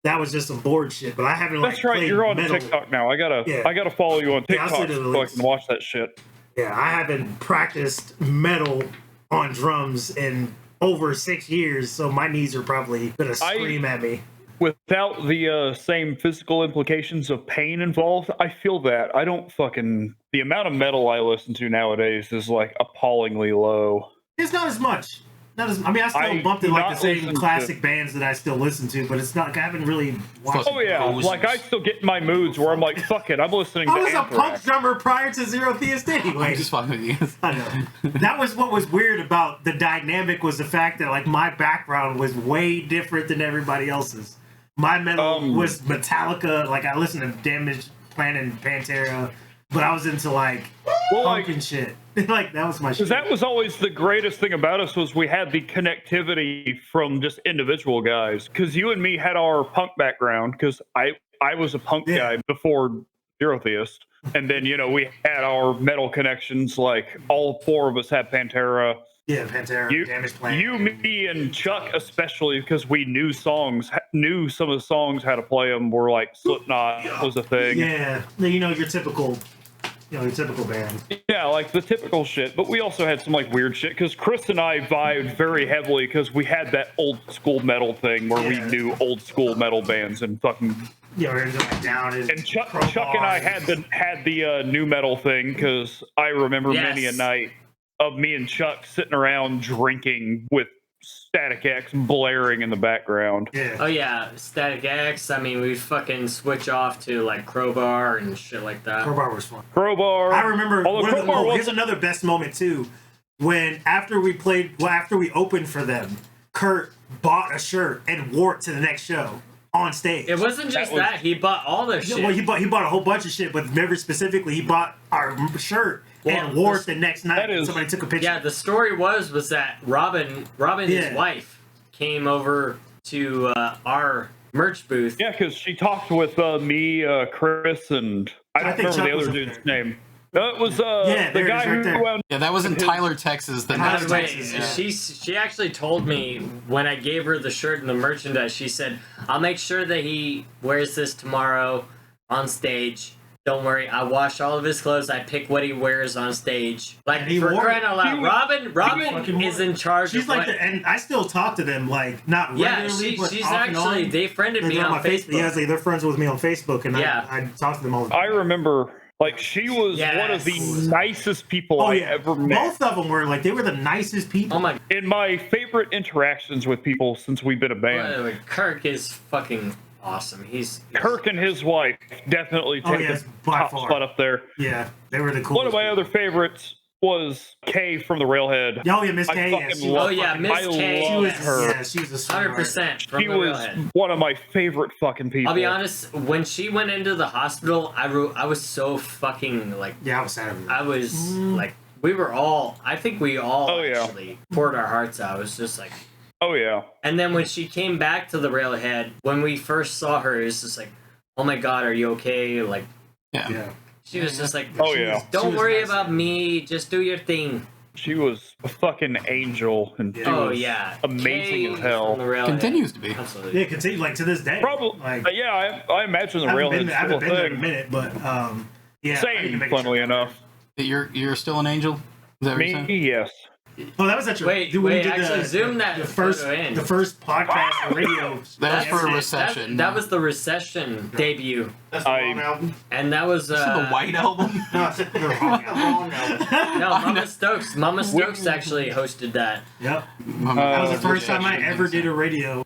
that was just some bored shit. But I haven't, like, That's right. played You're on metal. TikTok now. I gotta Yeah. follow you on Yeah, I'll TikTok send you the so I links. can watch that shit. Yeah, I haven't practiced metal on drums in over 6 years, so my knees are probably gonna scream at me. Without the same physical implications of pain involved, I feel that. I don't fucking... The amount of metal I listen to nowadays is, like, appallingly low. It's not as much. Not as. I mean, I still bumped in, like, the not same listen classic to- bands that I still listen to, but it's not, like, I haven't really watched. Oh, yeah. Like, I still get in my moods where I'm like, fuck it, I'm listening to I was a punk Anthrax. drummer prior to Zerotheist anyway. I'm just fucking with you. I know. That was what was weird about the dynamic, was the fact that, like, my background was way different than everybody else's. My metal was Metallica. Like, I listened to Damage Plan and Pantera, but I was into, like, punk and shit. Like, that was my shit. Because that was always the greatest thing about us, was we had the connectivity from just individual guys. Because you and me had our punk background, because I was a punk guy before Zerotheist. And then, you know, we had our metal connections, like all four of us had Pantera. Yeah, Pantera, Damage Plan. You, me, and Chuck especially, because we knew songs, knew some of the songs, how to play them, were like Slipknot was a thing. Yeah, you know, your typical band. Yeah, like the typical shit. But we also had some like weird shit, because Chris and I vibed very heavily because we had that old school metal thing where we knew old school metal bands and fucking... Yeah, we're into, like, Down and Chuck and I had the new metal thing, because I remember many a night of me and Chuck sitting around drinking with Static X blaring in the background. Yeah. Oh yeah, Static X. I mean, we fucking switch off to like Crowbar and shit like that. Crowbar was fun. Crowbar. I remember. Crowbar Here's another best moment too, when after we opened for them, Kurt bought a shirt and wore it to the next show on stage. It wasn't just that. He bought all their shit. Well, he bought a whole bunch of shit, but remember specifically, he bought our shirt and wore it the next night. Somebody took a picture. Yeah, the story was that Robin's wife came over to our merch booth. Yeah, because she talked with me, Chris, and I don't remember the other dude's name. It was the guy who... Yeah, that was in Tyler, Texas. The By next the way, Texas. she actually told me when I gave her the shirt and the merchandise, she said, I'll make sure that he wears this tomorrow on stage. Don't worry, I wash all of his clothes. I pick what he wears on stage. Like, for crying out loud, Robin is in charge She's of like, and I still talk to them, like, not regularly, but she's off and actually, on. they friended me on Facebook. Yeah, they're friends with me on Facebook, and I talk to them all the time. I remember... Like, she was one of the nicest people I ever met. Both of them were, like, they were the nicest people. Oh my... In my favorite interactions with people since we've been a band. Kirk is fucking awesome. Kirk and his wife definitely take the top spot up there. Yeah, they were the coolest. One of my other favorites was Kay from the Railhead. Oh yeah, Miss Kay. Miss Kay. She was her. Yeah, she was a 100%. She was one of my favorite fucking people. I'll be honest. When she went into the hospital, I was so fucking like. Yeah, I was sad. I was like, we were all. I think we all actually poured our hearts out. It was just like. Oh yeah. And then when she came back to the Railhead, when we first saw her, it was just like, oh my god, are you okay? Like. Yeah. She was just like, Don't worry about me, just do your thing. She was a fucking angel and she was amazing as hell. Continues to be. Absolutely. Yeah, continue like to this day. Probably. Like, I imagine the Railhead's I haven't been still a there in a thing. minute, but yeah. Same, funnily enough. You're still an angel? Is that what you're saying? Yes. Oh, that was at your. Wait, actually, zoom that the first podcast radio. That was for Recession. That was the Recession debut. That's the wrong album. And that was the White Album. No, it's the wrong album. No, Mama Stokes actually hosted that. Yep. That was the first time I ever did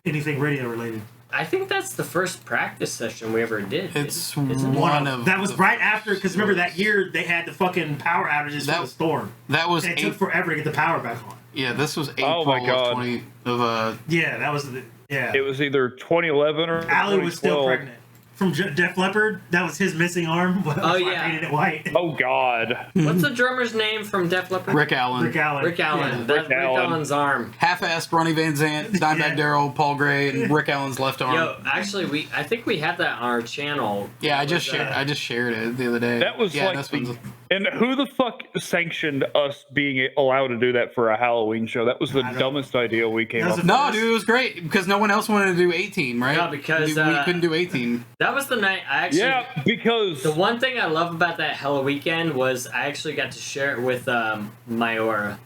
anything radio related. I think that's the first practice session we ever did. It's one of. That was right after, because remember that year they had the fucking power outages for the storm. That was. And it took forever to get the power back on. Yeah, this was April Oh my God. Yeah, that was It was either 2011 or Allie 2012. was still pregnant. From Def Leppard, that was his missing arm. Oh yeah, I painted it white. Oh God. What's the drummer's name from Def Leppard? Rick Allen. Rick Allen. Yeah. That's Rick Allen's arm. Half-assed Ronnie Van Zant, Dimebag Darrell, Paul Gray, and Rick Allen's left arm. Yo, actually, I think we had that on our channel. Yeah, I just shared it the other day. That was this like one's And who the fuck sanctioned us being allowed to do that for a Halloween show? That was the dumbest idea we came up with. No, dude, it was great because no one else wanted to do 18, right? No, because we couldn't do 18. that was the night I actually. Yeah, because The one thing I love about that Halloween weekend was I actually got to share it with Mayora,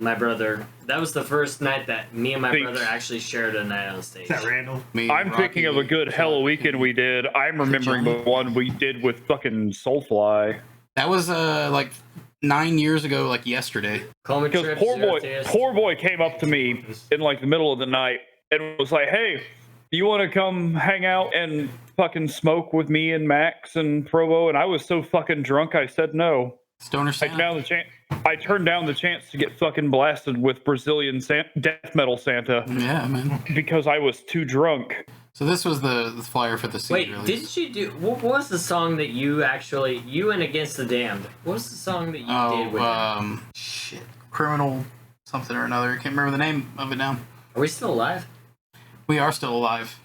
my brother. That was the first night that me and my brother actually shared a night on stage. Is that Randall? I'm thinking of a good Halloween weekend we did. I'm remembering the one we did with fucking Soulfly. That was like 9 years ago, like yesterday. Because poor boy came up to me in like the middle of the night and was like, "Hey, you want to come hang out and fucking smoke with me and Max and Provo?" And I was so fucking drunk, I said no. Stoner Santa. I turned down the chance to get fucking blasted with Brazilian death metal Santa. Yeah, man. Because I was too drunk. So this was the flyer for the CD Wait, release. didn't you do? What was the song that you and Against the Damned? What was the song that you did with them? Shit. Criminal something or another. I can't remember the name of it now. Are we still alive? We are still alive.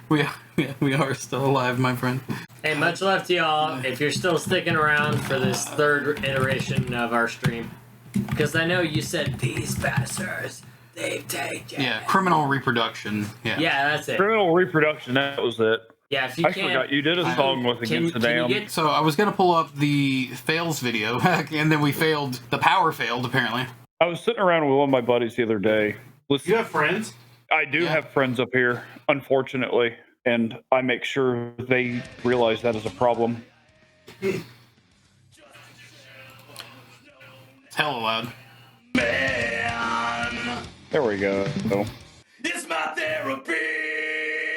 we are still alive, my friend. Hey, much love to y'all. If you're still sticking around for this third iteration of our stream, because I know you said these bastards, they've taken. Yeah, criminal reproduction. Yeah. Yeah, that's it. Criminal reproduction, that was it. Yeah, if you I forgot you did a song with Against the Damned. So I was gonna pull up the fails video, and then we failed. The power failed, apparently. I was sitting around with one of my buddies the other day. Listen, You have friends? I do have friends up here, unfortunately, and I make sure they realize that is a problem. It's hella loud. Man, There we go. it's my therapy.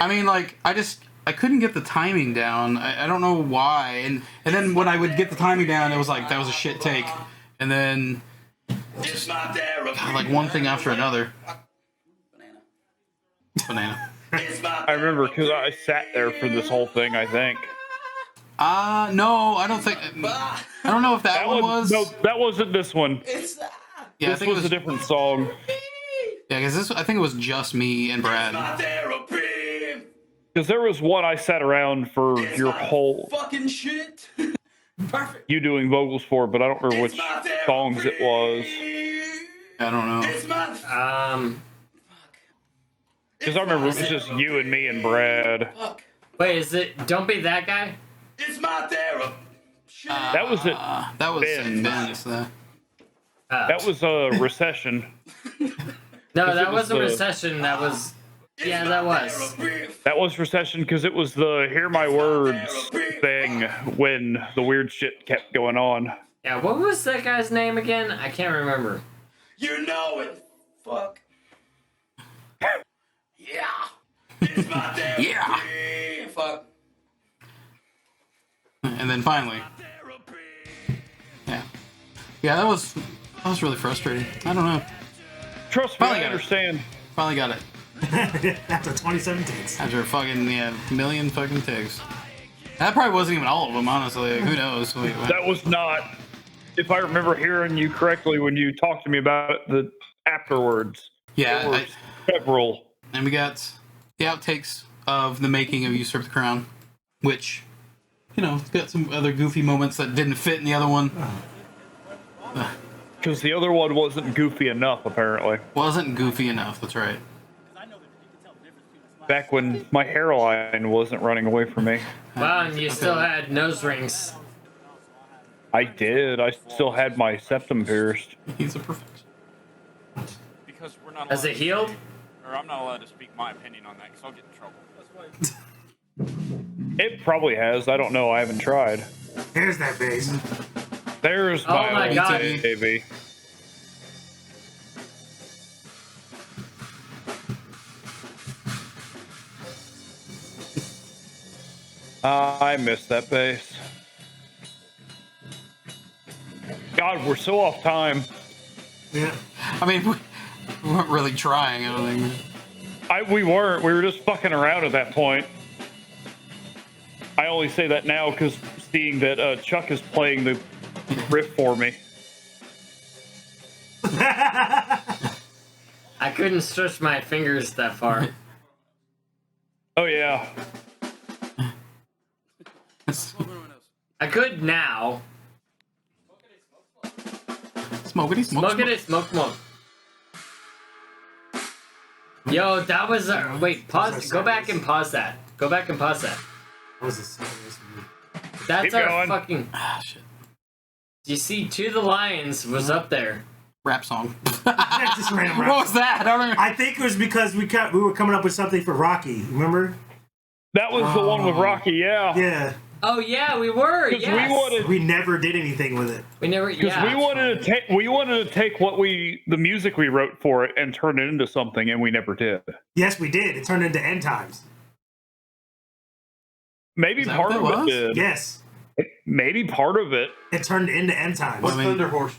I mean, like, I couldn't get the timing down. I don't know why. And then when I would get the timing down, it was like, that was a shit take. And then, It's my therapy. God, like, one thing after another. Banana. It's my I remember because I sat there for this whole thing, I think. No, I don't think. I don't know if that one was. No, that wasn't this one. Yeah, I This think was it was a different song. Yeah, because I think it was just me and Brad. my therapy. Because there was one I sat around for your whole Fucking shit. Perfect. you doing vocals for, but I don't remember which songs it was. I don't know. It's my Because I remember it was just you and me and Brad. fuck. Wait, is it Don't Be That Guy? It's my therapy. That was it. That was Ben. Ben's. That was a Recession. No, that it was wasn't the- Recession. That was. Yeah, that was. That was Recession because it was the Hear My Words thing when the weird shit kept going on. Yeah, what was that guy's name again? I can't remember. You know it. Fuck. Yeah. It's my therapy. Yeah. Fuck. And then finally, yeah, that was really frustrating. I don't know. Trust me, Finally I got it. understand. Finally got it After 27 takes. after a fucking million fucking takes. That probably wasn't even all of them, honestly. Like, who knows? That was not. If I remember hearing you correctly when you talked to me about it afterwards. Yeah, there were several. And we got the outtakes of the making of Usurp the Crown, which, it's got some other goofy moments that didn't fit in the other one. Because the other one wasn't goofy enough, apparently. Wasn't goofy enough, that's right. Back when my hairline wasn't running away from me. Wow, and you still had nose rings. I did. I still had my septum pierced. He's a perfectionist. Because we're not Has it healed? or I'm not allowed to speak my opinion on that because I'll get in trouble. It probably has. I don't know. I haven't tried. There's that bass. There's Oh my old God. baby. I miss that bass. God, we're so off time. Yeah. I mean, we weren't really trying, I don't think. We weren't. We were just fucking around at that point. I only say that now because seeing that Chuck is playing the riff for me. I couldn't stretch my fingers that far. Oh yeah. I could now. Smokity smoke. Smoke it, smoke. Yo, that was wait, pause. Go back and pause that. Go back and pause that. What was this? That's Keep our going. fucking. Ah, shit. You see, To the Lions was up there. Rap song. Just random rap What was that? I don't remember. I think it was because we were coming up with something for Rocky. Remember? That was the one with Rocky, yeah. Yeah. Oh yeah, we were. Because Yes. We never did anything with it. We never. Because Yeah. we wanted to take the music we wrote for it and turn it into something, and we never did. Yes, we did. It turned into End Times. Maybe Is that part what of it it was? did. Yes. May part of it. It turned into End Times. What's Thunder Horse?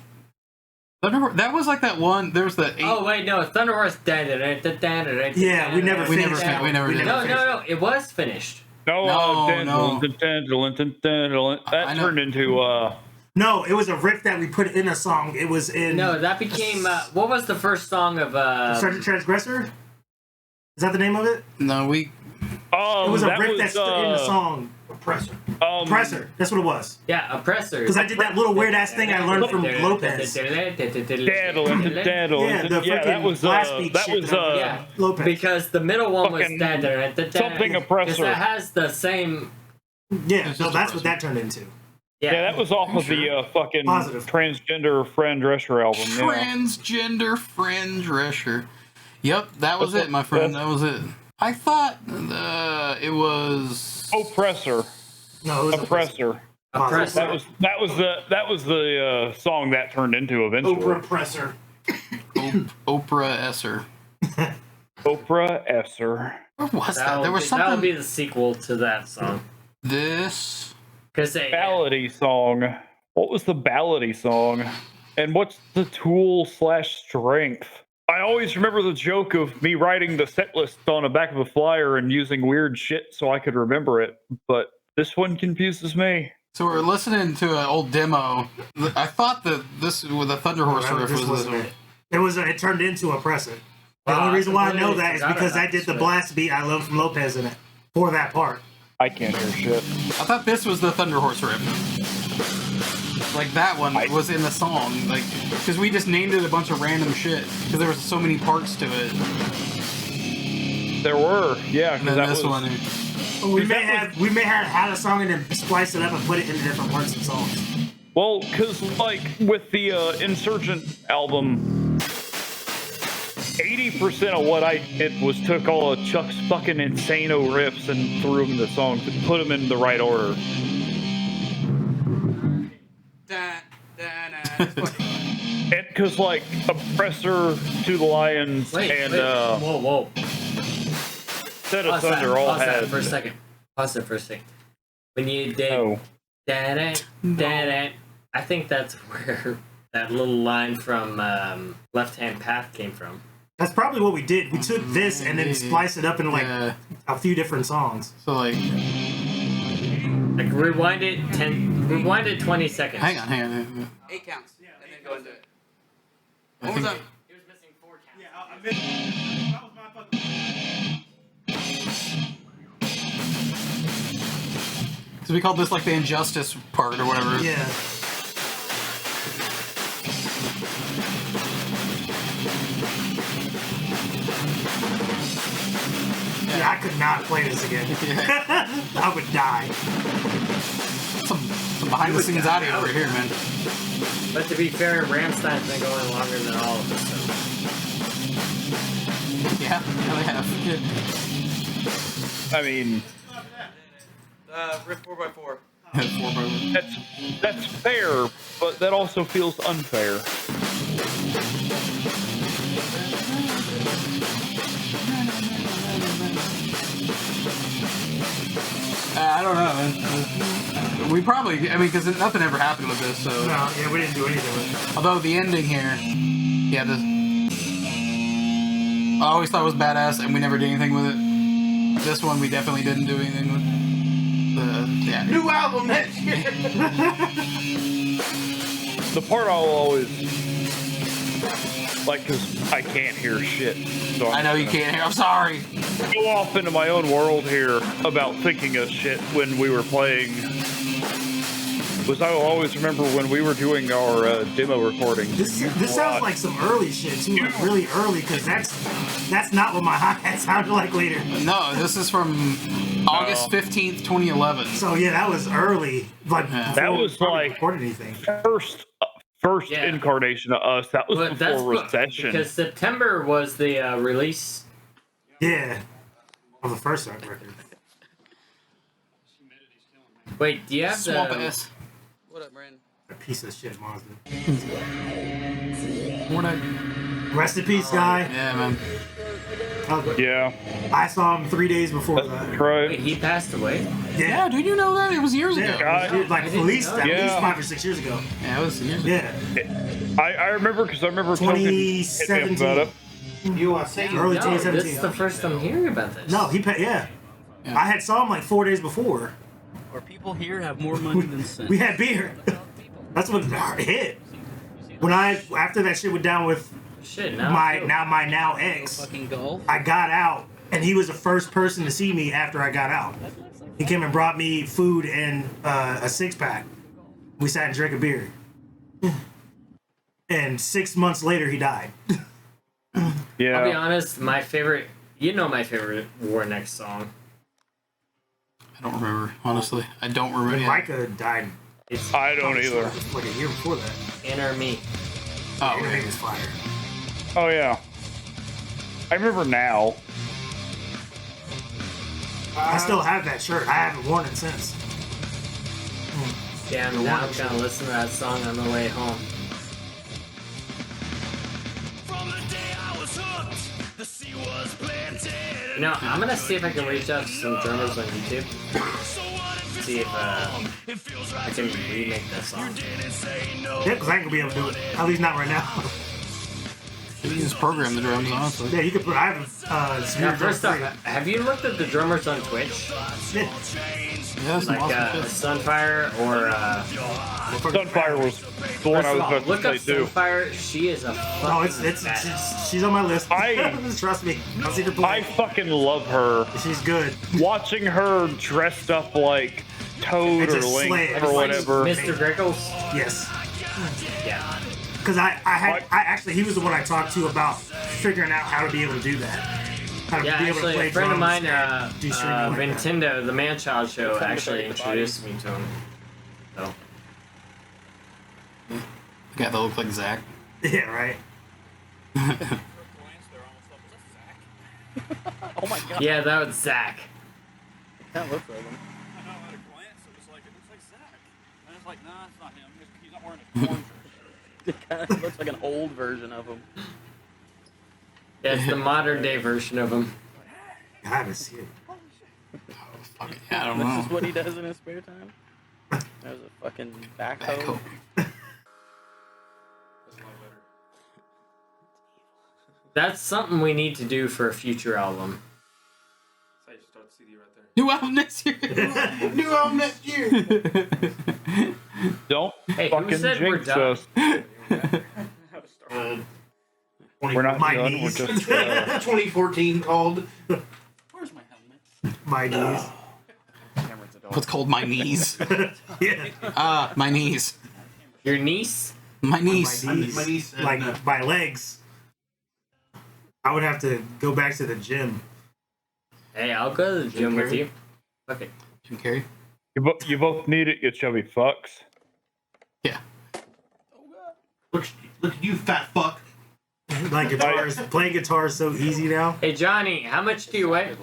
That was like that one. There was the 8. Oh wait, no, Thunder Horse. Yeah, we never We never finished that. we never did. No, it was finished. No. That I know. turned into No, it was a riff that we put in a song. It was in No, that became. What was the first song of? Insurgent Transgressor? Is that the name of it? No, we. It was a riff that's in the song. Oppressor. Oppressor. That's what it was. Yeah, Oppressor. Because I did that little weird ass thing I learned from Lopez. Daddle. Yeah, the Yeah, that freaking was blast beat that shit was that I- Yeah, Lopez. because the middle one was Fucking Because something Oppressor. it has the same. Yeah, It's so just that's a what that turned into. Yeah, that was off of the fucking Positive. Transgender Fran Drescher album. Yeah. Transgender Fran Drescher. Yep, that was it, my friend. That was it. I thought it was. Oppressor. No, it was Oppressor. Oppressor. That was the song that turned into eventually. Oprah Oppressor. Oprah Esser. Oprah Esser. What was that? That'll There was be- that'll something. be the sequel to that song. This. Because they. Ballady song. What was the ballady song? And what's the tool/strength? I always remember the joke of me writing the set list on the back of a flyer and using weird shit so I could remember it, but this one confuses me. So we're listening to an old demo. I thought that this with the Thunder Horse riff This was wasn't this. it. It was. It turned into Oppressor. The Wow, only reason why I know completely that is forgot because about I did this the shit. blast beat I love from Lopez in it for that part. I can't hear shit. I thought this was the Thunder Horse riff. Like that one was in the song, like because we just named it a bunch of random shit because there was so many parts to it. There were, yeah, And because then that this was one, We may have had a song and then splice it up and put it into different parts of songs. well, because like with the Insurgent album, 80% of what I did was took all of Chuck's fucking insano riffs and threw them into songs and put them in the right order. And because like Oppressor, To the Lions, and whoa. Set of Pause that. Thunder all Pause that had. for a second. Pause it for a second. When you did Oh, da-da, I think that's where that little line from Left Hand Path came from. That's probably what we did. We took this and then spliced it up into like yeah. a few different songs. So like, Like rewind it 20 seconds. hang on. 8 counts, and then go into it. I What was think- that? He was missing 4 counts. That was my fucking. Because we called this like the injustice part or whatever. Yeah. Yeah, I could not play this again. I would die. Some behind the scenes audio over here, man. But to be fair, Rammstein's been going longer than all of us. So. Yeah, they have. I mean, Riff 4x4. that's fair, but that also feels unfair. I don't know, man. We probably, I mean, because nothing ever happened with this, so. No, yeah, we didn't do anything with it. Although the ending here, yeah, this. I always thought it was badass, and we never did anything with it. This one, we definitely didn't do anything with. Yeah. New album next year. The part I'll always like, because I can't hear shit. So I know you can't hear. I'm sorry. Go off into my own world here about thinking of shit when we were playing was I will always remember when we were doing our demo recording. This sounds like some early shit too, like really early, because that's not what my hi-hat sounded like later. No, this is from August 15th, 2011. So yeah, that was early. Like that was like recorded anything. First incarnation of us. That was before Recession. Because September was the release. Yeah, of the first record. Wait, do you have Swamp the... ass. What up, Brandon? A piece of shit monster. What I... Rest in peace, guy. Yeah, man. Yeah. I saw him 3 days before that. Right. Wait, he passed away? Yeah, dude, you know that? It was years ago. Like at least 5 or 6 years ago. Yeah, it was years ago. Yeah. I remember because I remember talking about 2017. You are saying Early No, 2017. this is the first I'm hearing about this. No, yeah. I had saw him like 4 days before. Or people here have more money than sense. We had beer. That's what hit. When after that shit went down with my now ex, Fucking golf. I got out, and he was the first person to see me after I got out. He came and brought me food and a 6-pack. We sat and drank a beer. And 6 months later, he died. Yeah. I'll be honest, my favorite War Next song. I don't remember, honestly. I don't remember. Micah died. I don't either. Like a year before that. Enter Me. Oh, Everything was fire. Oh yeah. I remember now. I still have that shirt. I haven't worn it since. Yeah, now I'm gonna listen to that song on the way home. From the day I was hooked, the sea was planted. You know, I'm gonna see if I can reach out to some drummers on YouTube. See if I can remake that song. Yeah, because I ain't gonna be able to do it. At least not right now. You can just program the drums, honestly. Yeah, you can put. I have Now, first off, have you looked at the drummers on Twitch? Yeah. Yeah, that's Like awesome. Sunfire or Sunfire was the one I was about look to up say too. Sunfire. She is a fucking No, she's on my list. Trust me. I've seen her play. I fucking love her. She's good. Watching her dressed up like Toad It's or a Link slave. or whatever. Mr. Griggles. Yes. Yeah. Because I actually, he was the one I talked to about figuring out how to be able to do that. How to Yeah, be able to actually, play a friend of drums mine, and do streaming like that. Nintendo, the Man-Child Show, actually introduced me to him. So. The guy that looked like Zach. Yeah, right. Oh my god. Yeah, that was Zach. That looks like him. I know at a glance it was like Zach. And it's like, nah, it's not him. He's not wearing a corn shirt. It kind of looks like an old version of him. Yeah, it's the modern day version of him. I haven't seen it. Fuck it. Yeah, I don't This know. is what he does in his spare time. There's a fucking backhoe. That's something we need to do for a future album. So you start the CD right there. New album next year. New album next year. Don't Hey, who fucking said we're jinx done? us. We're not My done. knees. We're just 2014 called. Where's my helmet? My knees. What's called my knees? Yeah. My knees. Your niece? My niece. My knees. My niece and, Like my legs. I would have to go back to the gym. Hey, I'll go to the gym with Carrey? you. Fuck it. Jim Carrey. You both need it, you chubby fucks. Yeah. look at you, fat fuck. Like playing guitar is so easy now. Hey, Johnny, how much do you weigh?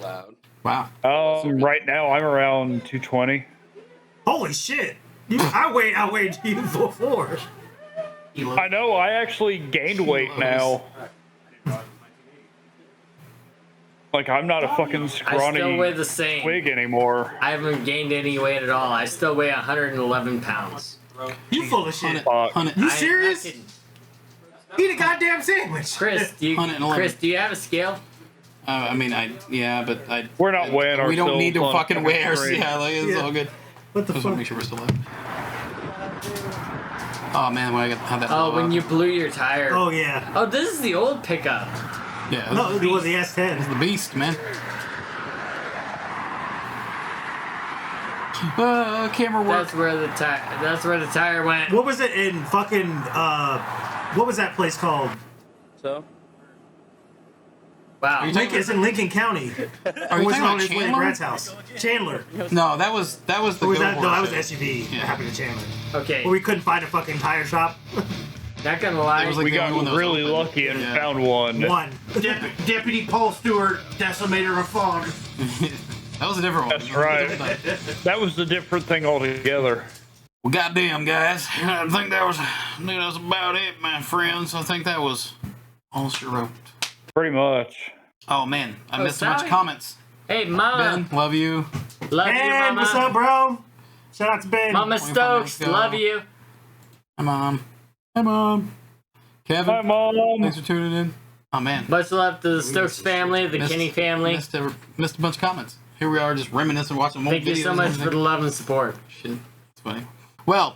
Wow. Right now I'm around 220. Holy shit! I weighed you before. I know. I actually gained weight now. Like I'm not a fucking I still scrawny weigh the same. twig anymore. I haven't gained any weight at all. I still weigh 111 pounds. You full of shit. Fuck. You serious? Eat a goddamn sandwich. Chris, do you 111. have a scale? I mean, but I. We're not weighing ourselves. We don't need to on fucking weigh our. screen. Yeah, like it's Yeah. all good. What the Just want to fuck? make sure we're still live. Oh man, when I had that. Oh, blow when up. you blew your tire. Oh yeah. Oh, this is the old pickup. Yeah. No, it was the S10. The beast, man. Camera work. That's where the tire went. What was it in fucking what was that place called? So? Wow. It's in Lincoln County. Are you was talking on about his way to Chandler? Brad's house. Chandler. No, that was the Or was Go that, no, that Horse was show. SUV. Yeah. That happened to Chandler. Okay. Where we couldn't find a fucking tire shop. Not gonna lie. It was like We the got only one that was really open. lucky and Yeah. found one. One. Deputy Paul Stewart, Decimator of Fog. That was a different one. That's right. That was a different thing altogether. Well, goddamn, guys. I think that was about it, my friends. I think that was all she wrote. Pretty much. Oh, man. I missed a bunch of Sally? comments. Hey, Mama. Ben, love you. Love you, Ben, Mama. what's up, bro? Shout out to Ben. Mama 25 Stokes, minutes ago. love you. Hi, Mom. Hi, Mom. Kevin, Hi, Mom. thanks for tuning in. Oh, man. Much love to the Stokes family, the Kinney family. Missed a bunch of comments. Here we are just reminiscing, watching old videos. Thank you so and much everything. for the love and support. Shit, it's funny. Well,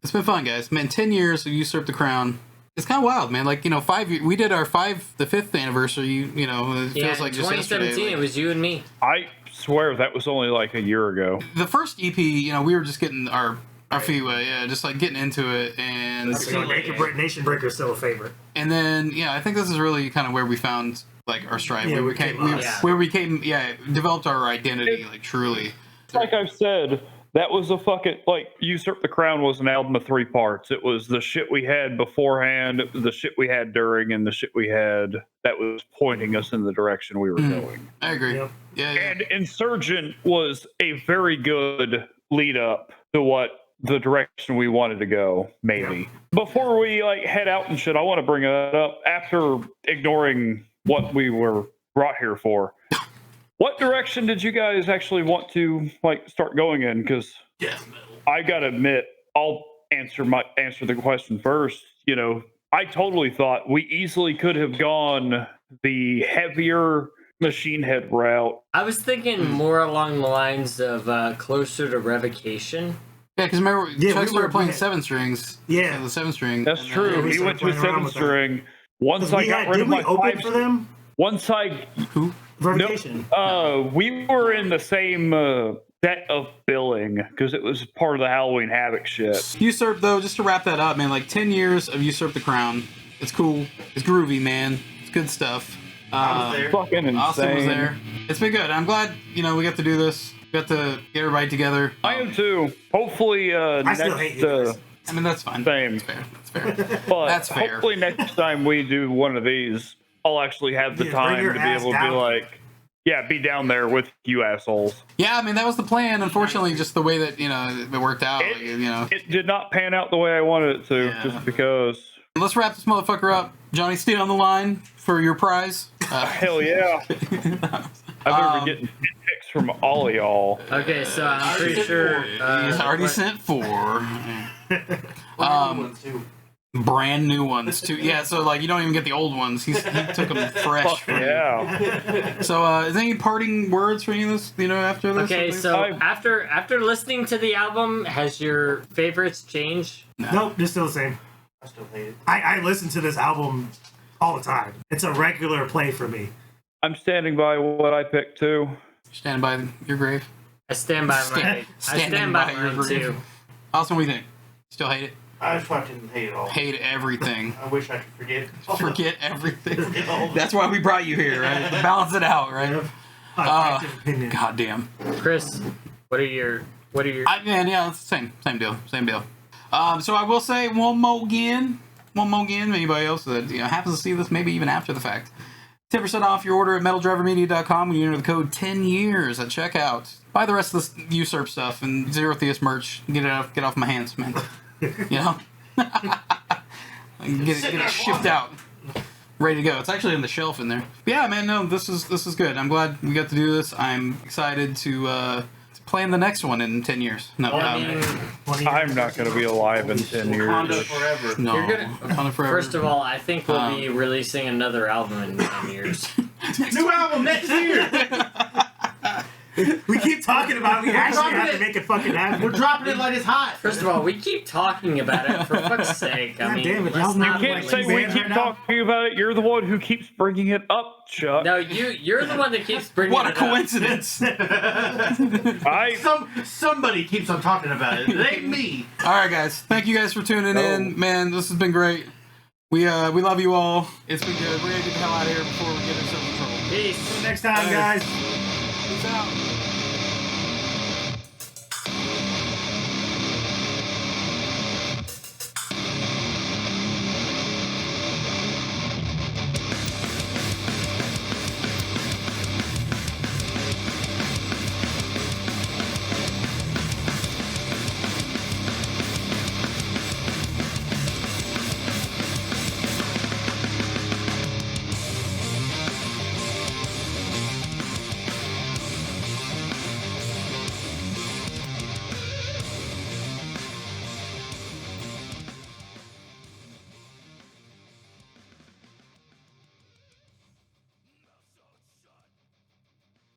it's been fun, guys. Man, 10 years of Usurp the Crown. It's kind of wild, man. Like, 5 years. We did our the 5th anniversary. It Yeah, feels like in just 2017, yesterday. it was you and me. I swear that was only like a year ago. The first EP, we were just getting our feet wet, yeah, just like getting into it, and Nation Breaker is still a favorite. and then I think this is really kind of where we found like our stride. Yeah, where we developed our identity, like truly. Like I've said, that was a fucking, Usurp the Crown was an album of 3 parts. It was the shit we had beforehand, the shit we had during, and the shit we had that was pointing us in the direction we were going. I agree. Yep. Yeah. And Insurgent was a very good lead up to what the direction we wanted to go, maybe. Before we head out and shit, I want to bring it up after ignoring what we were brought here for. What direction did you guys actually want to start going in? Because I gotta admit, I'll answer the question first. I totally thought we easily could have gone the heavier Machine Head route. I was thinking more along the lines of closer to Revocation. Yeah, because remember, Chuck we started were playing playing- 7-strings. Yeah. The 7-string. That's and true. then- He went to a playing around with that. 7-string. Once I got rid of Did we my open 5 for them? Once I Who? Revocation. we were in the same set of billing because it was part of the Halloween Havoc shit. Usurp, though, just to wrap that up, man, 10 years of Usurp the Crown. It's cool. It's groovy, man. It's good stuff. Fucking insane. Austin was there. It's been good. I'm glad, we got to do this. We got to get everybody together. I am too. Hopefully, I still hate you guys. I mean, that's fine. Same. That's fair. But That's fair. hopefully next time we do one of these, I'll actually have the Yeah, time bring to your be ass able to down. be down there with you assholes. Yeah, I mean, that was the plan. Unfortunately, just the way that, it worked out. It did not pan out the way I wanted it to, Yeah. just because. Let's wrap this motherfucker up. Johnny, stay on the line for your prize. Hell yeah. I've been getting pics from all of y'all. Okay, so I'm pretty sure. He's already sent 4. Brand new ones, too. Yeah, so, you don't even get the old ones. He took them fresh. Fuck for you. yeah. So, is there any parting words for any of this, after this? Okay, so after listening to the album, has your favorites changed? Nope, they're still the same. I still hate it. I listen to this album all the time. It's a regular play for me. I'm standing by what I picked too. Stand by your grave. I stand by I stand by your mine too. Austin, what do you think? Still hate it? I just fucking hate it all. Hate everything. I wish I could forget. Forget everything. Forget all of it. That's why we brought you here, right? To balance it out, right? Objective opinion. Goddamn. Chris, what are your Yeah, it's the same deal. So I will say one more again. Anybody else that happens to see this, maybe even after the fact, 10% off your order at metaldrivermedia.com when you enter the code 10 years at checkout. Buy the rest of this Usurp stuff and Zerotheist merch. Get off my hands, man. Get it shipped out. Ready to go. It's actually on the shelf in there. But yeah, man, no, this is good. I'm glad we got to do this. I'm excited to plan the next one in 10 years. No, I'm not going to be alive in 10 years. Wakanda Forever. no. You're gonna- Wakanda Forever. First of all, I think we'll be releasing another album in 10 years. New album next year. We keep talking about it. We actually have to make it fucking happen. We're dropping it like it's hot. First of all, we keep talking about it. For fuck's sake, I God mean, damn it, let's y'all not You can't say Like, we man, keep right now? talking about it. You're the one who keeps bringing it up, Chuck. No, you're the one that keeps bringing What a it up. coincidence! Somebody keeps on talking about it. It ain't me. All right, guys. Thank you guys for tuning in. Man, this has been great. We love you all. It's been good. We're gonna get the hell out of here before we get ourselves in trouble. Peace. Next time, guys. Peace out.